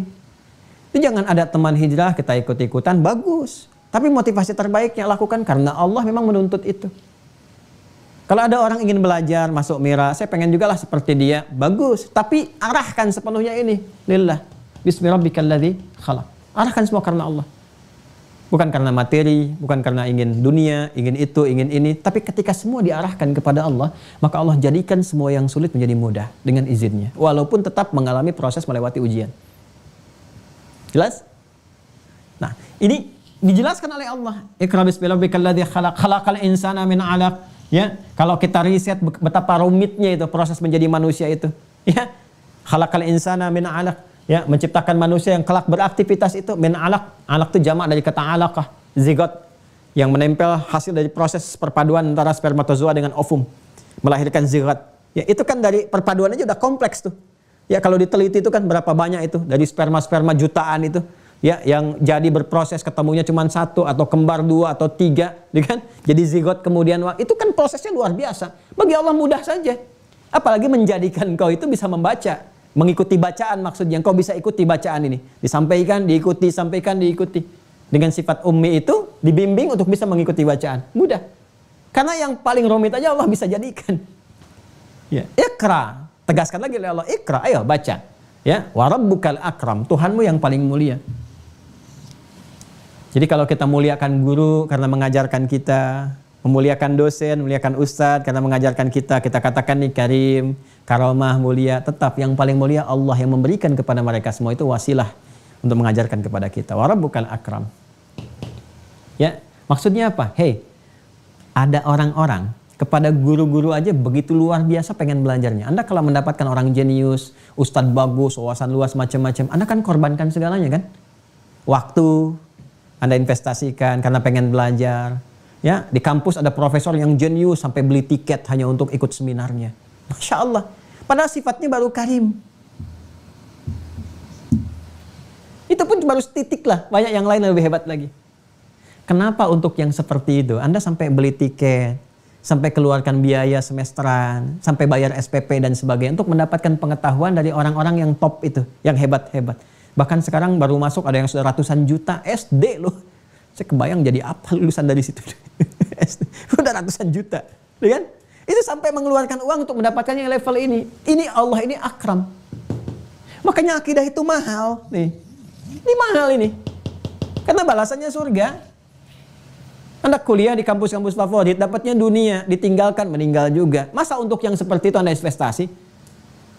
Itu jangan ada teman hijrah, kita ikut-ikutan, bagus. Tapi motivasi terbaiknya lakukan karena Allah memang menuntut itu. Kalau ada orang ingin belajar, masuk Mira, saya pengen juga lah seperti dia, bagus. Tapi arahkan sepenuhnya ini, lillah. Bismillahirrahmanirrahim, khalaq. Arahkan semua karena Allah. Bukan karena materi, bukan karena ingin dunia, ingin itu, ingin ini. Tapi ketika semua diarahkan kepada Allah, maka Allah jadikan semua yang sulit menjadi mudah dengan izinnya. Walaupun tetap mengalami proses melewati ujian. Jelas? Nah, ini dijelaskan oleh Allah. Iqra bismi rabbikal ladzi khalaq, khalaqal insana min 'alaq. Ya, kalau kita riset betapa rumitnya itu proses menjadi manusia itu. Ya, khalaqal insana min 'alaq. Ya, menciptakan manusia yang kelak beraktivitas itu min 'alaq. 'Alaq itu jamak dari kata 'alaqah, zigot yang menempel hasil dari proses perpaduan antara spermatozoa dengan ovum, melahirkan zigot. Ya, itu kan dari perpaduan aja udah kompleks tuh. Ya, kalau diteliti itu kan berapa banyak itu dari sperma-sperma jutaan itu. Ya, yang jadi berproses ketemunya cuma satu atau kembar dua atau tiga, ya kan? Jadi zigot kemudian itu kan prosesnya luar biasa. Bagi Allah mudah saja. Apalagi menjadikan kau itu bisa membaca, mengikuti bacaan maksudnya. Kau bisa ikuti bacaan ini, disampaikan, diikuti, sampaikan, diikuti. Dengan sifat ummi itu dibimbing untuk bisa mengikuti bacaan. Mudah. Karena yang paling rumit aja Allah bisa jadikan. Ya, Iqra. Tegaskan lagi oleh Allah, Iqra, ayo baca. Ya, wa rabbukal akram, Tuhanmu yang paling mulia. Jadi kalau kita muliakan guru karena mengajarkan kita, memuliakan dosen, memuliakan ustadz karena mengajarkan kita, kita katakan nih karim, karomah, mulia, tetap yang paling mulia Allah yang memberikan kepada mereka semua itu wasilah untuk mengajarkan kepada kita. Wa rabbukal akram. Ya, maksudnya apa? Hei, ada orang-orang kepada guru-guru aja begitu luar biasa pengen belajarnya. Anda kalau mendapatkan orang jenius, ustadz bagus, wawasan luas macam-macam, Anda kan korbankan segalanya kan? Waktu Anda investasikan karena pengen belajar. Ya, di kampus ada profesor yang jenius sampai beli tiket hanya untuk ikut seminarnya. Masya Allah. Padahal sifatnya baru karim. Itu pun baru setitik lah. Banyak yang lain lebih hebat lagi. Kenapa untuk yang seperti itu Anda sampai beli tiket, sampai keluarkan biaya semesteran, sampai bayar SPP dan sebagainya untuk mendapatkan pengetahuan dari orang-orang yang top itu, yang hebat-hebat. Bahkan sekarang baru masuk ada yang sudah ratusan juta SD loh. Saya kebayang jadi apa lulusan dari situ. Udah ratusan juta, ya kan? Itu sampai mengeluarkan uang untuk mendapatkan yang level ini. Ini Allah, ini akram. Makanya akidah itu mahal nih. Ini mahal ini. Karena balasannya surga. Anda kuliah di kampus-kampus favorit, dapatnya dunia, ditinggalkan, meninggal juga. Masa untuk yang seperti itu Anda investasi?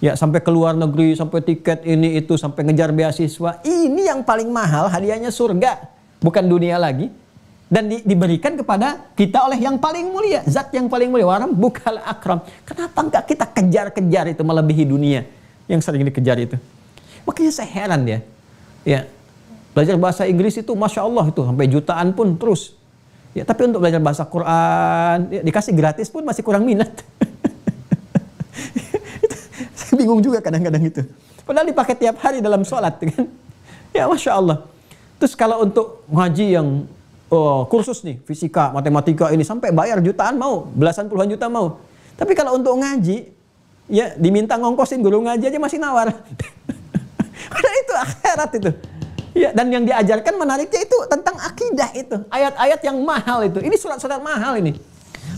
Ya, sampai ke luar negeri, sampai tiket ini itu, sampai ngejar beasiswa. Ini yang paling mahal, hadiahnya surga. Bukan dunia lagi. Dan diberikan kepada kita oleh yang paling mulia. Zat yang paling mulia. Waram bukal akram. Kenapa enggak kita kejar-kejar itu melebihi dunia yang sering dikejar itu? Makanya saya heran ya. Ya, belajar bahasa Inggris itu Masya Allah itu sampai jutaan pun terus. Ya, tapi untuk belajar bahasa Quran, ya, dikasih gratis pun masih kurang minat. Saya bingung juga kadang-kadang itu. Padahal dipakai tiap hari dalam sholat, kan? Ya, Masya Allah. Terus kalau untuk ngaji yang kursus nih, fisika, matematika ini sampai bayar jutaan mau, belasan puluhan juta mau. Tapi kalau untuk ngaji, ya diminta ngongkosin guru ngaji aja masih nawar. Padahal itu akhirat itu. Ya, dan yang diajarkan menariknya itu tentang akidah itu. Ayat-ayat yang mahal itu. Ini surat-surat mahal ini.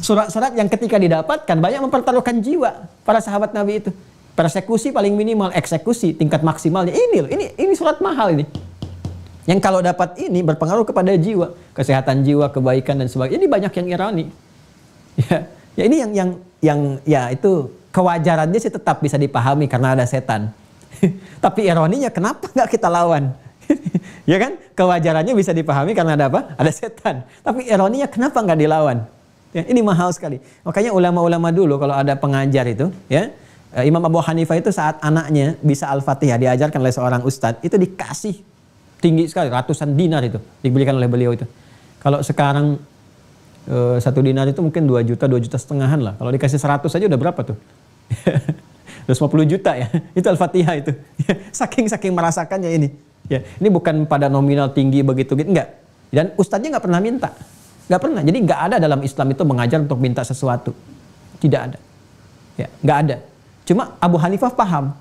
Surat-surat yang ketika didapatkan banyak mempertaruhkan jiwa para sahabat Nabi itu. Persekusi paling minimal, eksekusi tingkat maksimalnya. Ini surat mahal ini. Yang kalau dapat ini berpengaruh kepada jiwa, kesehatan jiwa, kebaikan dan sebagainya. Ini banyak yang ironi. Ya ini yang ya itu kewajarannya sih tetap bisa dipahami karena ada setan. Tapi ironinya kenapa nggak kita lawan? Ya kan? Kewajarannya bisa dipahami karena ada apa? Ada setan. Tapi ironinya kenapa nggak dilawan? Ya, ini mahal sekali. Makanya ulama-ulama dulu kalau ada pengajar itu, ya Imam Abu Hanifah itu saat anaknya bisa Al-Fatihah diajarkan oleh seorang ustadz, itu dikasih tinggi sekali, ratusan dinar itu diberikan oleh beliau itu. Kalau sekarang 1 dinar itu mungkin 2 juta, 2,5 juta lah. Kalau dikasih 100 aja udah berapa tuh? 250 juta ya. Itu Al-Fatihah itu. Saking merasakannya ini. Ya, ini bukan pada nominal tinggi begitu gitu, enggak. Dan ustadznya nggak pernah minta. Nggak pernah. Jadi nggak ada dalam Islam itu mengajar untuk minta sesuatu. Tidak ada. Ya, nggak ada. Cuma Abu Hanifah paham.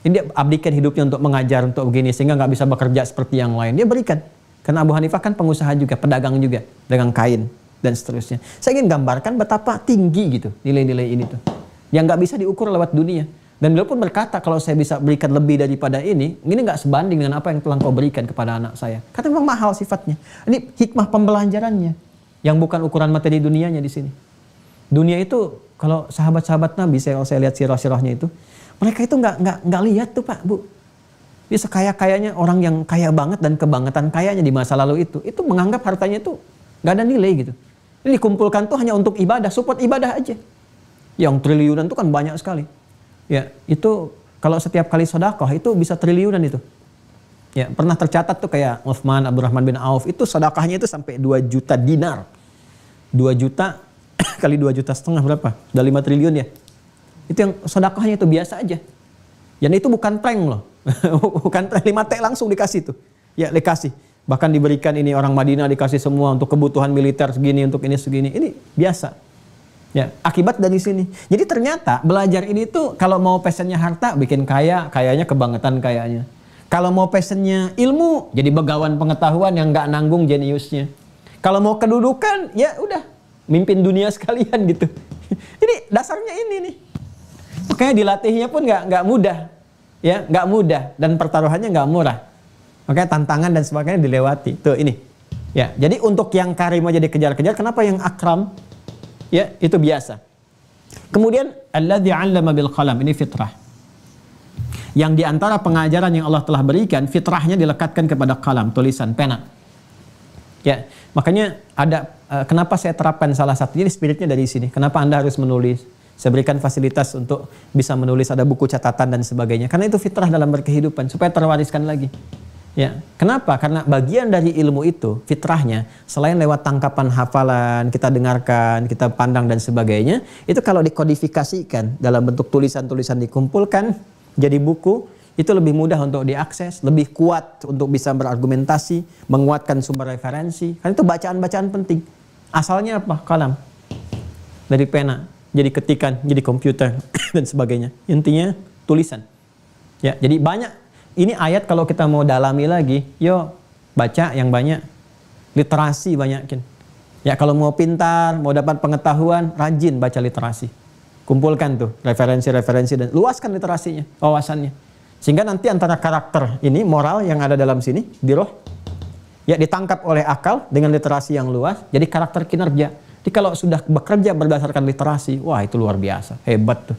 Ini dia abdikan hidupnya untuk mengajar, untuk begini, sehingga nggak bisa bekerja seperti yang lain. Dia berikan. Karena Abu Hanifah kan pengusaha juga, pedagang juga, dagang kain dan seterusnya. Saya ingin gambarkan betapa tinggi gitu nilai-nilai ini tuh, yang nggak bisa diukur lewat dunia. Dan beliau pun berkata, kalau saya bisa berikan lebih daripada ini nggak sebanding dengan apa yang telah kau berikan kepada anak saya. Karena memang mahal sifatnya. Ini hikmah pembelajarannya, yang bukan ukuran materi dunianya di sini. Dunia itu, kalau sahabat-sahabat Nabi, saya lihat sirah-sirahnya itu, mereka itu nggak lihat tuh Pak, Bu. Dia sekaya-kayanya orang yang kaya banget dan kebangetan kayanya di masa lalu itu menganggap hartanya itu nggak ada nilai gitu. Ini dikumpulkan tuh hanya untuk ibadah, support ibadah aja. Yang triliunan itu kan banyak sekali. Ya, itu kalau setiap kali sedekah itu bisa triliunan itu. Ya, pernah tercatat tuh kayak Utsman Abdurrahman bin Auf itu sedekahnya itu sampai 2 juta dinar. 2 juta kali 2,5 juta berapa? Udah 5 triliun ya. Itu yang sedekahnya itu biasa aja. Dan itu bukan prank loh. Bukan 5T langsung dikasih tuh. Ya, dikasih. Bahkan diberikan ini orang Madinah dikasih semua untuk kebutuhan militer segini, untuk ini segini. Ini biasa. Ya, akibat dari sini. Jadi ternyata belajar ini tuh kalau mau passionnya harta bikin kaya, kayanya kebangetan kayanya. Kalau mau passionnya ilmu, jadi begawan pengetahuan yang nggak nanggung jeniusnya. Kalau mau kedudukan, ya udah mimpin dunia sekalian gitu. Jadi dasarnya ini nih. Makanya dilatihnya pun nggak mudah. Ya, nggak mudah dan pertaruhannya nggak murah. Makanya tantangan dan sebagainya dilewati. Tuh ini. Ya, jadi untuk yang karim aja dikejar-kejar, kenapa yang akram? Ya, itu biasa. Kemudian alladzi 'allama bil qalam, ini fitrah. Yang diantara pengajaran yang Allah telah berikan, fitrahnya dilekatkan kepada qalam, tulisan, pena. Ya, makanya ada kenapa saya terapkan salah satu, jadi spiritnya dari sini. Kenapa Anda harus menulis? Saya berikan fasilitas untuk bisa menulis, ada buku catatan dan sebagainya. Karena itu fitrah dalam berkehidupan, supaya terwariskan lagi. Ya, kenapa? Karena bagian dari ilmu itu, fitrahnya, selain lewat tangkapan hafalan, kita dengarkan, kita pandang dan sebagainya, itu kalau dikodifikasikan dalam bentuk tulisan-tulisan dikumpulkan, jadi buku, itu lebih mudah untuk diakses, lebih kuat untuk bisa berargumentasi, menguatkan sumber referensi. Karena itu bacaan-bacaan penting. Asalnya apa? Kalam. Dari pena. Jadi ketikan, jadi komputer dan sebagainya. Intinya tulisan. Ya, jadi banyak. Ini ayat kalau kita mau dalami lagi, yo baca yang banyak, literasi banyakin. Ya, kalau mau pintar, mau dapat pengetahuan, rajin baca literasi. Kumpulkan tuh referensi-referensi dan luaskan literasinya, wawasannya. Sehingga nanti antara karakter ini, moral yang ada dalam sini, di roh, ya ditangkap oleh akal dengan literasi yang luas, jadi karakter kinerja. Jadi kalau sudah bekerja berdasarkan literasi, wah itu luar biasa, hebat tuh.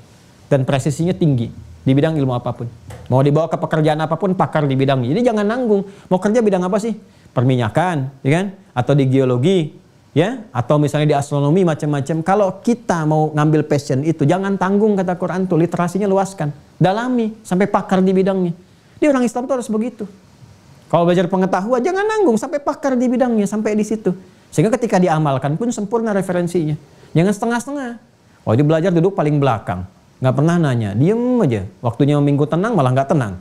Dan presisinya tinggi di bidang ilmu apapun. Mau dibawa ke pekerjaan apapun, pakar di bidangnya. Jadi jangan nanggung. Mau kerja bidang apa sih? Perminyakan, ya kan? Atau di geologi, ya? Atau misalnya di astronomi macam-macam. Kalau kita mau ngambil passion itu, jangan tanggung kata Quran tuh, literasinya luaskan. Dalami sampai pakar di bidangnya. Dia orang Islam tuh harus begitu. Kalau belajar pengetahuan, jangan nanggung sampai pakar di bidangnya, sampai di situ. Sehingga ketika diamalkan pun sempurna referensinya. Jangan setengah-setengah. Oh, dia belajar duduk paling belakang. Nggak pernah nanya. Diem aja. Waktunya minggu tenang malah nggak tenang.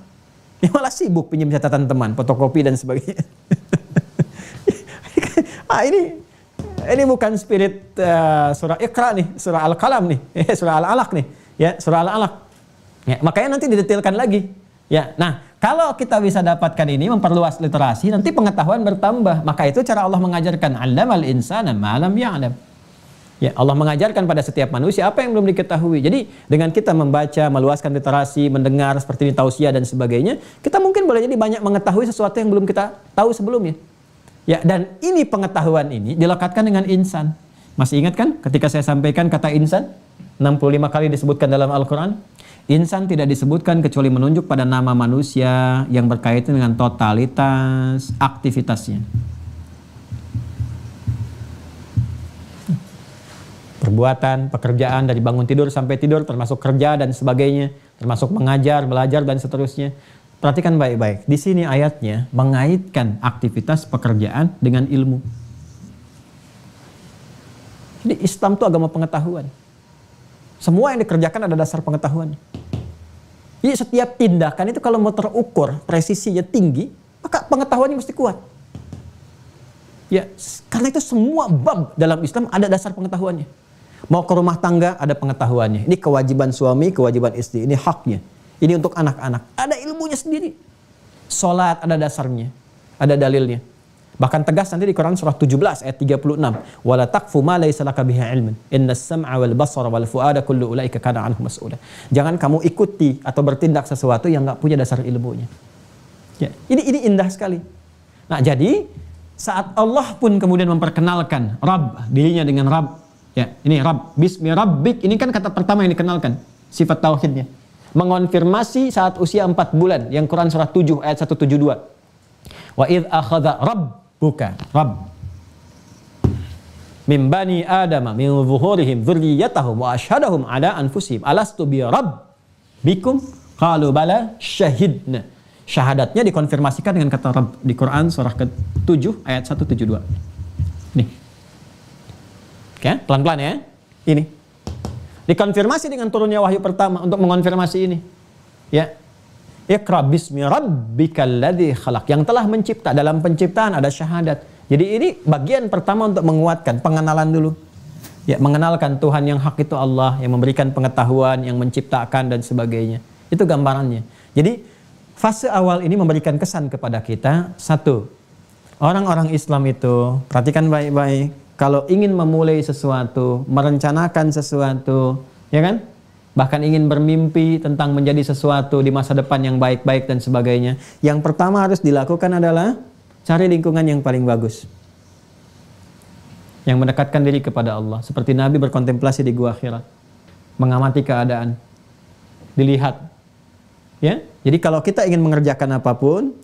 Dia malah sibuk pinjam catatan teman, fotokopi dan sebagainya. Ini bukan spirit surah Iqra nih, surah Al-Qalam nih, surah Al-Alaq nih. Ya, surah Al-Alaq. Ya, makanya nanti didetailkan lagi. Ya, nah kalau kita bisa dapatkan ini, memperluas literasi, nanti pengetahuan bertambah. Maka itu cara Allah mengajarkan, 'allamal insana ma lam ya'lam. Ya, Allah mengajarkan pada setiap manusia apa yang belum diketahui. Jadi dengan kita membaca, meluaskan literasi, mendengar seperti ini tausiah dan sebagainya, kita mungkin boleh jadi banyak mengetahui sesuatu yang belum kita tahu sebelumnya. Ya, dan ini pengetahuan ini dilekatkan dengan insan. Masih ingat kan ketika saya sampaikan kata insan 65 kali disebutkan dalam Al-Quran? Insan tidak disebutkan kecuali menunjuk pada nama manusia yang berkaitan dengan totalitas aktivitasnya. Perbuatan, pekerjaan dari bangun tidur sampai tidur, termasuk kerja dan sebagainya, termasuk mengajar, belajar dan seterusnya. Perhatikan baik-baik. Di sini ayatnya mengaitkan aktivitas pekerjaan dengan ilmu. Jadi Islam itu agama pengetahuan. Semua yang dikerjakan ada dasar pengetahuan. Jadi setiap tindakan itu kalau mau terukur, presisinya tinggi, maka pengetahuannya mesti kuat. Ya, karena itu semua bab dalam Islam ada dasar pengetahuannya. Mau ke rumah tangga ada pengetahuannya. Ini kewajiban suami, kewajiban istri, ini haknya. Ini untuk anak-anak. Ada ilmunya sendiri. Salat ada dasarnya, ada dalilnya. Bahkan tegas nanti di Quran surah 17 ayat 36. Wala taqfu ma laysa laka bihi ilmun. Innas sam'a wal basara wal fuada kullu ulaika kana anhu mas'ula. Jangan kamu ikuti atau bertindak sesuatu yang enggak punya dasar ilmunya. Ya, ini indah sekali. Nah, jadi saat Allah pun kemudian memperkenalkan Rabb, dirinya dengan Rabb. Ya, ini Rabb, bismi rabbik, ini kan kata pertama yang dikenalkan, sifat tauhidnya. Mengonfirmasi saat usia 4 bulan, yang Quran surah 7 ayat 172. Wa idh akhadha rabbuka, Rabb, min bani adama min zuhurihim dzurriyyatahum wa asyhadahum ala anfusihim alastu bi rabbikum qalu bala syahidna. Syahadatnya dikonfirmasikan dengan kata Rabb di Quran surah ke-7 ayat 172. Nih. Oke, pelan-pelan ya. Ini. Dikonfirmasi dengan turunnya wahyu pertama untuk mengonfirmasi ini. Ya. Iqra bismi rabbikal ladzi khalaq. Yang telah mencipta. Dalam penciptaan ada syahadat. Jadi ini bagian pertama untuk menguatkan pengenalan dulu. Ya, mengenalkan Tuhan yang hak itu Allah, yang memberikan pengetahuan, yang menciptakan dan sebagainya. Itu gambarannya. Jadi fase awal ini memberikan kesan kepada kita. Satu, orang-orang Islam itu, perhatikan baik-baik, kalau ingin memulai sesuatu, merencanakan sesuatu, ya kan? Bahkan ingin bermimpi tentang menjadi sesuatu di masa depan yang baik-baik dan sebagainya. Yang pertama harus dilakukan adalah cari lingkungan yang paling bagus. Yang mendekatkan diri kepada Allah. Seperti Nabi berkontemplasi di Gua Hira. Mengamati keadaan. Dilihat. Ya, jadi kalau kita ingin mengerjakan apapun,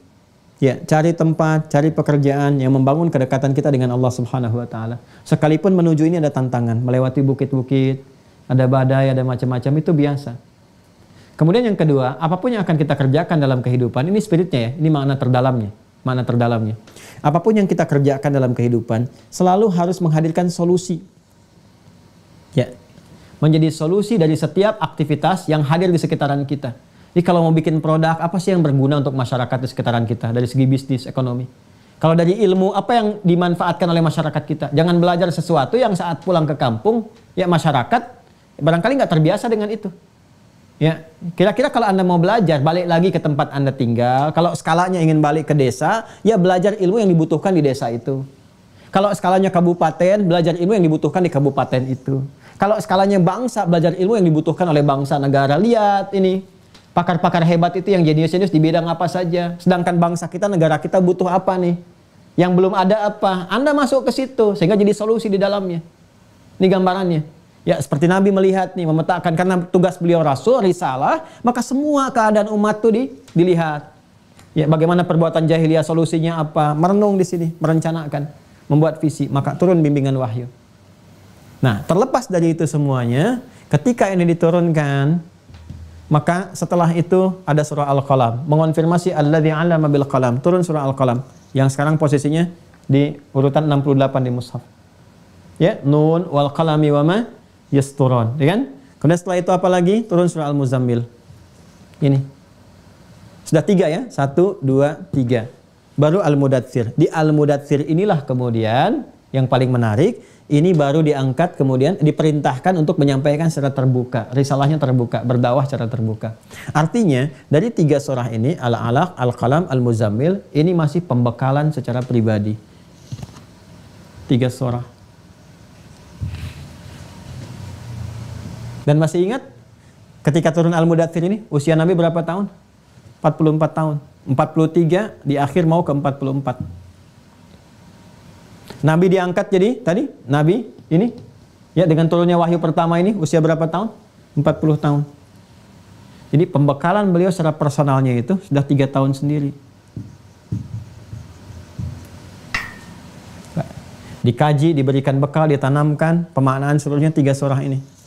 ya, cari tempat, cari pekerjaan yang membangun kedekatan kita dengan Allah Subhanahu wa taala. Sekalipun menuju ini ada tantangan, melewati bukit-bukit, ada badai, ada macam-macam, itu biasa. Kemudian yang kedua, apapun yang akan kita kerjakan dalam kehidupan, ini spiritnya ya, ini makna terdalamnya. Makna terdalamnya. Apapun yang kita kerjakan dalam kehidupan, selalu harus menghadirkan solusi. Ya, menjadi solusi dari setiap aktivitas yang hadir di sekitaran kita. Jadi kalau mau bikin produk, apa sih yang berguna untuk masyarakat di sekitaran kita dari segi bisnis, ekonomi? Kalau dari ilmu, apa yang dimanfaatkan oleh masyarakat kita? Jangan belajar sesuatu yang saat pulang ke kampung, ya masyarakat barangkali nggak terbiasa dengan itu. Ya, kira-kira kalau Anda mau belajar, balik lagi ke tempat Anda tinggal. Kalau skalanya ingin balik ke desa, ya belajar ilmu yang dibutuhkan di desa itu. Kalau skalanya kabupaten, belajar ilmu yang dibutuhkan di kabupaten itu. Kalau skalanya bangsa, belajar ilmu yang dibutuhkan oleh bangsa negara. Lihat ini. Pakar-pakar hebat itu yang jenius-jenius di bidang apa saja. Sedangkan bangsa kita, negara kita butuh apa nih? Yang belum ada apa? Anda masuk ke situ sehingga jadi solusi di dalamnya. Ini gambarannya. Ya, seperti Nabi melihat nih, memetakan, karena tugas beliau rasul, risalah, maka semua keadaan umat itu dilihat. Ya, bagaimana perbuatan jahiliyah, solusinya apa? Merenung di sini, merencanakan, membuat visi, maka turun bimbingan wahyu. Nah, terlepas dari itu semuanya, ketika ini diturunkan, maka setelah itu ada surah Al-Qalam, mengonfirmasi alladzi 'allama bil qalam, turun surah Al-Qalam yang sekarang posisinya di urutan 68 di mushaf. Ya, nun wal qalami wa ma yasturun, ya kan? Kemudian setelah itu apa lagi? Turun surah Al-Muzammil. Ini. Sudah 3 ya? 1 2 3. Baru Al-Mudaththir. Di Al-Mudaththir inilah kemudian yang paling menarik, ini baru diangkat kemudian diperintahkan untuk menyampaikan secara terbuka. Risalahnya terbuka, berdakwah secara terbuka. Artinya dari 3 surah ini, Al-Alaq, Al-Qalam, Al-Muzammil, ini masih pembekalan secara pribadi. 3 surah. Dan masih ingat ketika turun Al-Mudaththir ini, usia Nabi berapa tahun? 44 tahun. 43 di akhir mau ke 44. Nabi diangkat jadi tadi Nabi ini ya dengan turunnya wahyu pertama ini usia berapa tahun? 40 tahun. Jadi pembekalan beliau secara personalnya itu sudah 3 tahun sendiri. Dikaji, diberikan bekal, ditanamkan pemaknaan seluruhnya 3 surah ini.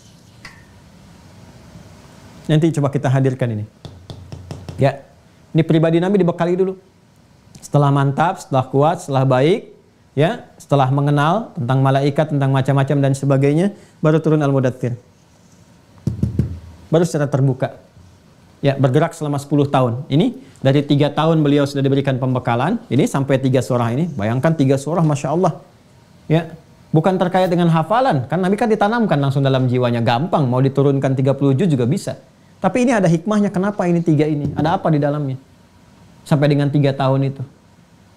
Nanti coba kita hadirkan ini. Ya, ini pribadi Nabi dibekali dulu. Setelah mantap, setelah kuat, setelah baik, ya, setelah mengenal tentang malaikat, tentang macam-macam dan sebagainya, baru turun Al-Mudaththir. Baru secara terbuka. Ya, bergerak selama 10 tahun. Ini dari 3 tahun beliau sudah diberikan pembekalan, ini sampai 3 surah ini. Bayangkan 3 surah, Masya Allah. Ya, bukan terkait dengan hafalan. Kan Nabi kan ditanamkan langsung dalam jiwanya. Gampang, mau diturunkan 30 juz juga bisa. Tapi ini ada hikmahnya, kenapa ini 3 ini? Ada apa di dalamnya? Sampai dengan 3 tahun itu.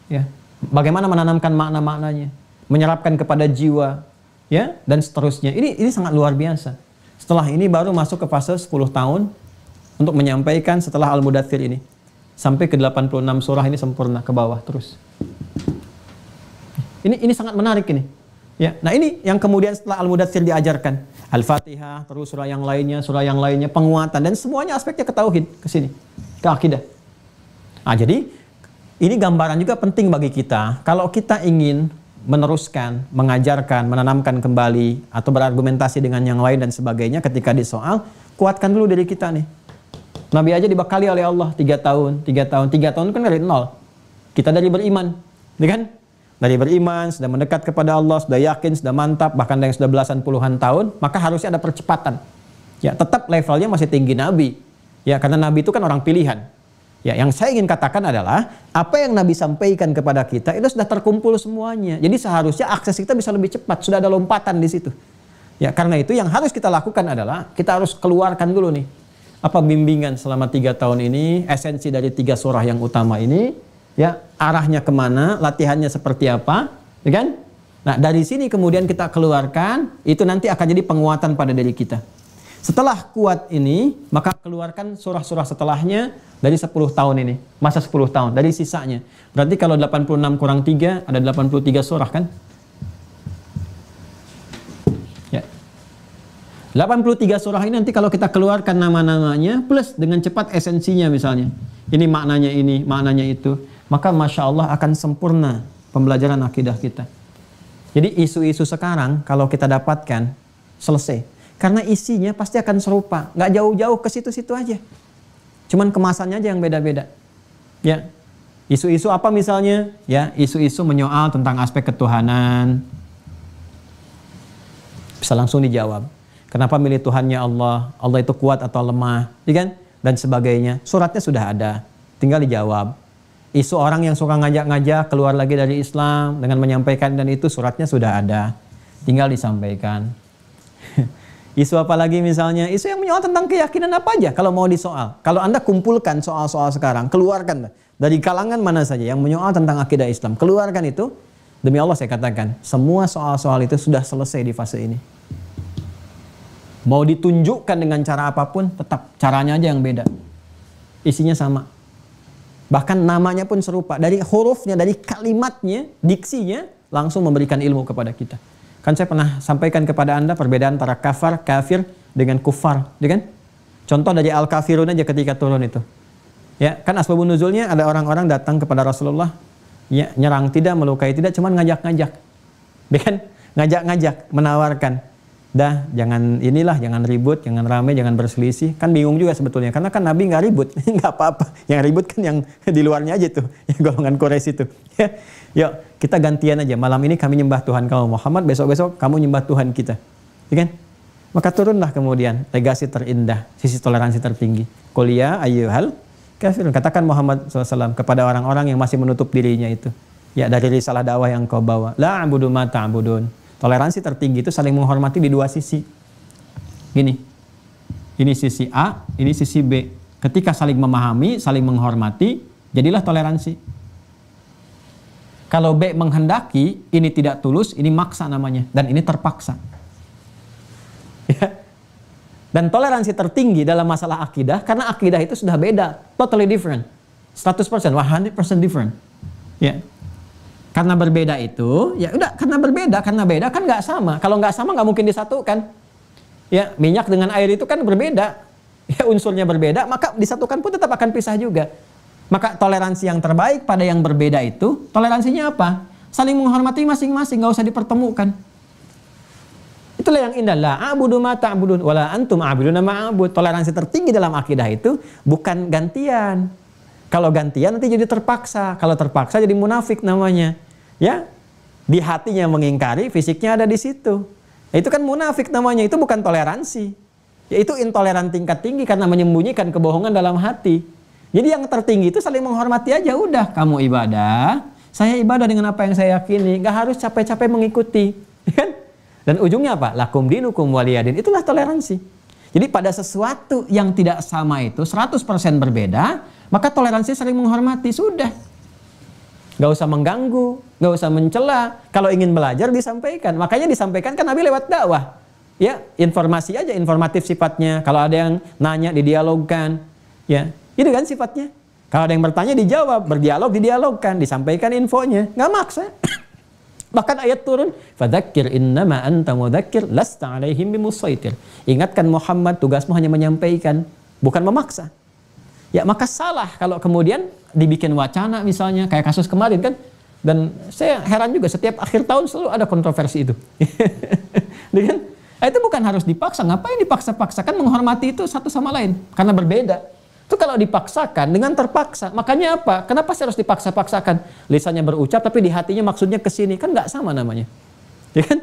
Ya, bagaimana menanamkan makna-maknanya, menyerapkan kepada jiwa, ya, dan seterusnya. Ini sangat luar biasa. Setelah ini baru masuk ke fase 10 tahun untuk menyampaikan setelah Al-Mudaththir ini. Sampai ke 86 surah ini sempurna ke bawah terus. Ini sangat menarik ini. Ya, nah ini yang kemudian setelah Al-Mudaththir diajarkan. Al-Fatihah, terus surah yang lainnya, penguatan, dan semuanya aspeknya ke tauhid, ke sini, ke akidah. Nah, jadi ini gambaran juga penting bagi kita. Kalau kita ingin meneruskan, mengajarkan, menanamkan kembali, atau berargumentasi dengan yang lain dan sebagainya ketika disoal, kuatkan dulu diri kita nih. Nabi aja dibekali oleh Allah 3 tahun kan dari 0. Kita dari beriman, ya kan? Dari beriman, sudah mendekat kepada Allah, sudah yakin, sudah mantap, bahkan yang sudah belasan puluhan tahun, maka harusnya ada percepatan. Ya, tetap levelnya masih tinggi Nabi. Ya, karena Nabi itu kan orang pilihan. Ya, yang saya ingin katakan adalah apa yang Nabi sampaikan kepada kita itu sudah terkumpul semuanya. Jadi seharusnya akses kita bisa lebih cepat, sudah ada lompatan di situ. Ya, karena itu yang harus kita lakukan adalah kita harus keluarkan dulu nih apa bimbingan selama 3 tahun ini, esensi dari 3 surah yang utama ini, ya, arahnya kemana, latihannya seperti apa, ya kan? Nah, dari sini kemudian kita keluarkan, itu nanti akan jadi penguatan pada diri kita. Setelah kuat ini, maka keluarkan surah-surah setelahnya dari 10 tahun ini, masa 10 tahun, dari sisanya. Berarti kalau 86 kurang 3, ada 83 surah kan? 83 surah ini nanti kalau kita keluarkan nama-namanya plus dengan cepat esensinya misalnya. Ini maknanya itu. Maka Masya Allah akan sempurna pembelajaran akidah kita. Jadi isu-isu sekarang kalau kita dapatkan selesai. Karena isinya pasti akan serupa. Nggak jauh-jauh ke situ-situ aja. Cuman kemasannya aja yang beda-beda. Ya. Isu-isu apa misalnya? Ya, isu-isu menyoal tentang aspek ketuhanan. Bisa langsung dijawab. Kenapa milih Tuhannya Allah? Allah itu kuat atau lemah? Ya kan? Dan sebagainya. Suratnya sudah ada. Tinggal dijawab. Isu orang yang suka ngajak-ngajak keluar lagi dari Islam dengan menyampaikan dan itu suratnya sudah ada. Tinggal disampaikan. Isu apa lagi misalnya? Isu yang menyoal tentang keyakinan apa aja kalau mau disoal. Kalau Anda kumpulkan soal-soal sekarang, keluarkan dari kalangan mana saja yang menyoal tentang akidah Islam. Keluarkan itu. Demi Allah saya katakan, semua soal-soal itu sudah selesai di fase ini. Mau ditunjukkan dengan cara apapun, tetap caranya aja yang beda. Isinya sama. Bahkan namanya pun serupa. Dari hurufnya, dari kalimatnya, diksinya, langsung memberikan ilmu kepada kita. Kan saya pernah sampaikan kepada Anda perbedaan antara kafir dengan kufar. Ya kan? Contoh dari al-kafirun aja ketika turun itu. Ya, kan asbabun nuzulnya ada orang-orang datang kepada Rasulullah. Ya, nyerang tidak, melukai tidak, cuman ngajak-ngajak. Ya kan? Ngajak-ngajak, menawarkan. Dah, jangan jangan ribut, jangan ramai, jangan berselisih. Kan bingung juga sebetulnya, karena kan Nabi nggak ribut, nggak apa-apa. Yang ribut kan yang di luarnya aja tuh, yang golongan Quraisy itu. Ya, yuk kita gantian aja. Malam ini kami nyembah Tuhan kamu Muhammad, besok-besok kamu nyembah Tuhan kita, ya kan? Maka turunlah kemudian legasi terindah, sisi toleransi tertinggi. Qul ya ayyuhal kafirun, katakan Muhammad SAW kepada orang-orang yang masih menutup dirinya itu. Ya, dari risalah dakwah yang kau bawa. La a'budu ma ta'budun. Toleransi tertinggi itu saling menghormati di 2 sisi. Gini, ini sisi A, ini sisi B. Ketika saling memahami, saling menghormati, jadilah toleransi. Kalau B menghendaki, ini tidak tulus, ini maksa namanya. Dan ini terpaksa. Ya. Dan toleransi tertinggi dalam masalah akidah, karena akidah itu sudah beda. Totally different. 100%, 100% different. Ya. Karena berbeda itu, ya udah karena beda kan nggak sama. Kalau nggak sama nggak mungkin disatukan. Ya, minyak dengan air itu kan berbeda. Ya, unsurnya berbeda, maka disatukan pun tetap akan pisah juga. Maka toleransi yang terbaik pada yang berbeda itu, toleransinya apa? Saling menghormati masing-masing, nggak usah dipertemukan. Itulah yang indah. La a'budu ma ta'budun wala antum a'buduna ma a'bud. Toleransi tertinggi dalam akidah itu bukan gantian. Kalau gantian nanti jadi terpaksa. Kalau terpaksa jadi munafik namanya. Ya, di hatinya mengingkari, fisiknya ada di situ. Nah, itu kan munafik namanya, itu bukan toleransi. Yaitu intoleran tingkat tinggi karena menyembunyikan kebohongan dalam hati. Jadi yang tertinggi itu saling menghormati aja udah. Kamu ibadah, saya ibadah dengan apa yang saya yakini. Gak harus capek-capek mengikuti. Kan? Dan ujungnya apa? Lakum dinukum waliyadin. Itulah toleransi. Jadi pada sesuatu yang tidak sama itu 100% berbeda, maka toleransi saling menghormati. Sudah. Gak usah mengganggu, gak usah mencela. Kalau ingin belajar disampaikan. Makanya disampaikan kan Nabi lewat dakwah. Ya, informasi aja, informatif sifatnya. Kalau ada yang nanya didialogkan, ya, itu kan sifatnya. Kalau ada yang bertanya dijawab, berdialog didialogkan, disampaikan infonya, nggak maksa. Bahkan ayat turun, fadzakir innama anta mudzakir lasta alaihim bimusaitir. Ingatkan Muhammad, tugasmu hanya menyampaikan, bukan memaksa. Ya, maka salah kalau kemudian dibikin wacana misalnya, kayak kasus kemarin kan. Dan saya heran juga setiap akhir tahun selalu ada kontroversi itu. Dengan itu bukan harus dipaksa. Ngapain dipaksa-paksakan? Menghormati itu satu sama lain. Karena berbeda. Itu kalau dipaksakan dengan terpaksa. Makanya apa? Kenapa sih harus dipaksa-paksakan? Lisannya berucap tapi di hatinya maksudnya ke sini. Kan nggak sama namanya. Ya kan?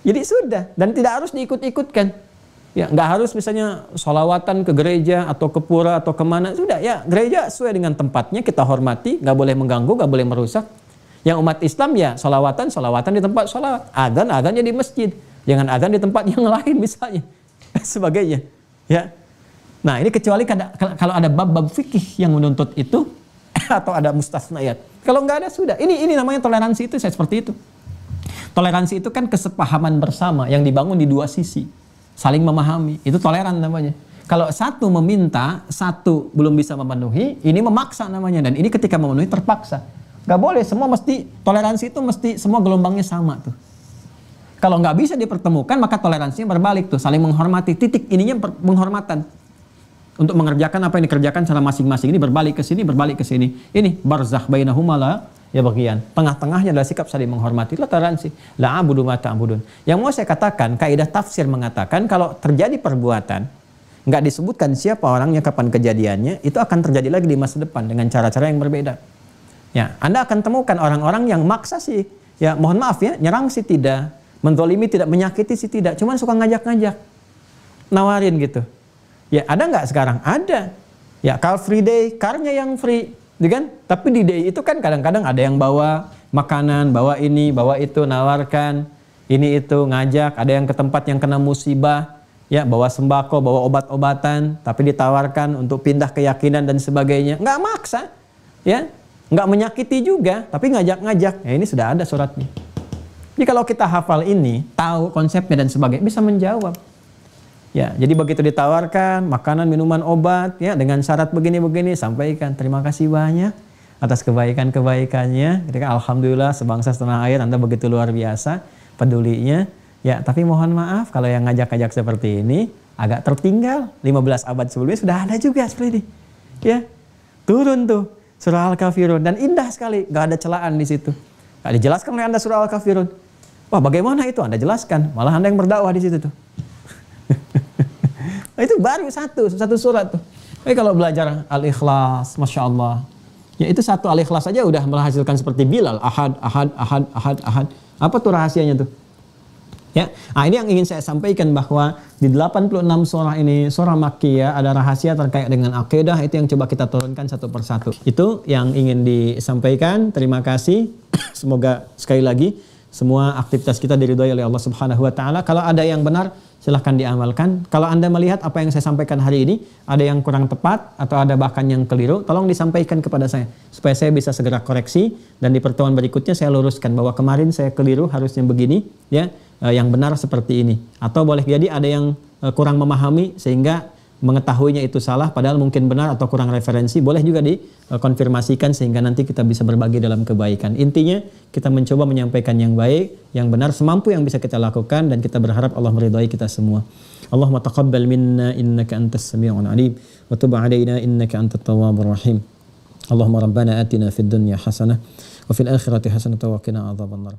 Jadi sudah. Dan tidak harus diikut-ikutkan. Ya, nggak harus misalnya sholawatan ke gereja atau ke pura atau kemana. Sudah ya, gereja sesuai dengan tempatnya kita hormati. Nggak boleh mengganggu, nggak boleh merusak. Yang umat Islam ya sholawatan di tempat sholawat. Adzan di masjid. Jangan adzan di tempat yang lain misalnya. Sebagainya. Ya. Nah ini kecuali kalau ada bab-bab fikih yang menuntut itu. Atau ada mustasnayat. Kalau nggak ada sudah. Ini namanya toleransi itu saya seperti itu. Toleransi itu kan kesepahaman bersama yang dibangun di dua sisi. Saling memahami. Itu toleran namanya. Kalau satu meminta, satu belum bisa memenuhi, ini memaksa namanya. Dan ini ketika memenuhi terpaksa. Nggak boleh, semua mesti, toleransi itu mesti semua gelombangnya sama tuh. Kalau nggak bisa dipertemukan, maka toleransinya berbalik tuh, saling menghormati. Titik ininya penghormatan. Untuk mengerjakan apa yang dikerjakan secara masing-masing. Ini berbalik ke sini, berbalik ke sini. Ini barzakh bainahuma la ya bagian. Tengah-tengahnya adalah sikap saling menghormati. Itulah toleransi. La abudu ma ta'budun. Yang mau saya katakan, kaidah tafsir mengatakan kalau terjadi perbuatan, nggak disebutkan siapa orangnya, kapan kejadiannya, itu akan terjadi lagi di masa depan dengan cara-cara yang berbeda. Ya, Anda akan temukan orang-orang yang maksa sih. Ya, mohon maaf ya, nyerang sih tidak. Menzolimi tidak, menyakiti sih tidak, cuman suka ngajak-ngajak, nawarin gitu. Ya ada nggak sekarang? Ada. Ya Car Free Day, carnya yang free, kan? Tapi di day itu kan kadang-kadang ada yang bawa makanan, bawa ini, bawa itu, nawarkan ini itu, ngajak. Ada yang ke tempat yang kena musibah, ya bawa sembako, bawa obat-obatan, tapi ditawarkan untuk pindah keyakinan dan sebagainya. Nggak maksa, ya, nggak menyakiti juga, tapi ngajak-ngajak. Ya ini sudah ada suratnya. Jadi kalau kita hafal ini, tahu konsepnya dan sebagainya, bisa menjawab. Ya, jadi begitu ditawarkan makanan, minuman, obat, ya dengan syarat begini-begini, sampaikan terima kasih banyak atas kebaikan-kebaikannya. Ketika alhamdulillah sebangsa setanah air Anda begitu luar biasa pedulinya. Ya, tapi mohon maaf kalau yang ngajak-ngajak seperti ini agak tertinggal. 15 abad sebelumnya sudah ada juga seperti ini. Ya, turun tuh surah Al-Kafirun dan indah sekali, nggak ada celaan di situ. Nggak dijelaskan oleh Anda surah Al-Kafirun. Wah, bagaimana itu? Anda jelaskan. Malah Anda yang berdakwah di situ tuh. Nah, itu baru satu surat tuh. Tapi kalau belajar Al-Ikhlas, Masya Allah. Ya itu satu Al-Ikhlas saja udah menghasilkan seperti Bilal. Ahad, ahad, ahad, ahad, ahad. Apa tuh rahasianya tuh? Ya, nah ini yang ingin saya sampaikan bahwa di 86 surah ini, surah Makkiyah, ada rahasia terkait dengan akidah. Itu yang coba kita turunkan satu persatu. Itu yang ingin disampaikan. Terima kasih. Semoga sekali lagi semua aktivitas kita diridhoi oleh Allah Subhanahu wa taala. Kalau ada yang benar, silahkan diamalkan. Kalau Anda melihat apa yang saya sampaikan hari ini ada yang kurang tepat atau ada bahkan yang keliru, tolong disampaikan kepada saya supaya saya bisa segera koreksi dan di pertemuan berikutnya saya luruskan bahwa kemarin saya keliru, harusnya begini, ya, yang benar seperti ini. Atau boleh jadi ada yang kurang memahami sehingga mengetahuinya itu salah padahal mungkin benar atau kurang referensi, boleh juga dikonfirmasikan sehingga nanti kita bisa berbagi dalam kebaikan. Intinya kita mencoba menyampaikan yang baik, yang benar semampu yang bisa kita lakukan dan kita berharap Allah meridhai kita semua. Allahumma taqabbal minna innaka antas sami'un alim wa tub 'alaina innaka antat tawwabur rahim. Allahumma rabbana atina fid dunya hasanah wa fil akhirati hasanah wa qina adzabannar.